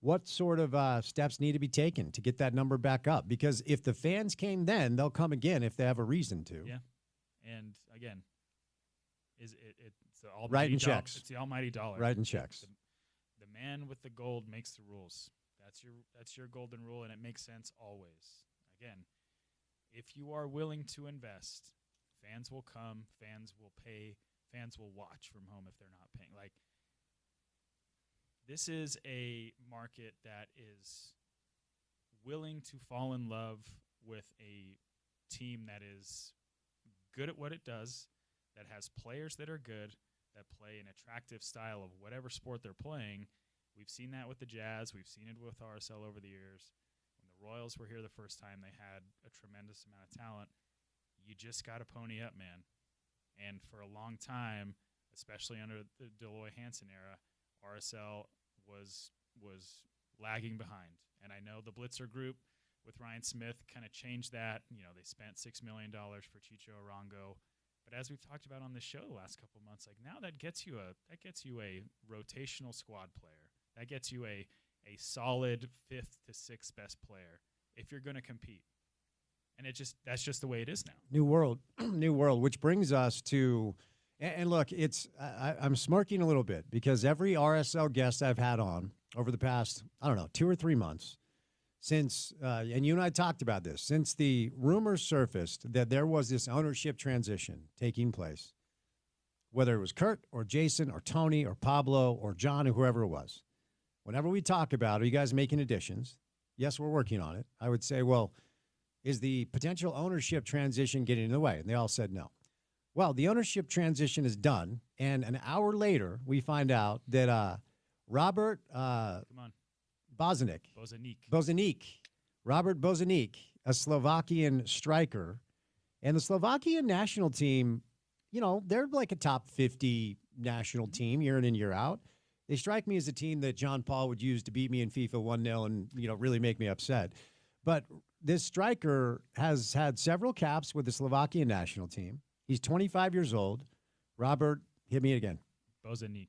What sort of steps need to be taken to get that number back up? Because if the fans came then, they'll come again if they have a reason to. Yeah. And, again, it's the almighty writing checks. It's the almighty dollar. Writing checks. The man with the gold makes the rules. That's your golden rule, and it makes sense always. Again, if you are willing to invest, fans will come, fans will pay, fans will watch from home if they're not paying. Like, this is a market that is willing to fall in love with a team that is good at what it does, that has players that are good, that play an attractive style of whatever sport they're playing. We've seen that with the Jazz. We've seen it with RSL over the years. When the Royals were here the first time, they had a tremendous amount of talent. You just got to pony up, man. And for a long time, especially under the Deloy Hansen era, RSL was lagging behind. And I know the Blitzer group with Ryan Smith kind of changed that. They spent $6 million for Chicho Arango. But as we've talked about on this show the last couple of months, like now that gets you a rotational squad player. That gets you a solid 5th to 6th best player if you're going to compete. And that's just the way it is now. New world, which brings us to, and look, I'm smirking a little bit because every RSL guest I've had on over the past, 2 or 3 months, since, and you and I talked about this, since the rumors surfaced that there was this ownership transition taking place, whether it was Kurt or Jason or Tony or Pablo or John or whoever it was, whenever we talk about, are you guys making additions? Yes, we're working on it. I would say, well, is the potential ownership transition getting in the way? And they all said no. Well, the ownership transition is done, and an hour later, we find out that Robert Bozanic, Robert Bozanic, a Slovakian striker, and the Slovakian national team, they're like a top 50 national team year in and year out. They strike me as a team that John Paul would use to beat me in FIFA 1-0 and, really make me upset. But this striker has had several caps with the Slovakian national team. He's 25 years old. Robert, hit me again. Bozanic.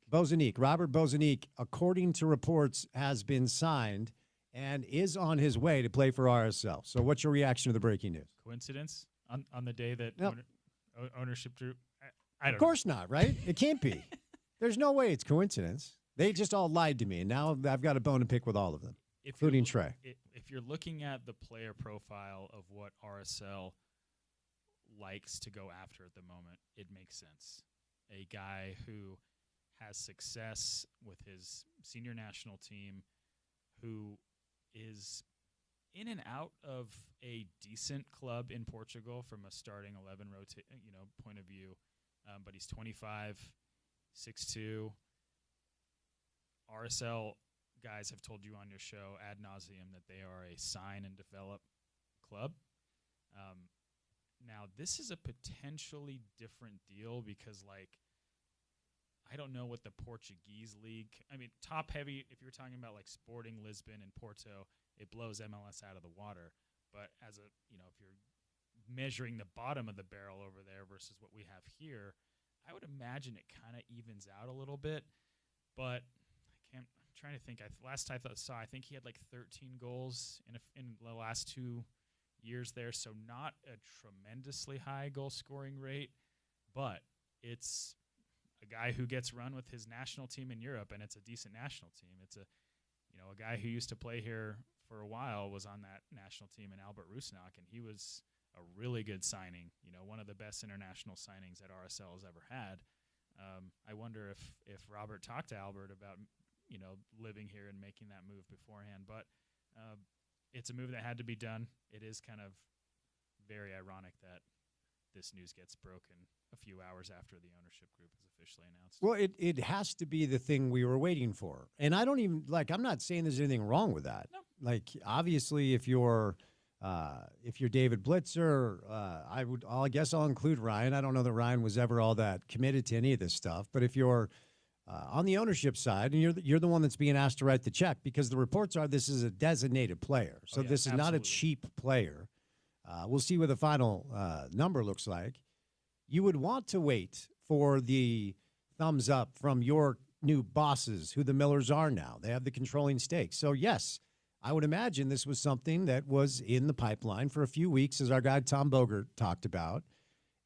Robert Bozanic, according to reports, has been signed and is on his way to play for RSL. So what's your reaction to the breaking news? Coincidence on the day that ownership drew? I don't know. Of course not, right? It can't be. There's no way it's coincidence. They just all lied to me, and now I've got a bone to pick with all of them, including Trey. If you're looking at the player profile of what RSL likes to go after at the moment, it makes sense. A guy who has success with his senior national team, who is in and out of a decent club in Portugal from a starting 11 point of view, but he's 25, 6'2". RSL guys have told you on your show ad nauseum that they are a sign and develop club. Now, this is a potentially different deal because, I don't know what the Portuguese league. I mean, top heavy. If you're talking about like Sporting Lisbon and Porto, it blows MLS out of the water. But as a if you're measuring the bottom of the barrel over there versus what we have here, I would imagine it kind of evens out a little bit. But I'm trying to think. Last I saw, I think he had like 13 goals in the last 2 years there. So not a tremendously high goal scoring rate, but it's a guy who gets run with his national team in Europe, and it's a decent national team. It's a guy who used to play here for a while was on that national team in Albert Rusnak, and he was a really good signing. One of the best international signings that RSL has ever had. I wonder if Robert talked to Albert about living here and making that move beforehand, but it's a move that had to be done. It is kind of very ironic that this news gets broken a few hours after the ownership group is officially announced. Well, it has to be the thing we were waiting for. And I don't even I'm not saying there's anything wrong with that. No. Like, obviously, if you're David Blitzer, I guess I'll include Ryan. I don't know that Ryan was ever all that committed to any of this stuff. But if you're on the ownership side, and you're the one that's being asked to write the check, because the reports are this is a designated player. So this is not a cheap player. We'll see what the final number looks like. You would want to wait for the thumbs up from your new bosses, who the Millers are now. They have the controlling stake. So, yes, I would imagine this was something that was in the pipeline for a few weeks, as our guy Tom Bogert talked about.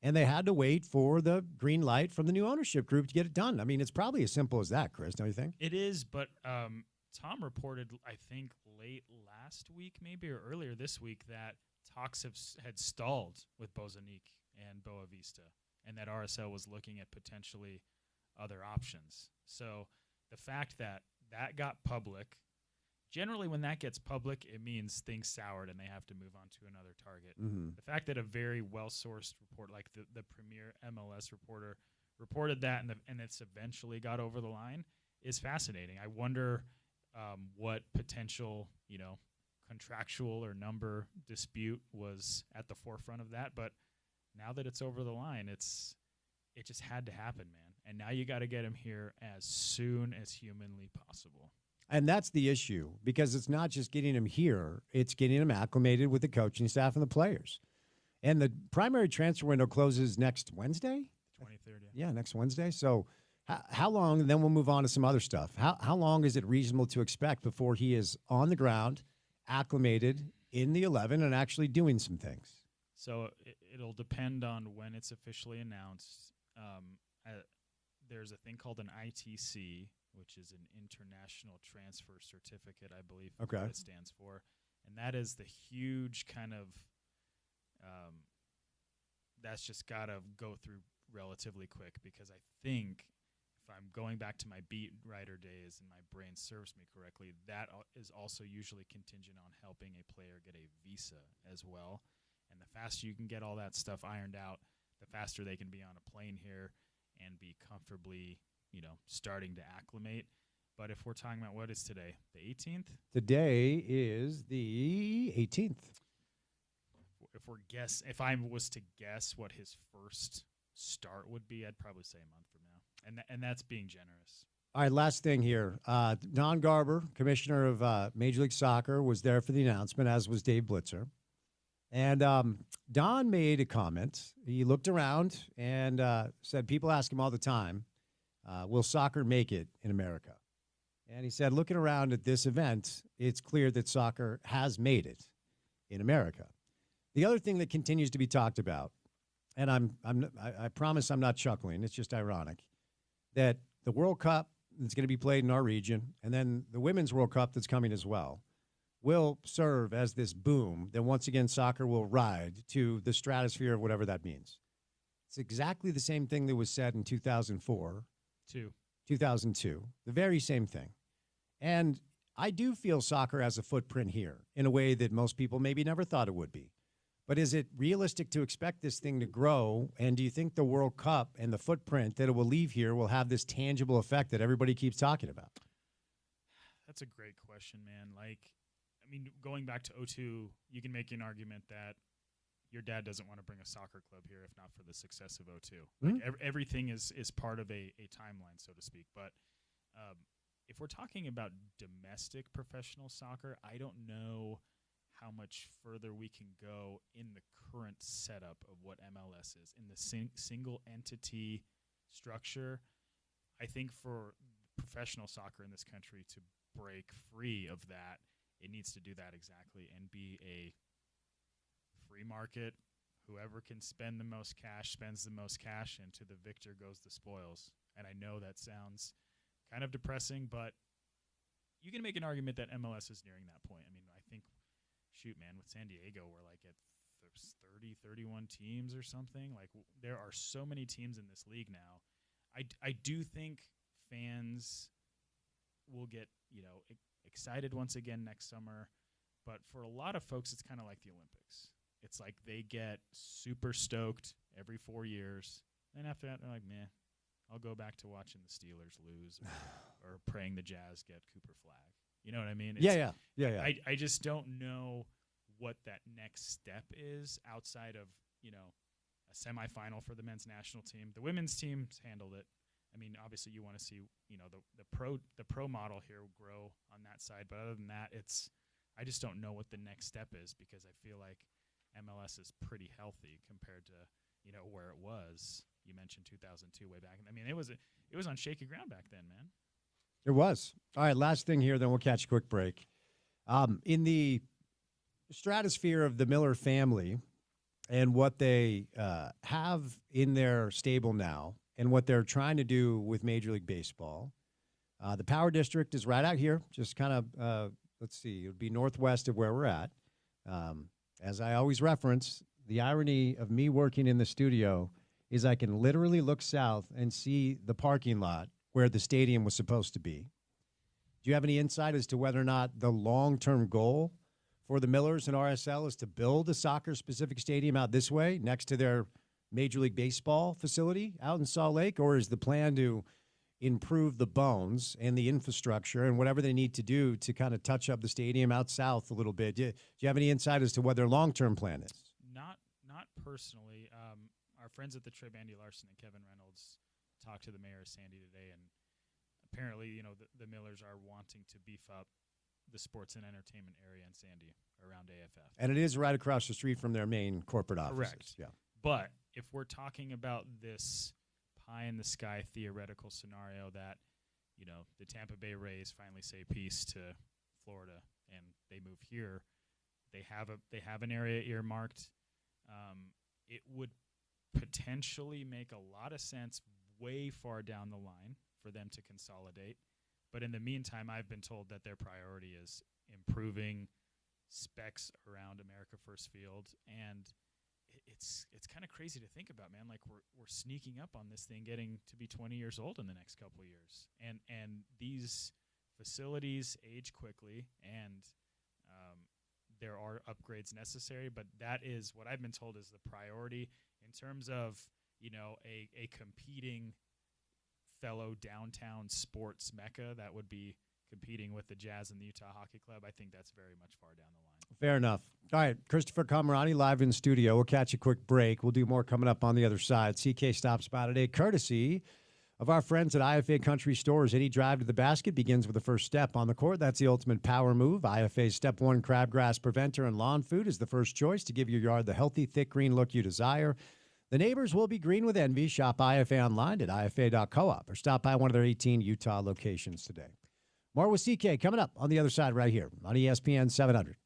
And they had to wait for the green light from the new ownership group to get it done. I mean, it's probably as simple as that, Chris, don't you think? It is, but Tom reported, I think, late last week maybe or earlier this week that talks had stalled with Bozanic and Boa Vista, and that RSL was looking at potentially other options. So the fact that got public, generally when that gets public, it means things soured and they have to move on to another target. Mm-hmm. The fact that a very well-sourced report, like the premier MLS reporter, reported that and it's eventually got over the line is fascinating. I wonder what potential, contractual or number dispute was at the forefront of that. But now that it's over the line, it just had to happen, man. And now you got to get him here as soon as humanly possible. And that's the issue, because it's not just getting him here, it's getting him acclimated with the coaching staff and the players. And the primary transfer window closes next Wednesday? 23rd, yeah, next Wednesday. So how long, and then we'll move on to some other stuff. How long is it reasonable to expect before he is on the ground, acclimated in the 11, and actually doing some things? So it'll depend on when it's officially announced. There's a thing called an ITC, which is an International Transfer Certificate, I believe what it stands for. And that is the huge kind of that's just got to go through relatively quick, because I think, if I'm going back to my beat writer days and my brain serves me correctly, that is also usually contingent on helping a player get a visa as well. And the faster you can get all that stuff ironed out, the faster they can be on a plane here and be comfortably, starting to acclimate. But if we're talking about, what is today, the 18th? Today is the 18th. If I was to guess what his first start would be, I'd probably say a month from now. And that's being generous. All right, last thing here. Don Garber, commissioner of Major League Soccer, was there for the announcement, as was Dave Blitzer. And Don made a comment. He looked around and said, people ask him all the time, will soccer make it in America? And he said, looking around at this event, it's clear that soccer has made it in America. The other thing that continues to be talked about, and I promise I'm not chuckling, it's just ironic, that the World Cup that's going to be played in our region, and then the Women's World Cup that's coming as well, will serve as this boom that once again soccer will ride to the stratosphere of whatever that means. It's exactly the same thing that was said in 2004. 2002. The very same thing. And I do feel soccer has a footprint here in a way that most people maybe never thought it would be. But is it realistic to expect this thing to grow? And do you think the World Cup and the footprint that it will leave here will have this tangible effect that everybody keeps talking about? That's a great question, man. Going back to 2002, you can make an argument that your dad doesn't want to bring a soccer club here if not for the success of O2. Mm-hmm. Like everything is part of a timeline, so to speak. But if we're talking about domestic professional soccer, I don't know how much further we can go in the current setup of what MLS is. In the single entity structure, I think for professional soccer in this country to break free of that, it needs to do that exactly and be a free market. Whoever can spend the most cash spends the most cash, and to the victor goes the spoils. And I know that sounds kind of depressing, but you can make an argument that MLS is nearing that point. I mean, I think, shoot, man, with San Diego, we're like at 30, 31 teams or something. Like, there are so many teams in this league now. I do think fans will get, excited once again next summer. But for a lot of folks, it's kind of like the Olympics. It's like they get super stoked every 4 years. And after that, they're like, meh, I'll go back to watching the Steelers lose or praying the Jazz get Cooper Flag. You know what I mean? Yeah. I just don't know what that next step is outside of, a semifinal for the men's national team. The women's team's handled it. I mean, obviously you want to see, the pro model here grow on that side. But other than that, I just don't know what the next step is, because I feel like MLS is pretty healthy compared to, where it was. You mentioned 2002 way back. I mean, it was on shaky ground back then, man. It was. All right, last thing here, then we'll catch a quick break. In the stratosphere of the Miller family and what they have in their stable now and what they're trying to do with Major League Baseball, the Power District is right out here, just kind of, let's see, it would be northwest of where we're at. As I always reference, the irony of me working in the studio is I can literally look south and see the parking lot where the stadium was supposed to be. Do you have any insight as to whether or not the long-term goal for the Millers and RSL is to build a soccer-specific stadium out this way next to their Major League Baseball facility out in Salt Lake, or is the plan to improve the bones and the infrastructure and whatever they need to do to kind of touch up the stadium out south a little bit? Do you have any insight as to what their long-term plan is? Not personally. Our friends at the Trib, Andy Larson and Kevin Reynolds, talked to the mayor of Sandy today, and apparently, the Millers are wanting to beef up the sports and entertainment area in Sandy around AFF. And it is right across the street from their main corporate offices. Correct. Yeah. But if we're talking about this pie-in-the-sky theoretical scenario that, the Tampa Bay Rays finally say peace to Florida and they move here, they have an area earmarked. It would potentially make a lot of sense way far down the line for them to consolidate. But in the meantime, I've been told that their priority is improving specs around America First Field, and it's kind of crazy to think about, man. Like we're sneaking up on this thing getting to be 20 years old in the next couple of years, and these facilities age quickly, and there are upgrades necessary. But that is what I've been told is the priority in terms of a competing fellow downtown sports mecca that would be competing with the Jazz and the Utah Hockey Club. I think that's very much far down the line. Fair enough. All right, Christopher Camerani live in studio. We'll catch a quick break. We'll do more coming up on the other side. CK stops by today, courtesy of our friends at IFA Country Stores. Any drive to the basket begins with the first step on the court. That's the ultimate power move. IFA's Step 1 crabgrass preventer and lawn food is the first choice to give your yard the healthy, thick green look you desire. The neighbors will be green with envy. Shop IFA online at ifa.coop or stop by one of their 18 Utah locations today. More with CK coming up on the other side right here on ESPN 700.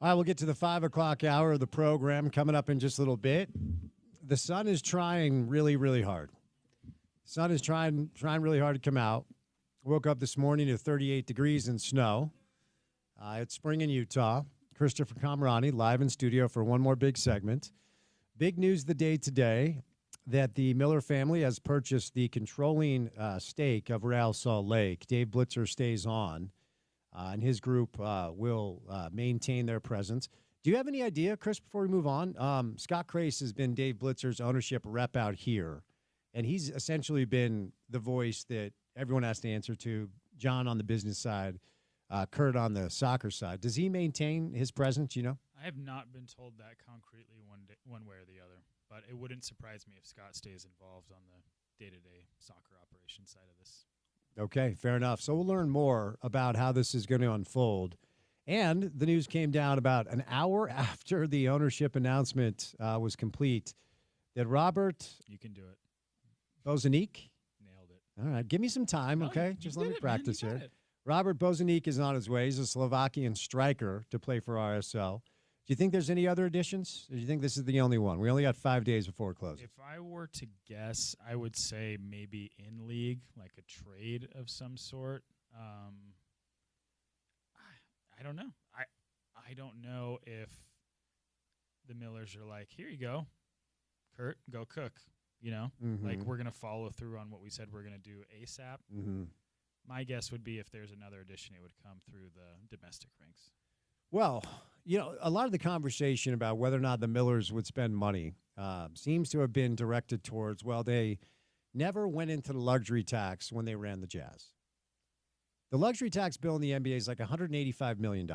All right, we'll get to the 5 o'clock hour of the program coming up in just a little bit. The sun is trying really, really hard. Sun is trying really hard to come out. Woke up this morning to 38 degrees and snow. It's spring in Utah. Christopher Camerani live in studio for one more big segment. Big news of the day today that the Miller family has purchased the controlling stake of Real Salt Lake. Dave Blitzer stays on, and his group will maintain their presence. Do you have any idea, Chris, before we move on? Scott Crace has been Dave Blitzer's ownership rep out here, and he's essentially been the voice that everyone has to answer to. John on the business side, Kurt on the soccer side. Does he maintain his presence, you know? I have not been told that concretely one way or the other, but it wouldn't surprise me if Scott stays involved on the day-to-day soccer operations side of this. Okay, fair enough. So we'll learn more about how this is going to unfold. And the news came down about an hour after the ownership announcement was complete that Robert You can do it. Bozanic. Nailed it. All right, give me some time, No, okay? you Just did let me it, man. practice You got here. it. Robert Bozanic is on his way. He's a Slovakian striker to play for RSL. Do you think there's any other additions? Or do you think this is the only one? We only got 5 days before it closes. If I were to guess, I would say maybe in league, like a trade of some sort. I don't know. I don't know if the Millers are like, here you go, Kurt, go cook. You know, like we're gonna follow through on what we said we're gonna do ASAP. My guess would be if there's another addition, it would come through the domestic ranks. Well, you know, a lot of the conversation about whether or not the Millers would spend money seems to have been directed towards, well, they never went into the luxury tax when they ran the Jazz. The luxury tax bill in the NBA is like $185 million.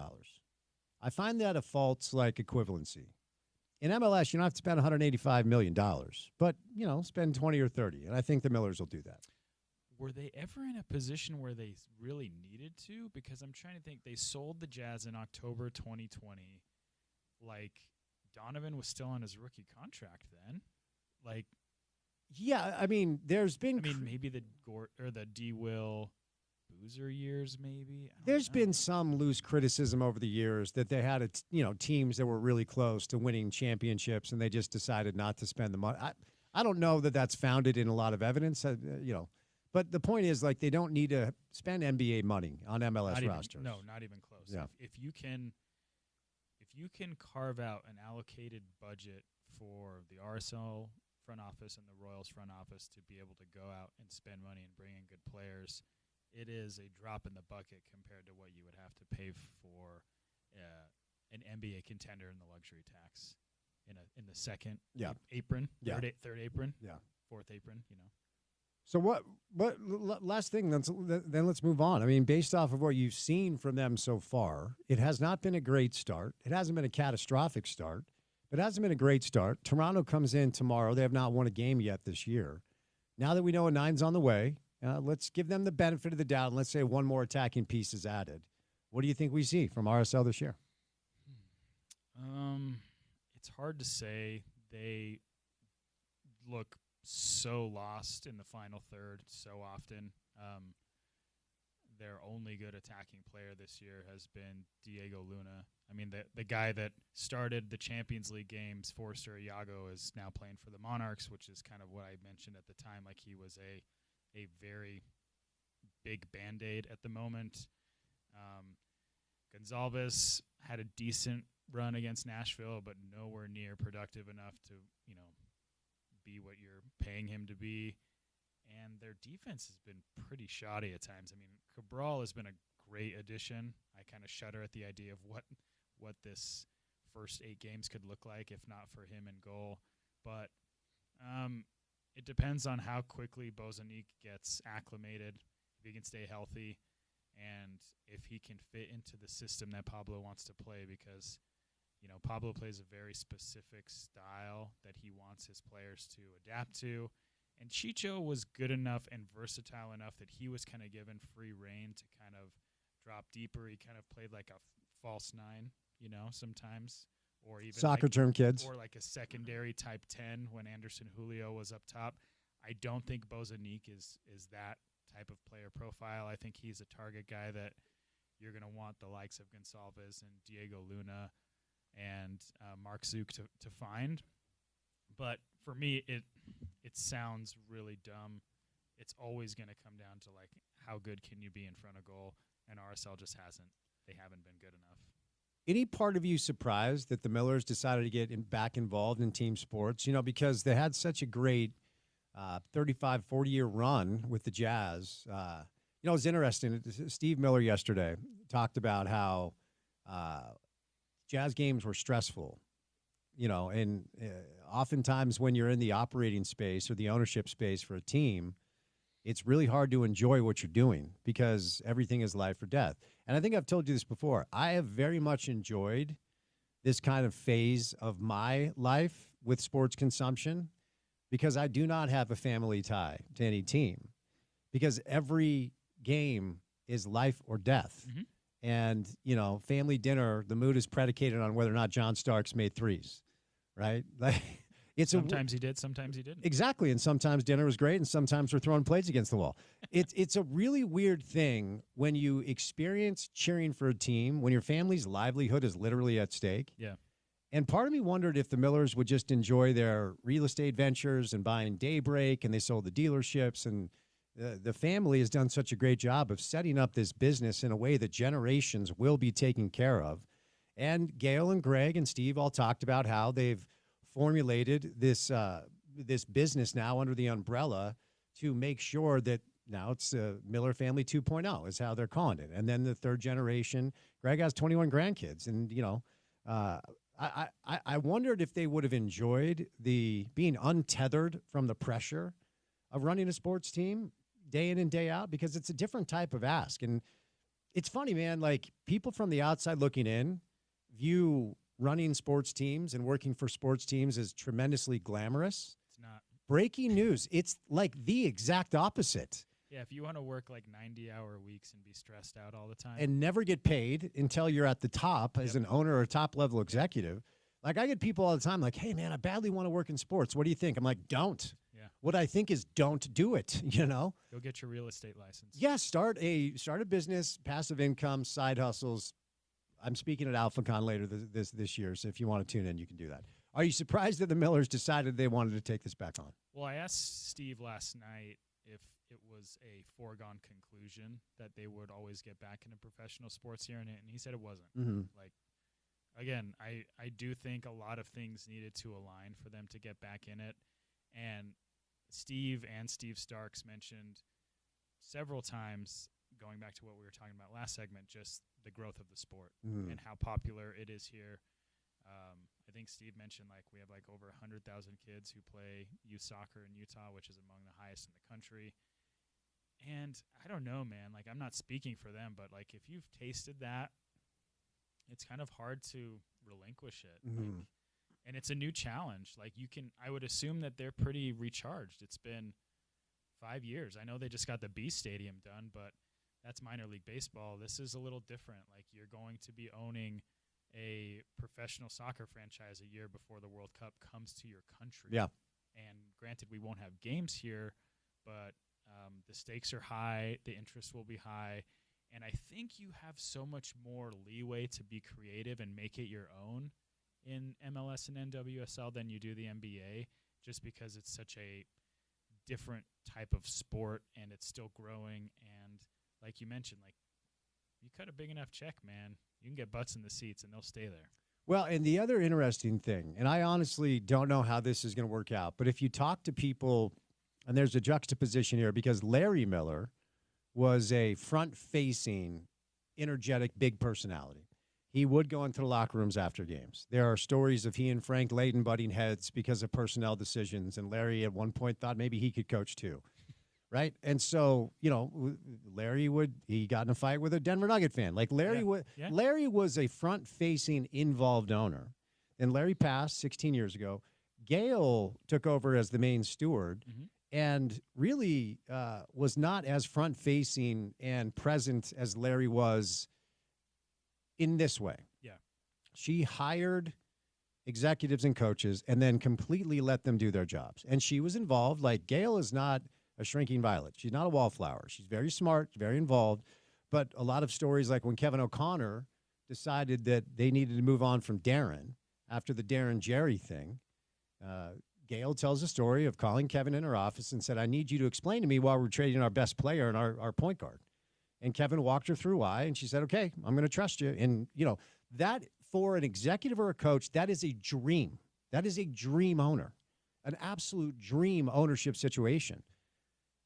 I find that a false like equivalency. In MLS, you don't have to spend $185 million, but, you know, spend 20 or 30. And I think the Millers will do that. Were they ever in a position where they really needed to? Because I'm trying to think. They sold the Jazz in October 2020. Like, Donovan was still on his rookie contract then. Like, yeah, I mean, there's been... maybe the D. Will Boozer years, maybe. There's been some loose criticism over the years that they had, teams that were really close to winning championships, and they just decided not to spend the money. I don't know that that's founded in a lot of evidence, But the point is, like, they don't need to spend NBA money on MLS rosters. No, not even close. Yeah. If you can carve out an allocated budget for the RSL front office and the Royals front office to be able to go out and spend money and bring in good players, it is a drop in the bucket compared to what you would have to pay for an NBA contender in the luxury tax in the second apron, third apron, fourth apron, you know. So what last thing, then let's move on. I mean, based off of what you've seen from them so far, it has not been a great start. It hasn't been a catastrophic start, but it hasn't been a great start. Toronto comes in tomorrow. They have not won a game yet this year. Now that we know a 9's on the way, let's give them the benefit of the doubt, and let's say one more attacking piece is added. What do you think we see from RSL this year? It's hard to say. They look so lost in the final third so often. Their only good attacking player this year has been Diego Luna. I mean, the guy that started the Champions League games, Forster Iago, is now playing for the Monarchs, which is kind of what I mentioned at the time. Like, he was a very big Band-Aid at the moment. Gonzalez had a decent run against Nashville, but nowhere near productive enough to, be what you're paying him to be. And their defense has been pretty shoddy at times. I mean, Cabral has been a great addition. I kind of shudder at the idea of what this first 8 games could look like if not for him in goal. But it depends on how quickly Bozanic gets acclimated, if he can stay healthy, and if he can fit into the system that Pablo wants to play, because Pablo plays a very specific style that he wants his players to adapt to. And Chicho was good enough and versatile enough that he was kind of given free rein to kind of drop deeper. He kind of played like a false 9, sometimes. Or even soccer term kids. Or like a secondary type 10 when Anderson Julio was up top. I don't think Bozanic is that type of player profile. I think he's a target guy that you're going to want the likes of Gonçalves and Diego Luna and Mark Zook to find. But for me, it sounds really dumb. It's always going to come down to like how good can you be in front of goal, and RSL just hasn't. They haven't been good enough. Any part of you surprised that the Millers decided to get back involved in team sports? Because they had such a great 35, 40-year run with the Jazz. It was interesting. Steve Miller yesterday talked about how Jazz games were stressful, and oftentimes when you're in the operating space or the ownership space for a team, it's really hard to enjoy what you're doing because everything is life or death. And I think I've told you this before. I have very much enjoyed this kind of phase of my life with sports consumption because I do not have a family tie to any team because every game is life or death. Mm-hmm. And, family dinner, the mood is predicated on whether or not John Starks made threes, right? Like Sometimes he did, sometimes he didn't. Exactly, and sometimes dinner was great, and sometimes we're throwing plates against the wall. It's a really weird thing when you experience cheering for a team, when your family's livelihood is literally at stake. Yeah. And part of me wondered if the Millers would just enjoy their real estate ventures and buying Daybreak, and they sold the dealerships, and the family has done such a great job of setting up this business in a way that generations will be taken care of. And Gail and Greg and Steve all talked about how they've formulated this business now under the umbrella to make sure that now it's Miller Family 2.0 is how they're calling it. And then the third generation, Greg has 21 grandkids. And, I wondered if they would have enjoyed the being untethered from the pressure of running a sports team day in and day out, because it's a different type of ask. And it's funny, man, like people from the outside looking in view running sports teams and working for sports teams is tremendously glamorous. It's not. Breaking news. It's like the exact opposite. Yeah, if you want to work like 90-hour weeks and be stressed out all the time. And never get paid until you're at the top as an owner or top-level executive. Like I get people all the time like, hey, man, I badly want to work in sports. What do you think? I'm like, don't. Yeah. What I think is don't do it, Go get your real estate license. Yeah, start a business, passive income, side hustles. I'm speaking at AlphaCon later this year, so if you want to tune in, you can do that. Are you surprised that the Millers decided they wanted to take this back on? Well, I asked Steve last night if it was a foregone conclusion that they would always get back into professional sports here, and he said it wasn't. Mm-hmm. Like, again, I do think a lot of things needed to align for them to get back in it, and Steve and Steve Starks mentioned several times, going back to what we were talking about last segment, just the growth of the sport and how popular it is here. I think Steve mentioned we have over 100,000 kids who play youth soccer in Utah, which is among the highest in the country. And I don't know, man, I'm not speaking for them, but if you've tasted that, it's kind of hard to relinquish it. Mm-hmm. And it's a new challenge. I would assume that they're pretty recharged. It's been 5 years. I know they just got the B Stadium done, but that's minor league baseball. This is a little different. You're going to be owning a professional soccer franchise a year before the World Cup comes to your country. Yeah. And granted, we won't have games here, but the stakes are high, the interest will be high, and I think you have so much more leeway to be creative and make it your own in MLS and NWSL than you do the NBA, just because it's such a different type of sport and it's still growing. And like you mentioned, you cut a big enough check, man, you can get butts in the seats and they'll stay there. Well, and the other interesting thing, and I honestly don't know how this is going to work out, but if you talk to people, and there's a juxtaposition here because Larry Miller was a front-facing, energetic, big personality. He would go into the locker rooms after games. There are stories of he and Frank Layden butting heads because of personnel decisions, and Larry at one point thought maybe he could coach too, right? And so, Larry he got in a fight with a Denver Nugget fan. Larry was a front-facing, involved owner. And Larry passed 16 years ago. Gail took over as the main steward and really was not as front-facing and present as Larry was in this way. Yeah. She hired executives and coaches and then completely let them do their jobs. And she was involved. Gail is not a shrinking violet. She's not a wallflower. She's very smart, very involved. But a lot of stories when Kevin O'Connor decided that they needed to move on from Darren after the Darren Jerry thing, Gail tells a story of calling Kevin in her office and said, I need you to explain to me why we're trading our best player and our point guard. And Kevin walked her through why, and she said, okay, I'm going to trust you. And, that for an executive or a coach, that is a dream. That is a dream owner, an absolute dream ownership situation.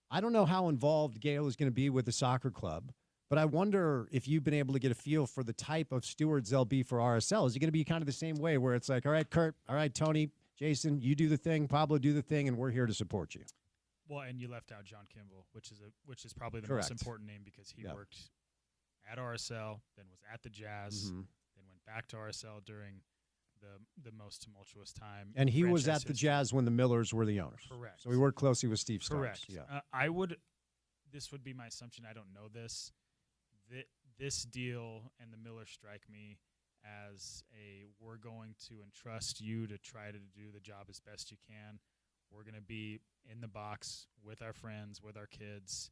I don't know how involved Gail is going to be with the soccer club, but I wonder if you've been able to get a feel for the type of stewards they'll be for RSL. Is it going to be kind of the same way where it's like, all right, Kurt, all right, Tony, Jason, you do the thing, Pablo, do the thing, and we're here to support you? Well, and you left out John Kimball, which is probably the Correct. most important name because he worked at RSL, then was at the Jazz, then went back to RSL during the most tumultuous time. And he was at the Jazz when the Millers were the owners. Correct. So he worked closely with Steve Starks. Correct. Yeah. This would be my assumption. I don't know this. This deal and the Millers strike me as we're going to entrust you to try to do the job as best you can. We're going to be in the box with our friends, with our kids.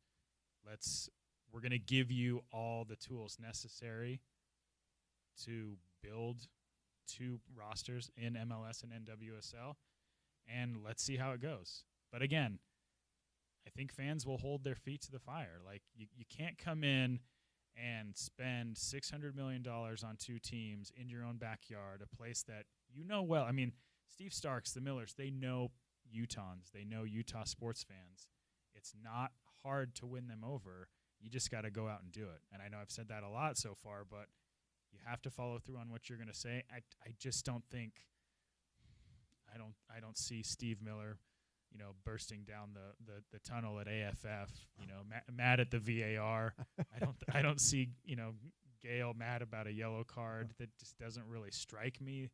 We're going to give you all the tools necessary to build 2 rosters in MLS and NWSL, and let's see how it goes. But again, I think fans will hold their feet to the fire. Like, you can't come in and spend $600 million on 2 teams in your own backyard, a place that you know well. I mean, Steve Starks, the Millers, they know Utahns. They know Utah sports fans. It's not hard to win them over. You just got to go out and do it. And I know I've said that a lot so far, but you have to follow through on what you're going to say. I just don't think I don't see Steve Miller, bursting down the tunnel at AFF, mad at the VAR. I don't see, Gail mad about a yellow card. That just doesn't really strike me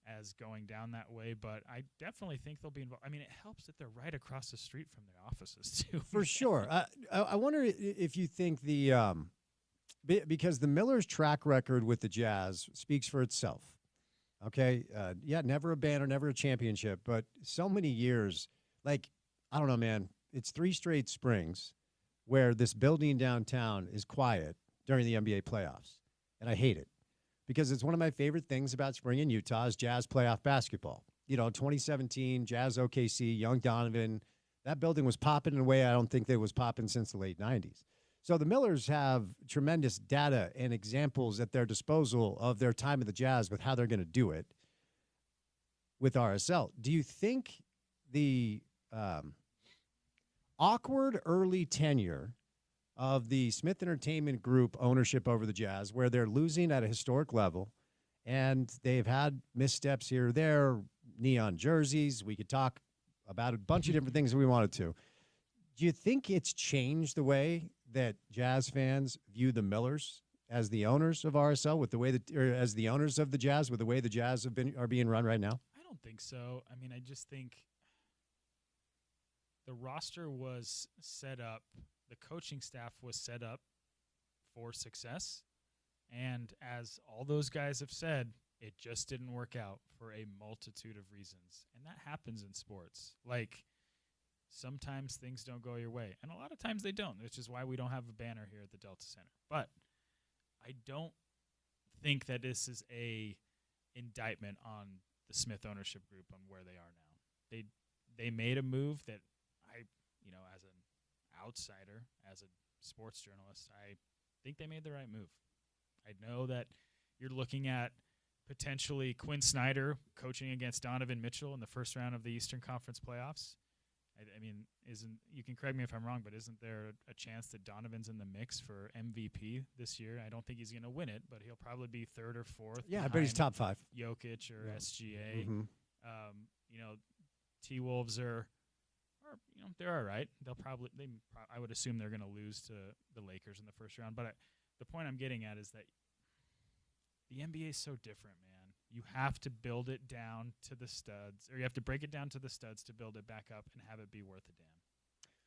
as going down that way, but I definitely think they'll be involved. I mean, it helps that they're right across the street from their offices too. For sure. I wonder if you think because the Millers' track record with the Jazz speaks for itself. Okay. Never a banner, never a championship, but so many years, like, I don't know, man, it's 3 straight springs where this building downtown is quiet during the NBA playoffs. And I hate it because it's one of my favorite things about spring in Utah is Jazz playoff basketball. 2017, Jazz OKC, Young Donovan, that building was popping in a way I don't think that it was popping since the late 90s. So the Millers have tremendous data and examples at their disposal of their time at the Jazz with how they're going to do it with RSL. Do you think the awkward early tenure of the Smith Entertainment Group ownership over the Jazz, where they're losing at a historic level, and they've had missteps here or there, neon jerseys, we could talk about a bunch of different things if we wanted to. Do you think it's changed the way that Jazz fans view the Millers as the owners of RSL with the way that, or as the owners of the Jazz with the way the Jazz are being run right now? I don't think so. I mean, I just think the roster was set up, the coaching staff was set up for success. And as all those guys have said, it just didn't work out for a multitude of reasons. And that happens in sports. Like, sometimes things don't go your way. And a lot of times they don't, which is why we don't have a banner here at the Delta Center. But I don't think that this is a indictment on the Smith ownership group on where they are now. They made a move that I, as an outsider, as a sports journalist, I think they made the right move. I know that you're looking at potentially Quinn Snyder coaching against Donovan Mitchell in the first round of the Eastern Conference playoffs. I mean, you can correct me if I'm wrong, but isn't there a chance that Donovan's in the mix for MVP this year? I don't think he's going to win it, but he'll probably be 3rd or 4th. Yeah, I bet he's top 5. Jokic or SGA. Mm-hmm. T-Wolves are they're all right. I would assume they're going to lose to the Lakers in the first round. But the point I'm getting at is that the NBA is so different, man. You have to build it down to the studs, or you have to break it down to the studs to build it back up and have it be worth a damn.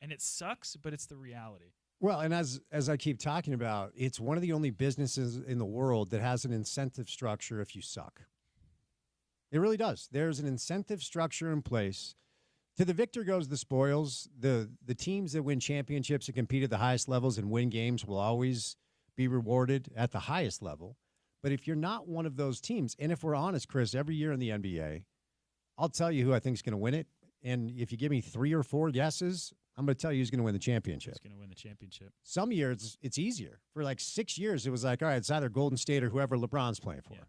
And it sucks, but it's the reality. Well, and as I keep talking about, it's one of the only businesses in the world that has an incentive structure if you suck. It really does. There's an incentive structure in place. To the victor goes the spoils. The teams that win championships and compete at the highest levels and win games will always be rewarded at the highest level. But if you're not one of those teams, and if we're honest, Chris, every year in the NBA, I'll tell you who I think is going to win it. And if you give me 3 or 4 guesses, I'm going to tell you who's going to win the championship. Who's going to win the championship? Some years it's easier. For like 6 years, it was like, all right, it's either Golden State or whoever LeBron's playing for,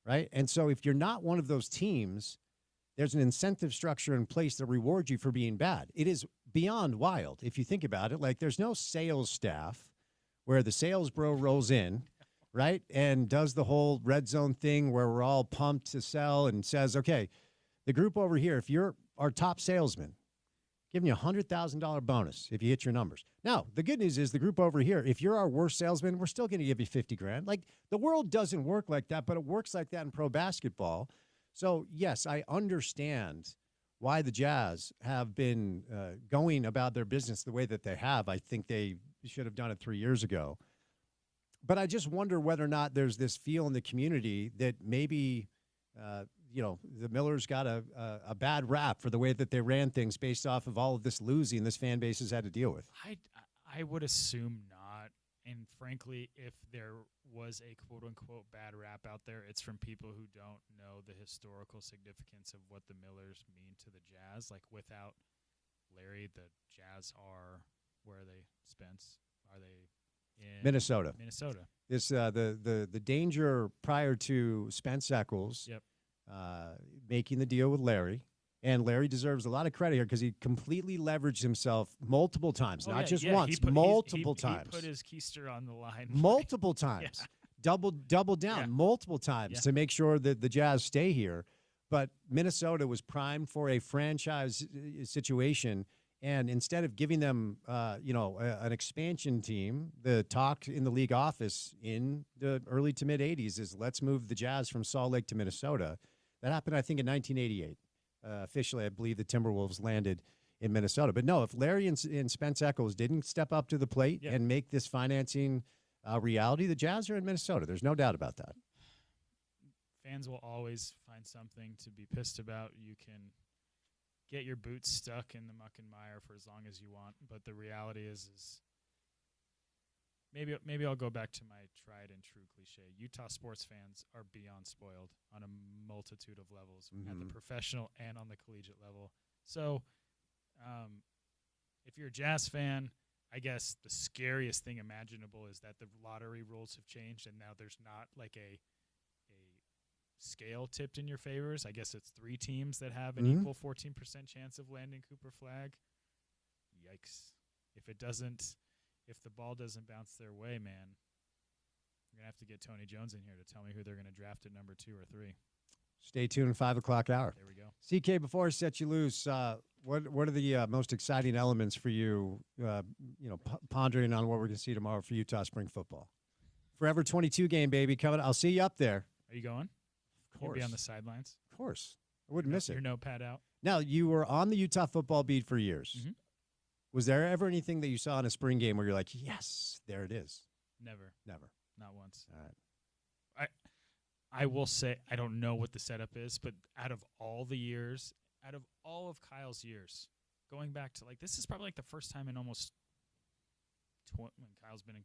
right? And so if you're not one of those teams, there's an incentive structure in place that rewards you for being bad. It is beyond wild if you think about it. Like there's no sales staff where the sales bro rolls in, right, and does the whole red zone thing where we're all pumped to sell and says, okay, the group over here, if you're our top salesman, giving you $100,000 bonus if you hit your numbers. Now, the good news is the group over here, if you're our worst salesman, we're still going to give you $50,000. Like the world doesn't work like that, but it works like that in pro basketball. So, yes, I understand why the Jazz have been going about their business the way that they have. I think they should have done it 3 years ago. But I just wonder whether or not there's this feel in the community that maybe, the Millers got a bad rap for the way that they ran things based off of all of this losing this fan base has had to deal with. I would assume not. And frankly, if there was a quote-unquote bad rap out there, it's from people who don't know the historical significance of what the Millers mean to the Jazz. Like, without Larry, the Jazz are – where are they, Spence? Are they in – Minnesota. Minnesota. This the danger prior to Spence Checketts making the deal with Larry. And Larry deserves a lot of credit here because he completely leveraged himself multiple times, not just once, multiple times. He put his keister on the line. Multiple times. Double down multiple times to make sure that the Jazz stay here. But Minnesota was primed for a franchise situation. And instead of giving them, an expansion team, the talk in the league office in the early to mid-'80s is let's move the Jazz from Salt Lake to Minnesota. That happened, I think, in 1988. Officially, I believe the Timberwolves landed in Minnesota. But no, if Larry and Spence Checketts didn't step up to the plate and make this financing reality, the Jazz are in Minnesota. There's no doubt about that. Fans will always find something to be pissed about. You can get your boots stuck in the muck and mire for as long as you want, but the reality is maybe I'll go back to my tried and true cliche. Utah sports fans are beyond spoiled on a multitude of levels at the professional and on the collegiate level. So if you're a Jazz fan, I guess the scariest thing imaginable is that the lottery rules have changed and now there's not like a scale tipped in your favors. I guess it's 3 teams that have an equal 14% chance of landing Cooper Flag. Yikes. If the ball doesn't bounce their way, man, you're going to have to get Tony Jones in here to tell me who they're going to draft at number 2 or 3. Stay tuned, 5 o'clock hour. There we go. CK, before I set you loose, what are the most exciting elements for you, pondering on what we're going to see tomorrow for Utah spring football? Forever 22 game, baby, coming. I'll see you up there. Are you going? Of course. You'll be on the sidelines? Of course. I wouldn't miss it. Your notepad out? Now, you were on the Utah football beat for years. Mm-hmm. Was there ever anything that you saw in a spring game where you're like, yes, there it is? Never. Not once. All right. I will say, I don't know what the setup is, but out of all of Kyle's years, going back to, this is probably the first time in almost, when Kyle's been in,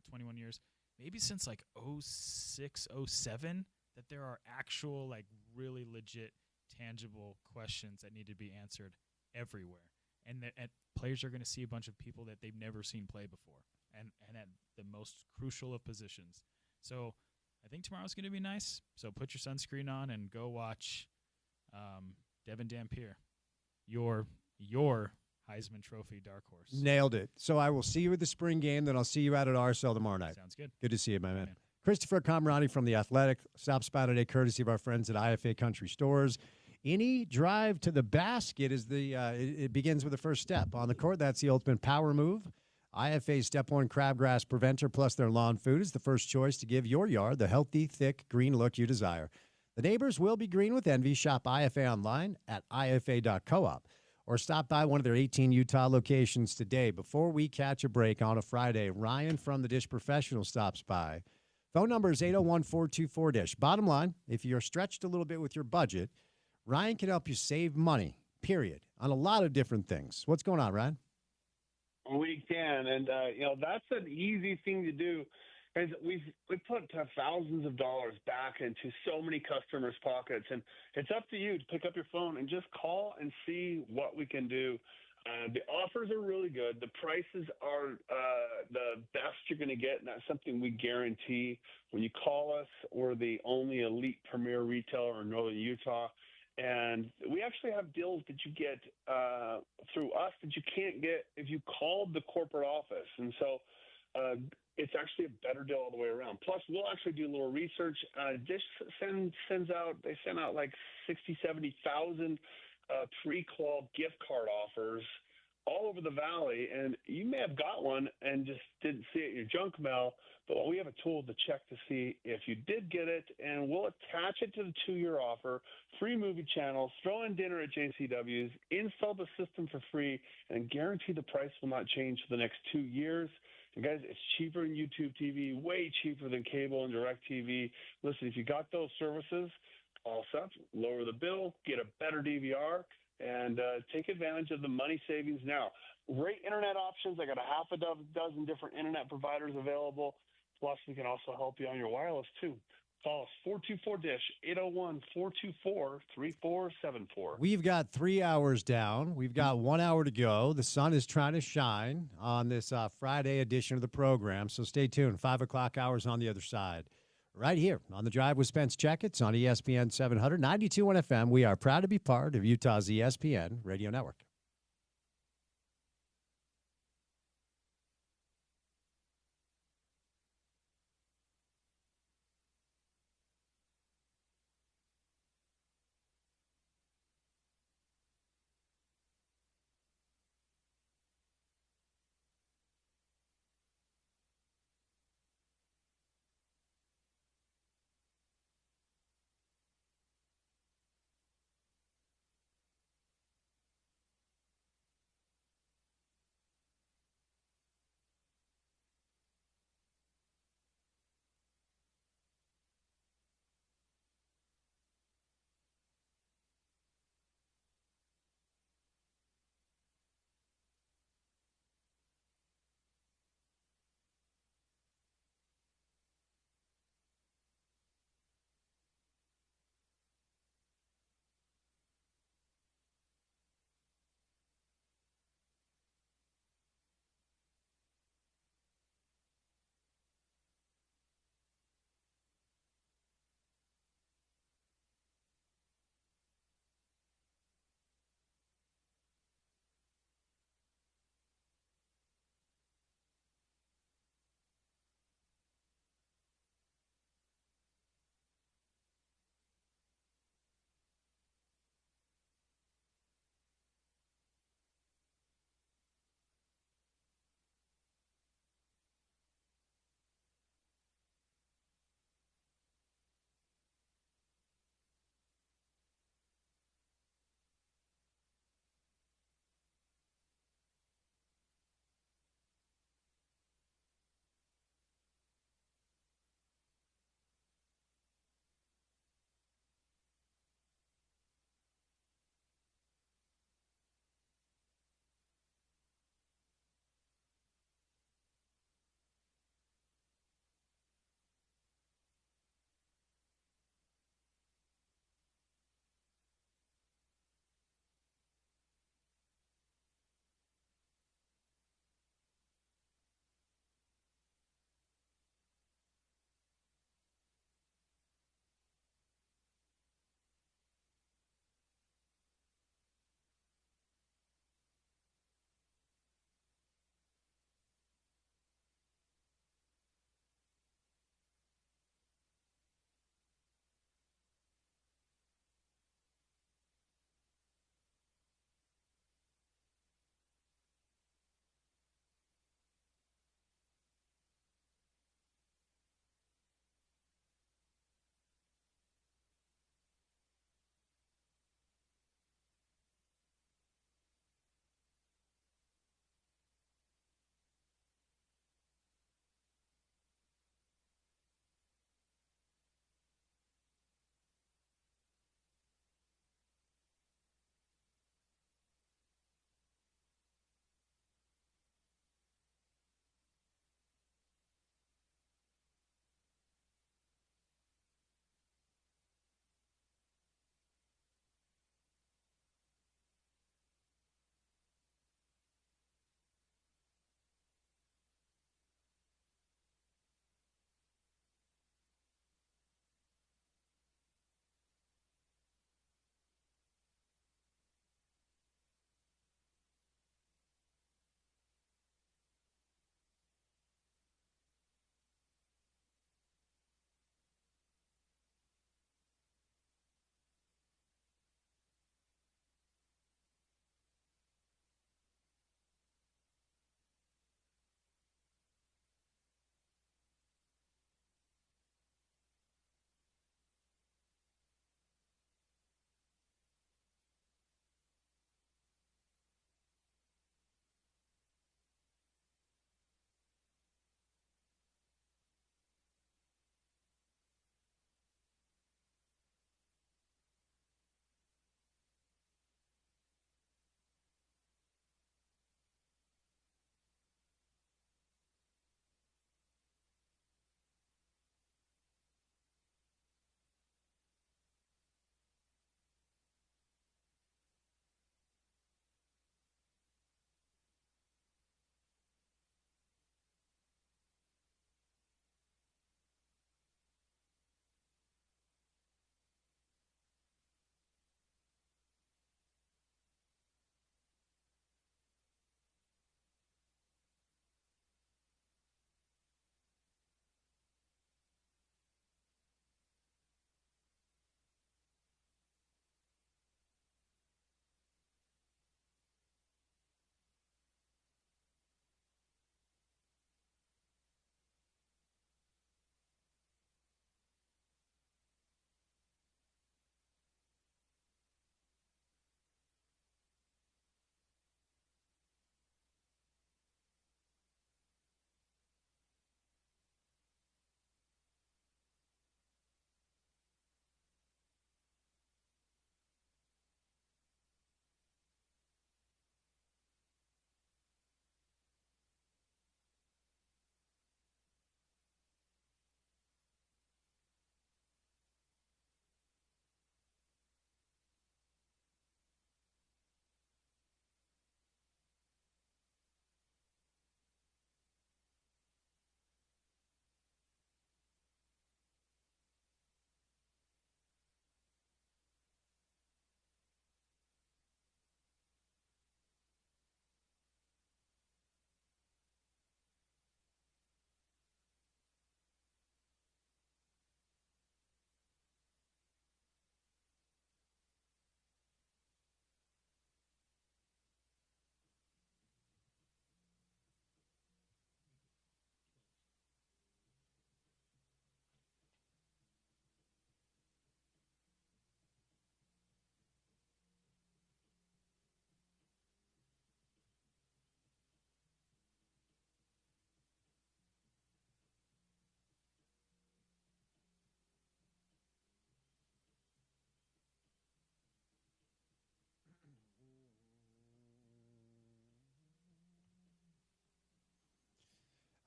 21 years, maybe since 06, 07, that there are actual, really legit, tangible questions that need to be answered everywhere. And players are going to see a bunch of people that they've never seen play before and at the most crucial of positions. So I think tomorrow's going to be nice. So put your sunscreen on and go watch Devin Dampier, your Heisman Trophy dark horse. Nailed it. So I will see you at the spring game, then I'll see you out at RSL tomorrow night. Sounds good. Good to see you, my man. Christopher Camerani from The Athletic. Stops by today courtesy of our friends at IFA Country Stores. Any drive to the basket is it begins with the first step. On the court, that's the ultimate power move. IFA's Step 1 Crabgrass Preventer plus their lawn food is the first choice to give your yard the healthy, thick, green look you desire. The neighbors will be green with envy. Shop IFA online at ifa.coop or stop by one of their 18 Utah locations today. Before we catch a break on a Friday, Ryan from the Dish Professional stops by. Phone number is 801-424-DISH. Bottom line, if you're stretched a little bit with your budget, Ryan can help you save money, period, on a lot of different things. What's going on, Ryan? We can, and that's an easy thing to do. Guys, we put thousands of dollars back into so many customers' pockets, and it's up to you to pick up your phone and just call and see what we can do. The offers are really good. The prices are the best you're going to get, and that's something we guarantee. When you call us, we're the only elite premier retailer in Northern Utah, and we actually have deals that you get through us that you can't get if you called the corporate office. And so it's actually a better deal all the way around. Plus, we'll actually do a little research. Dish sends out like 60, 70,000 pre-called gift card offers all over the valley, and you may have got one and just didn't see it in your junk mail, but we have a tool to check to see if you did get it, and we'll attach it to the 2-year offer, free movie channels, throw in dinner at JCW's, install the system for free, and guarantee the price will not change for the next 2 years. And guys, it's cheaper than YouTube TV, way cheaper than cable and direct TV. Listen, if you got those services, all set, lower the bill, get a better DVR, and take advantage of the money savings now. Great internet options. I got a half a dozen different internet providers available. Plus, we can also help you on your wireless, too. Call us 424-DISH, 801-424-3474. We've got 3 hours down. We've got 1 hour to go. The sun is trying to shine on this Friday edition of the program, so stay tuned. 5 o'clock hours on the other side. Right here on The Drive with Spence Checketts on ESPN 700, 92.1 FM. We are proud to be part of Utah's ESPN radio network.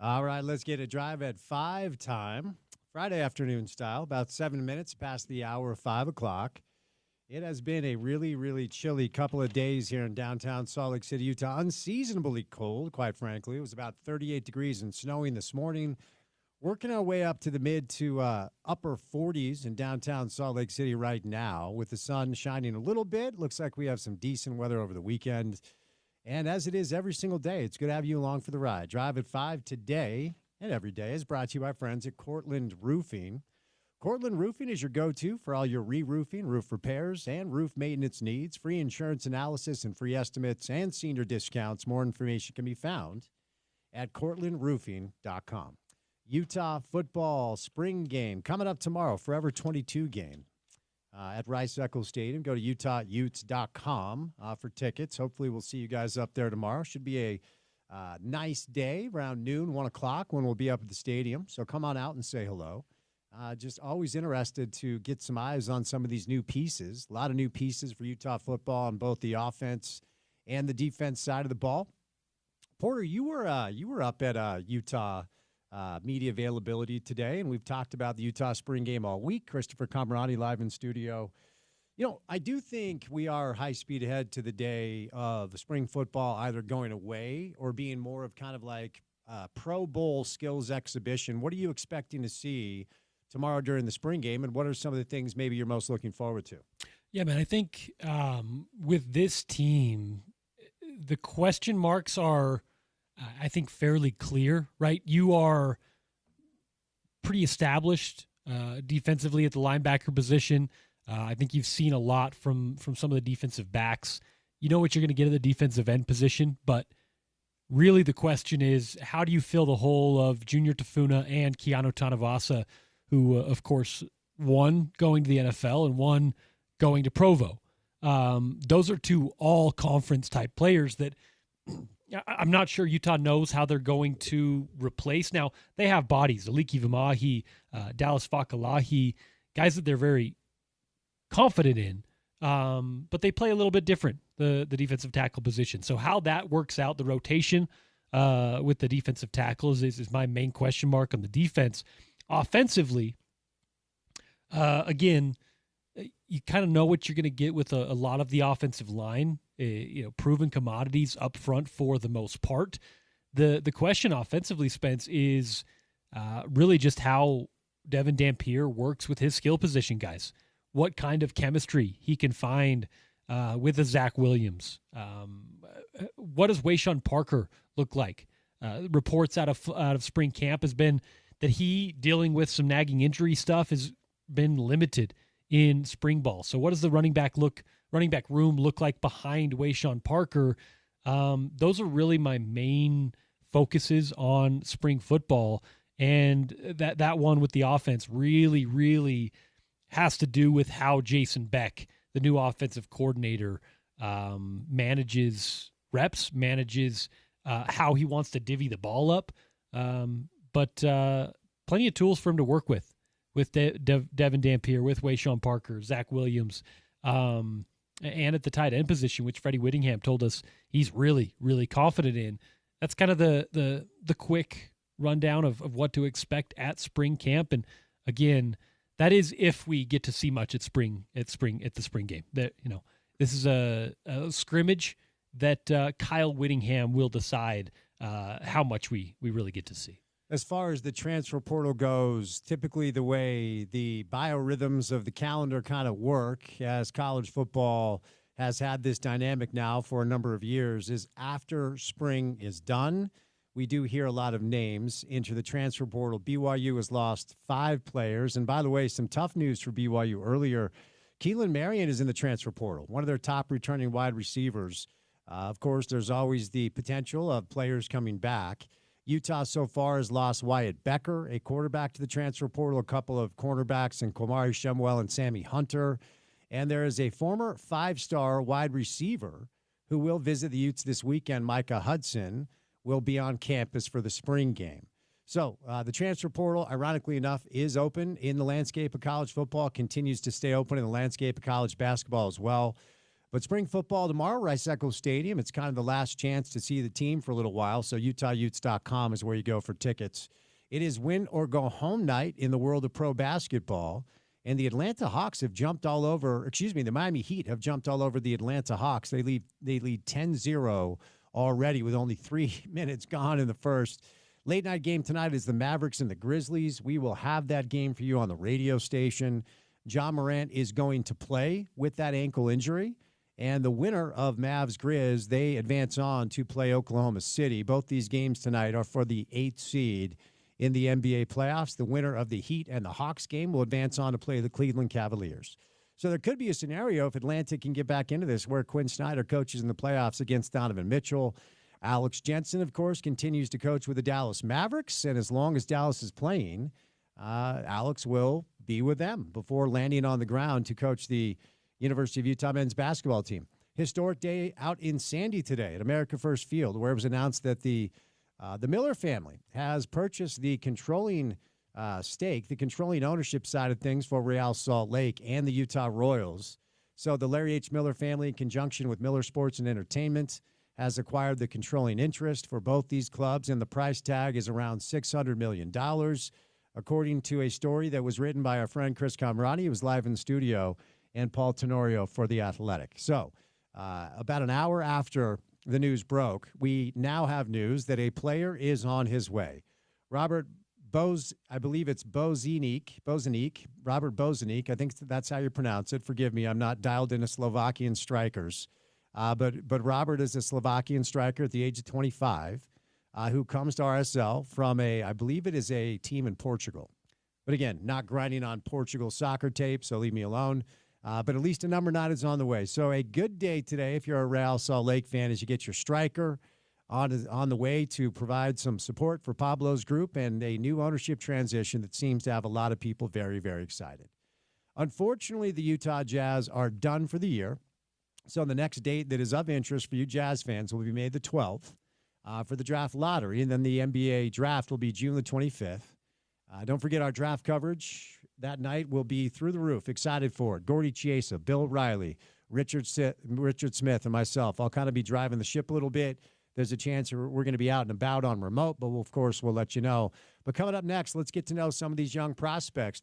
All right, let's get a drive at 5 time. Friday afternoon style, about 7 minutes past the hour of 5 o'clock. It has been a really, really chilly couple of days here in downtown Salt Lake City, Utah. Unseasonably cold, quite frankly. It was about 38 degrees and snowing this morning. Working our way up to the mid to upper 40s in downtown Salt Lake City right now with the sun shining a little bit. Looks like we have some decent weather over the weekend. And as it is every single day, it's good to have you along for the ride. Drive at 5 today and every day is brought to you by friends at Cortland Roofing. Cortland Roofing is your go-to for all your re-roofing, roof repairs, and roof maintenance needs. Free insurance analysis and free estimates and senior discounts. More information can be found at cortlandroofing.com. Utah football spring game coming up tomorrow, Forever 22 game at Rice-Eccles Stadium. Go to utahutes.com for tickets. Hopefully we'll see you guys up there tomorrow. Should be a nice day around noon, 1 o'clock when we'll be up at the stadium. So come on out and say hello. Just always interested to get some eyes on some of these new pieces. A lot of new pieces for Utah football on both the offense and the defense side of the ball. Porter, you were up at Utah media availability today, and we've talked about the Utah spring game all week. Christopher Camerani live in studio. You know, I do think we are high speed ahead to the day of spring football either going away or being more of kind of like a Pro Bowl skills exhibition. What are you expecting to see tomorrow during the spring game, and what are some of the things maybe you're most looking forward to? Yeah, man, I think with this team, the question marks are, I think, fairly clear, right? You are pretty established defensively at the linebacker position. I think you've seen a lot from some of the defensive backs. You know what you're going to get at the defensive end position, but really the question is, how do you fill the hole of Junior Tafuna and Keanu Tanavasa, who, of course, one going to the NFL and one going to Provo? Those are two all-conference type players that I'm not sure Utah knows how they're going to replace. Now, they have bodies, Aliki Vimahi, Dallas Fakalahi, guys that they're very confident in, but they play a little bit different, the defensive tackle position. So how that works out, the rotation with the defensive tackles is my main question mark on the defense. Offensively, again, you kind of know what you're going to get with a lot of the offensive line, proven commodities up front for the most part. The question offensively, Spence, is really just how Devin Dampier works with his skill position guys. What kind of chemistry he can find with a Zach Williams. What does Wayshawn Parker look like? Reports out of spring camp has been that he, dealing with some nagging injury stuff, has been limited in spring ball. So what does the running back room look like behind Wayshawn Parker? Those are really my main focuses on spring football. And that one with the offense really, really has to do with how Jason Beck, the new offensive coordinator, manages reps, manages how he wants to divvy the ball up. But plenty of tools for him to work with Devin Dampier, with Wayshawn Parker, Zach Williams, and at the tight end position, which Freddie Whittingham told us he's really, really confident in. That's kind of the quick rundown of what to expect at spring camp. And again, that is if we get to see much at the spring game. That, this is a scrimmage that Kyle Whittingham will decide how much we really get to see. As far as the transfer portal goes, typically the way the biorhythms of the calendar kind of work, as college football has had this dynamic now for a number of years, is after spring is done, we do hear a lot of names enter the transfer portal. BYU has lost 5 players. And by the way, some tough news for BYU earlier. Keelan Marion is in the transfer portal, one of their top returning wide receivers. Of course, there's always the potential of players coming back. Utah so far has lost Wyatt Becker, a quarterback, to the transfer portal, a couple of cornerbacks, and Kwamari Shemuel and Sammy Hunter. And there is a former 5-star wide receiver who will visit the Utes this weekend. Micah Hudson will be on campus for the spring game. So the transfer portal, ironically enough, is open in the landscape of college football, continues to stay open in the landscape of college basketball as well. But spring football tomorrow, Rice Eccles Stadium. It's kind of the last chance to see the team for a little while. So UtahUtes.com is where you go for tickets. It is win or go home night in the world of pro basketball. And the Atlanta Hawks have jumped all over, the Miami Heat have jumped all over the Atlanta Hawks. They lead 10-0 already with only 3 minutes gone in the first. Late night game tonight is the Mavericks and the Grizzlies. We will have that game for you on the radio station. Ja Morant is going to play with that ankle injury. And the winner of Mavs Grizz, they advance on to play Oklahoma City. Both these games tonight are for the 8th seed in the NBA playoffs. The winner of the Heat and the Hawks game will advance on to play the Cleveland Cavaliers. So there could be a scenario if Atlanta can get back into this where Quinn Snyder coaches in the playoffs against Donovan Mitchell. Alex Jensen, of course, continues to coach with the Dallas Mavericks. And as long as Dallas is playing, Alex will be with them before landing on the ground to coach the University of Utah men's basketball team. Historic day out in Sandy today at America First Field, where it was announced that the Miller family has purchased the controlling stake, the controlling ownership side of things for Real Salt Lake and the Utah Royals. So the Larry H. Miller family, in conjunction with Miller Sports and Entertainment, has acquired the controlling interest for both these clubs, and the price tag is around $600 million. According to a story that was written by our friend Chris Camerani, who was live in the studio, and Paul Tenorio for The Athletic. So about an hour after the news broke, we now have news that a player is on his way. Robert I believe it's Bozanic, Robert Bozanic. I think that's how you pronounce it. Forgive me, I'm not dialed into Slovakian strikers. But Robert is a Slovakian striker at the age of 25 who comes to RSL from I believe it is a team in Portugal. But again, not grinding on Portugal soccer tape, so leave me alone. But at least a number 9 is on the way. So a good day today if you're a Real Salt Lake fan as you get your striker on the way to provide some support for Pablo's group and a new ownership transition that seems to have a lot of people very, very excited. Unfortunately, the Utah Jazz are done for the year. So the next date that is of interest for you Jazz fans will be May the 12th for the draft lottery. And then the NBA draft will be June the 25th. Don't forget our draft coverage that night will be through the roof. Excited for it. Gordy Chiesa, Bill Riley, Richard Smith, and myself. I'll kind of be driving the ship a little bit. There's a chance we're going to be out and about on remote, but of course, we'll let you know. But coming up next, let's get to know some of these young prospects.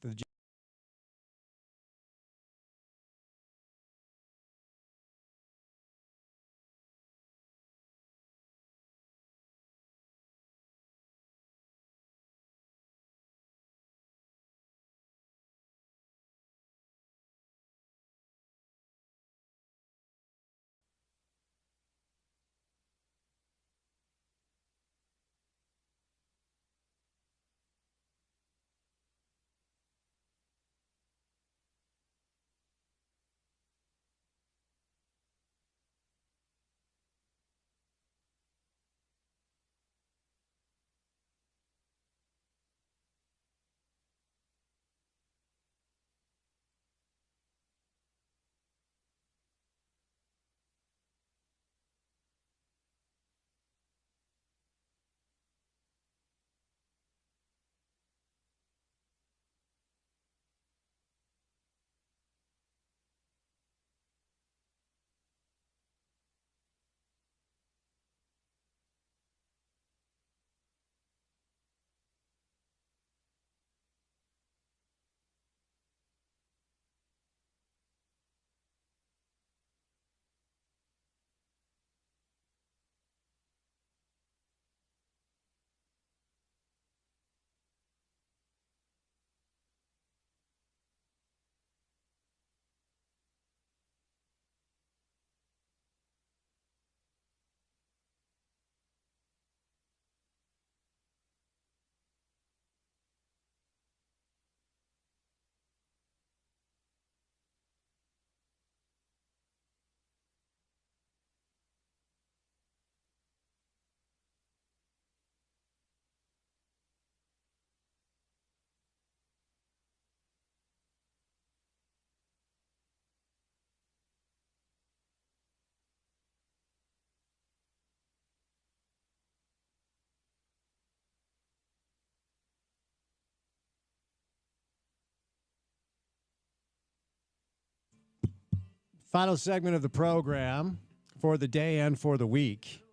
Final segment of the program for the day and for the week.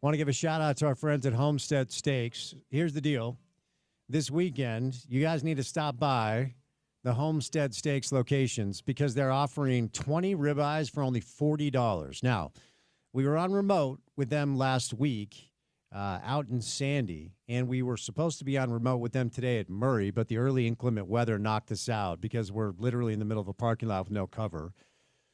Want to give a shout out to our friends at Homestead Steaks. Here's the deal. This weekend, you guys need to stop by the Homestead Steaks locations because they're offering 20 ribeyes for only $40. Now, we were on remote with them last week out in Sandy, and we were supposed to be on remote with them today at Murray, but the early inclement weather knocked us out because we're literally in the middle of a parking lot with no cover.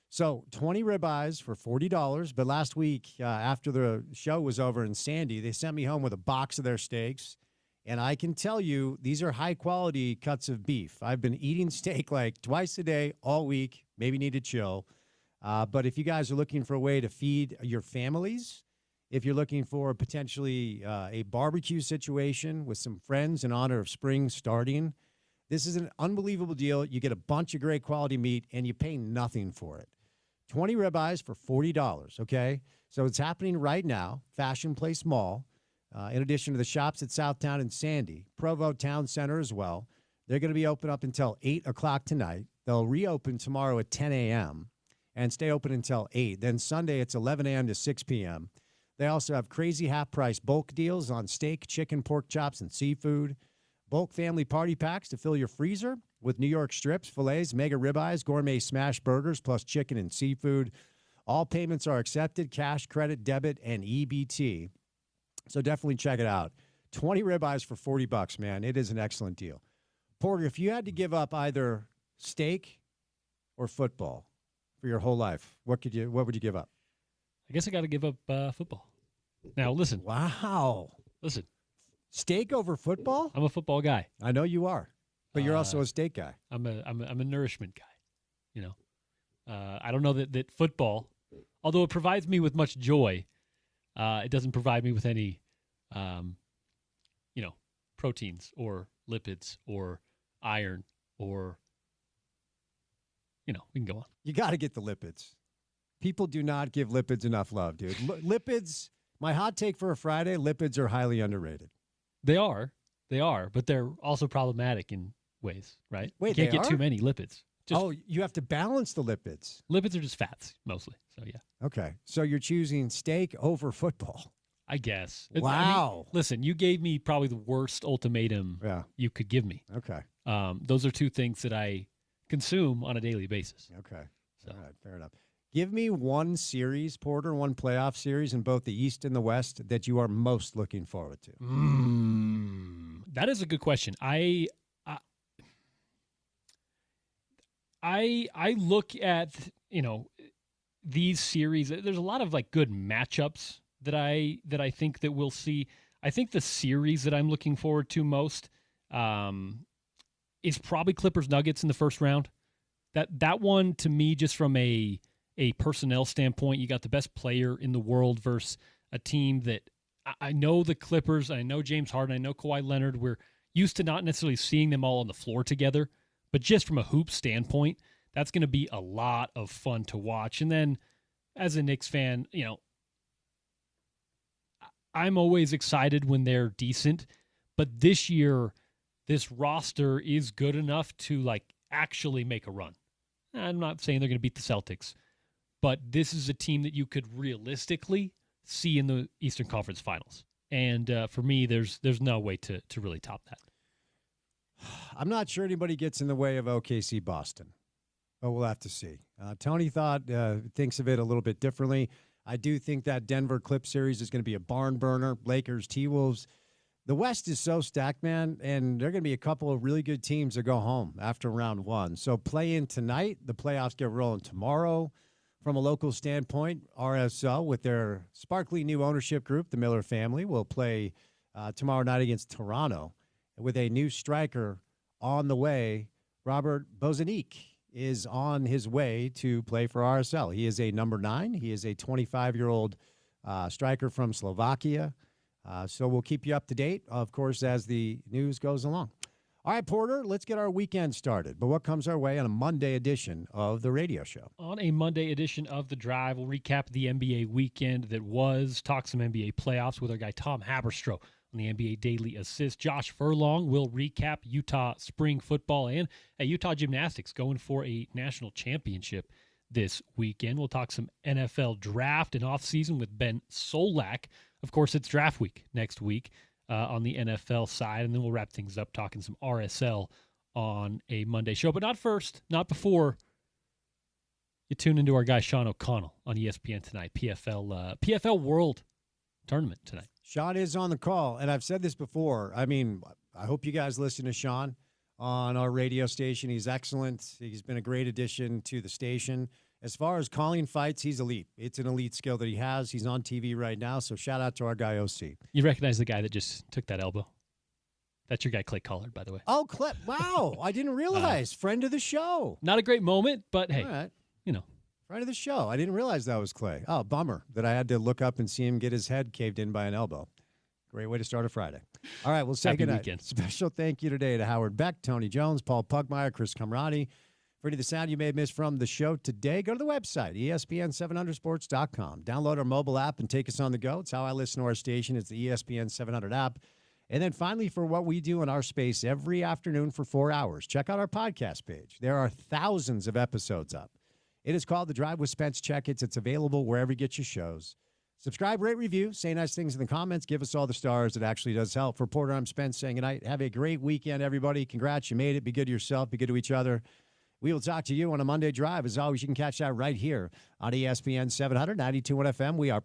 So 20 ribeyes for $40. But last week, after the show was over in Sandy, they sent me home with a box of their steaks. And I can tell you, these are high-quality cuts of beef. I've been eating steak like twice a day all week, maybe need to chill. But if you guys are looking for a way to feed your families, if you're looking for potentially a barbecue situation with some friends in honor of spring starting, this is an unbelievable deal. You get a bunch of great quality meat, and you pay nothing for it. 20 ribeyes for $40, okay? So it's happening right now, Fashion Place Mall. In addition to the shops at Southtown and Sandy, Provo Town Center as well. They're going to be open up until 8 o'clock tonight. They'll reopen tomorrow at 10 a.m. and stay open until 8. Then Sunday, it's 11 a.m. to 6 p.m. They also have crazy half-price bulk deals on steak, chicken, pork chops, and seafood. Bulk family party packs to fill your freezer with New York strips, fillets, mega ribeyes, gourmet smash burgers, plus chicken and seafood. All payments are accepted, cash, credit, debit, and EBT. So definitely check it out. 20 ribeyes for $40, man. It is an excellent deal. Porter, if you had to give up either steak or football for your whole life, what would you give up? I guess I got to give up football. Now, listen. Wow. Listen. Steak over football? I'm a football guy. I know you are, but you're also a steak guy. I'm a nourishment guy. You know, I don't know that football, although it provides me with much joy, it doesn't provide me with any, proteins or lipids or iron or, we can go on. You got to get the lipids. People do not give lipids enough love, dude. Lipids, my hot take for a Friday, lipids are highly underrated. They are, but they're also problematic in ways, right? Wait, you can't they get are? too many lipids. You have to balance the lipids. Lipids are just fats, mostly. So, yeah. Okay. So you're choosing steak over football. I guess. Wow. I mean, listen, you gave me probably the worst ultimatum you could give me. Okay. Those are two things that I consume on a daily basis. Okay. So. All right. Fair enough. Give me one series, Porter, one playoff series in both the East and the West that you are most looking forward to. That is a good question. I look at, these series. There's a lot of good matchups that I think that we'll see. I think the series that I'm looking forward to most is probably Clippers Nuggets in the first round. That one to me, just from a personnel standpoint, you got the best player in the world versus a team that I know the Clippers, I know James Harden, I know Kawhi Leonard. We're used to not necessarily seeing them all on the floor together, but just from a hoop standpoint, that's going to be a lot of fun to watch. And then as a Knicks fan, I'm always excited when they're decent, but this year, this roster is good enough to actually make a run. I'm not saying they're going to beat the Celtics, but this is a team that you could realistically see in the Eastern Conference Finals. And for me, there's no way to really top that. I'm not sure anybody gets in the way of OKC Boston, but we'll have to see. Tony thinks of it a little bit differently. I do think that Denver Clip series is going to be a barn burner. Lakers, T-Wolves. The West is so stacked, man, and there are going to be a couple of really good teams that go home after round one. So play in tonight. The playoffs get rolling tomorrow. From a local standpoint, RSL with their sparkly new ownership group, the Miller family, will play tomorrow night against Toronto with a new striker on the way. Robert Bozanic is on his way to play for RSL. He is a number 9. He is a 25-year-old striker from Slovakia. So we'll keep you up to date, of course, as the news goes along. All right, Porter, let's get our weekend started. But what comes our way on a Monday edition of the radio show? On a Monday edition of The Drive, we'll recap the NBA weekend that was, talk some NBA playoffs with our guy Tom Haberstroh on the NBA Daily Assist. Josh Furlong will recap Utah spring football and Utah gymnastics going for a national championship this weekend. We'll talk some NFL draft and offseason with Ben Solak. Of course, it's draft week next week on the NFL side, and then we'll wrap things up talking some RSL on a Monday show. But not first, not before you tune into our guy Sean O'Connell on ESPN tonight, PFL World Tournament tonight. Sean is on the call, and I've said this before. I mean, I hope you guys listen to Sean on our radio station. He's excellent. He's been a great addition to the station. As far as calling fights, he's elite. It's an elite skill that he has. He's on TV right now, so shout out to our guy, OC. You recognize the guy that just took that elbow? That's your guy, Clay Collard, by the way. Oh, Clay. Wow. I didn't realize. Friend of the show. Not a great moment, but hey, all right. You know. Friend of the show. I didn't realize that was Clay. Oh, bummer that I had to look up and see him get his head caved in by an elbow. Great way to start a Friday. All right, we'll say goodnight. Weekend. Special thank you today to Howard Beck, Tony Jones, Paul Pugmire, Chris Camrati. For any of the sound you may have missed from the show today, go to the website, ESPN700sports.com. Download our mobile app and take us on the go. It's how I listen to our station. It's the ESPN 700 app. And then finally, for what we do in our space every afternoon for 4 hours, check out our podcast page. There are thousands of episodes up. It is called The Drive with Spence Checketts. It's available wherever you get your shows. Subscribe, rate, review, say nice things in the comments. Give us all the stars. It actually does help. For Reporter, I'm Spence saying goodnight. Have a great weekend, everybody. Congrats. You made it. Be good to yourself. Be good to each other. We will talk to you on a Monday Drive. As always, you can catch that right here on ESPN 700, 92.1 FM. We are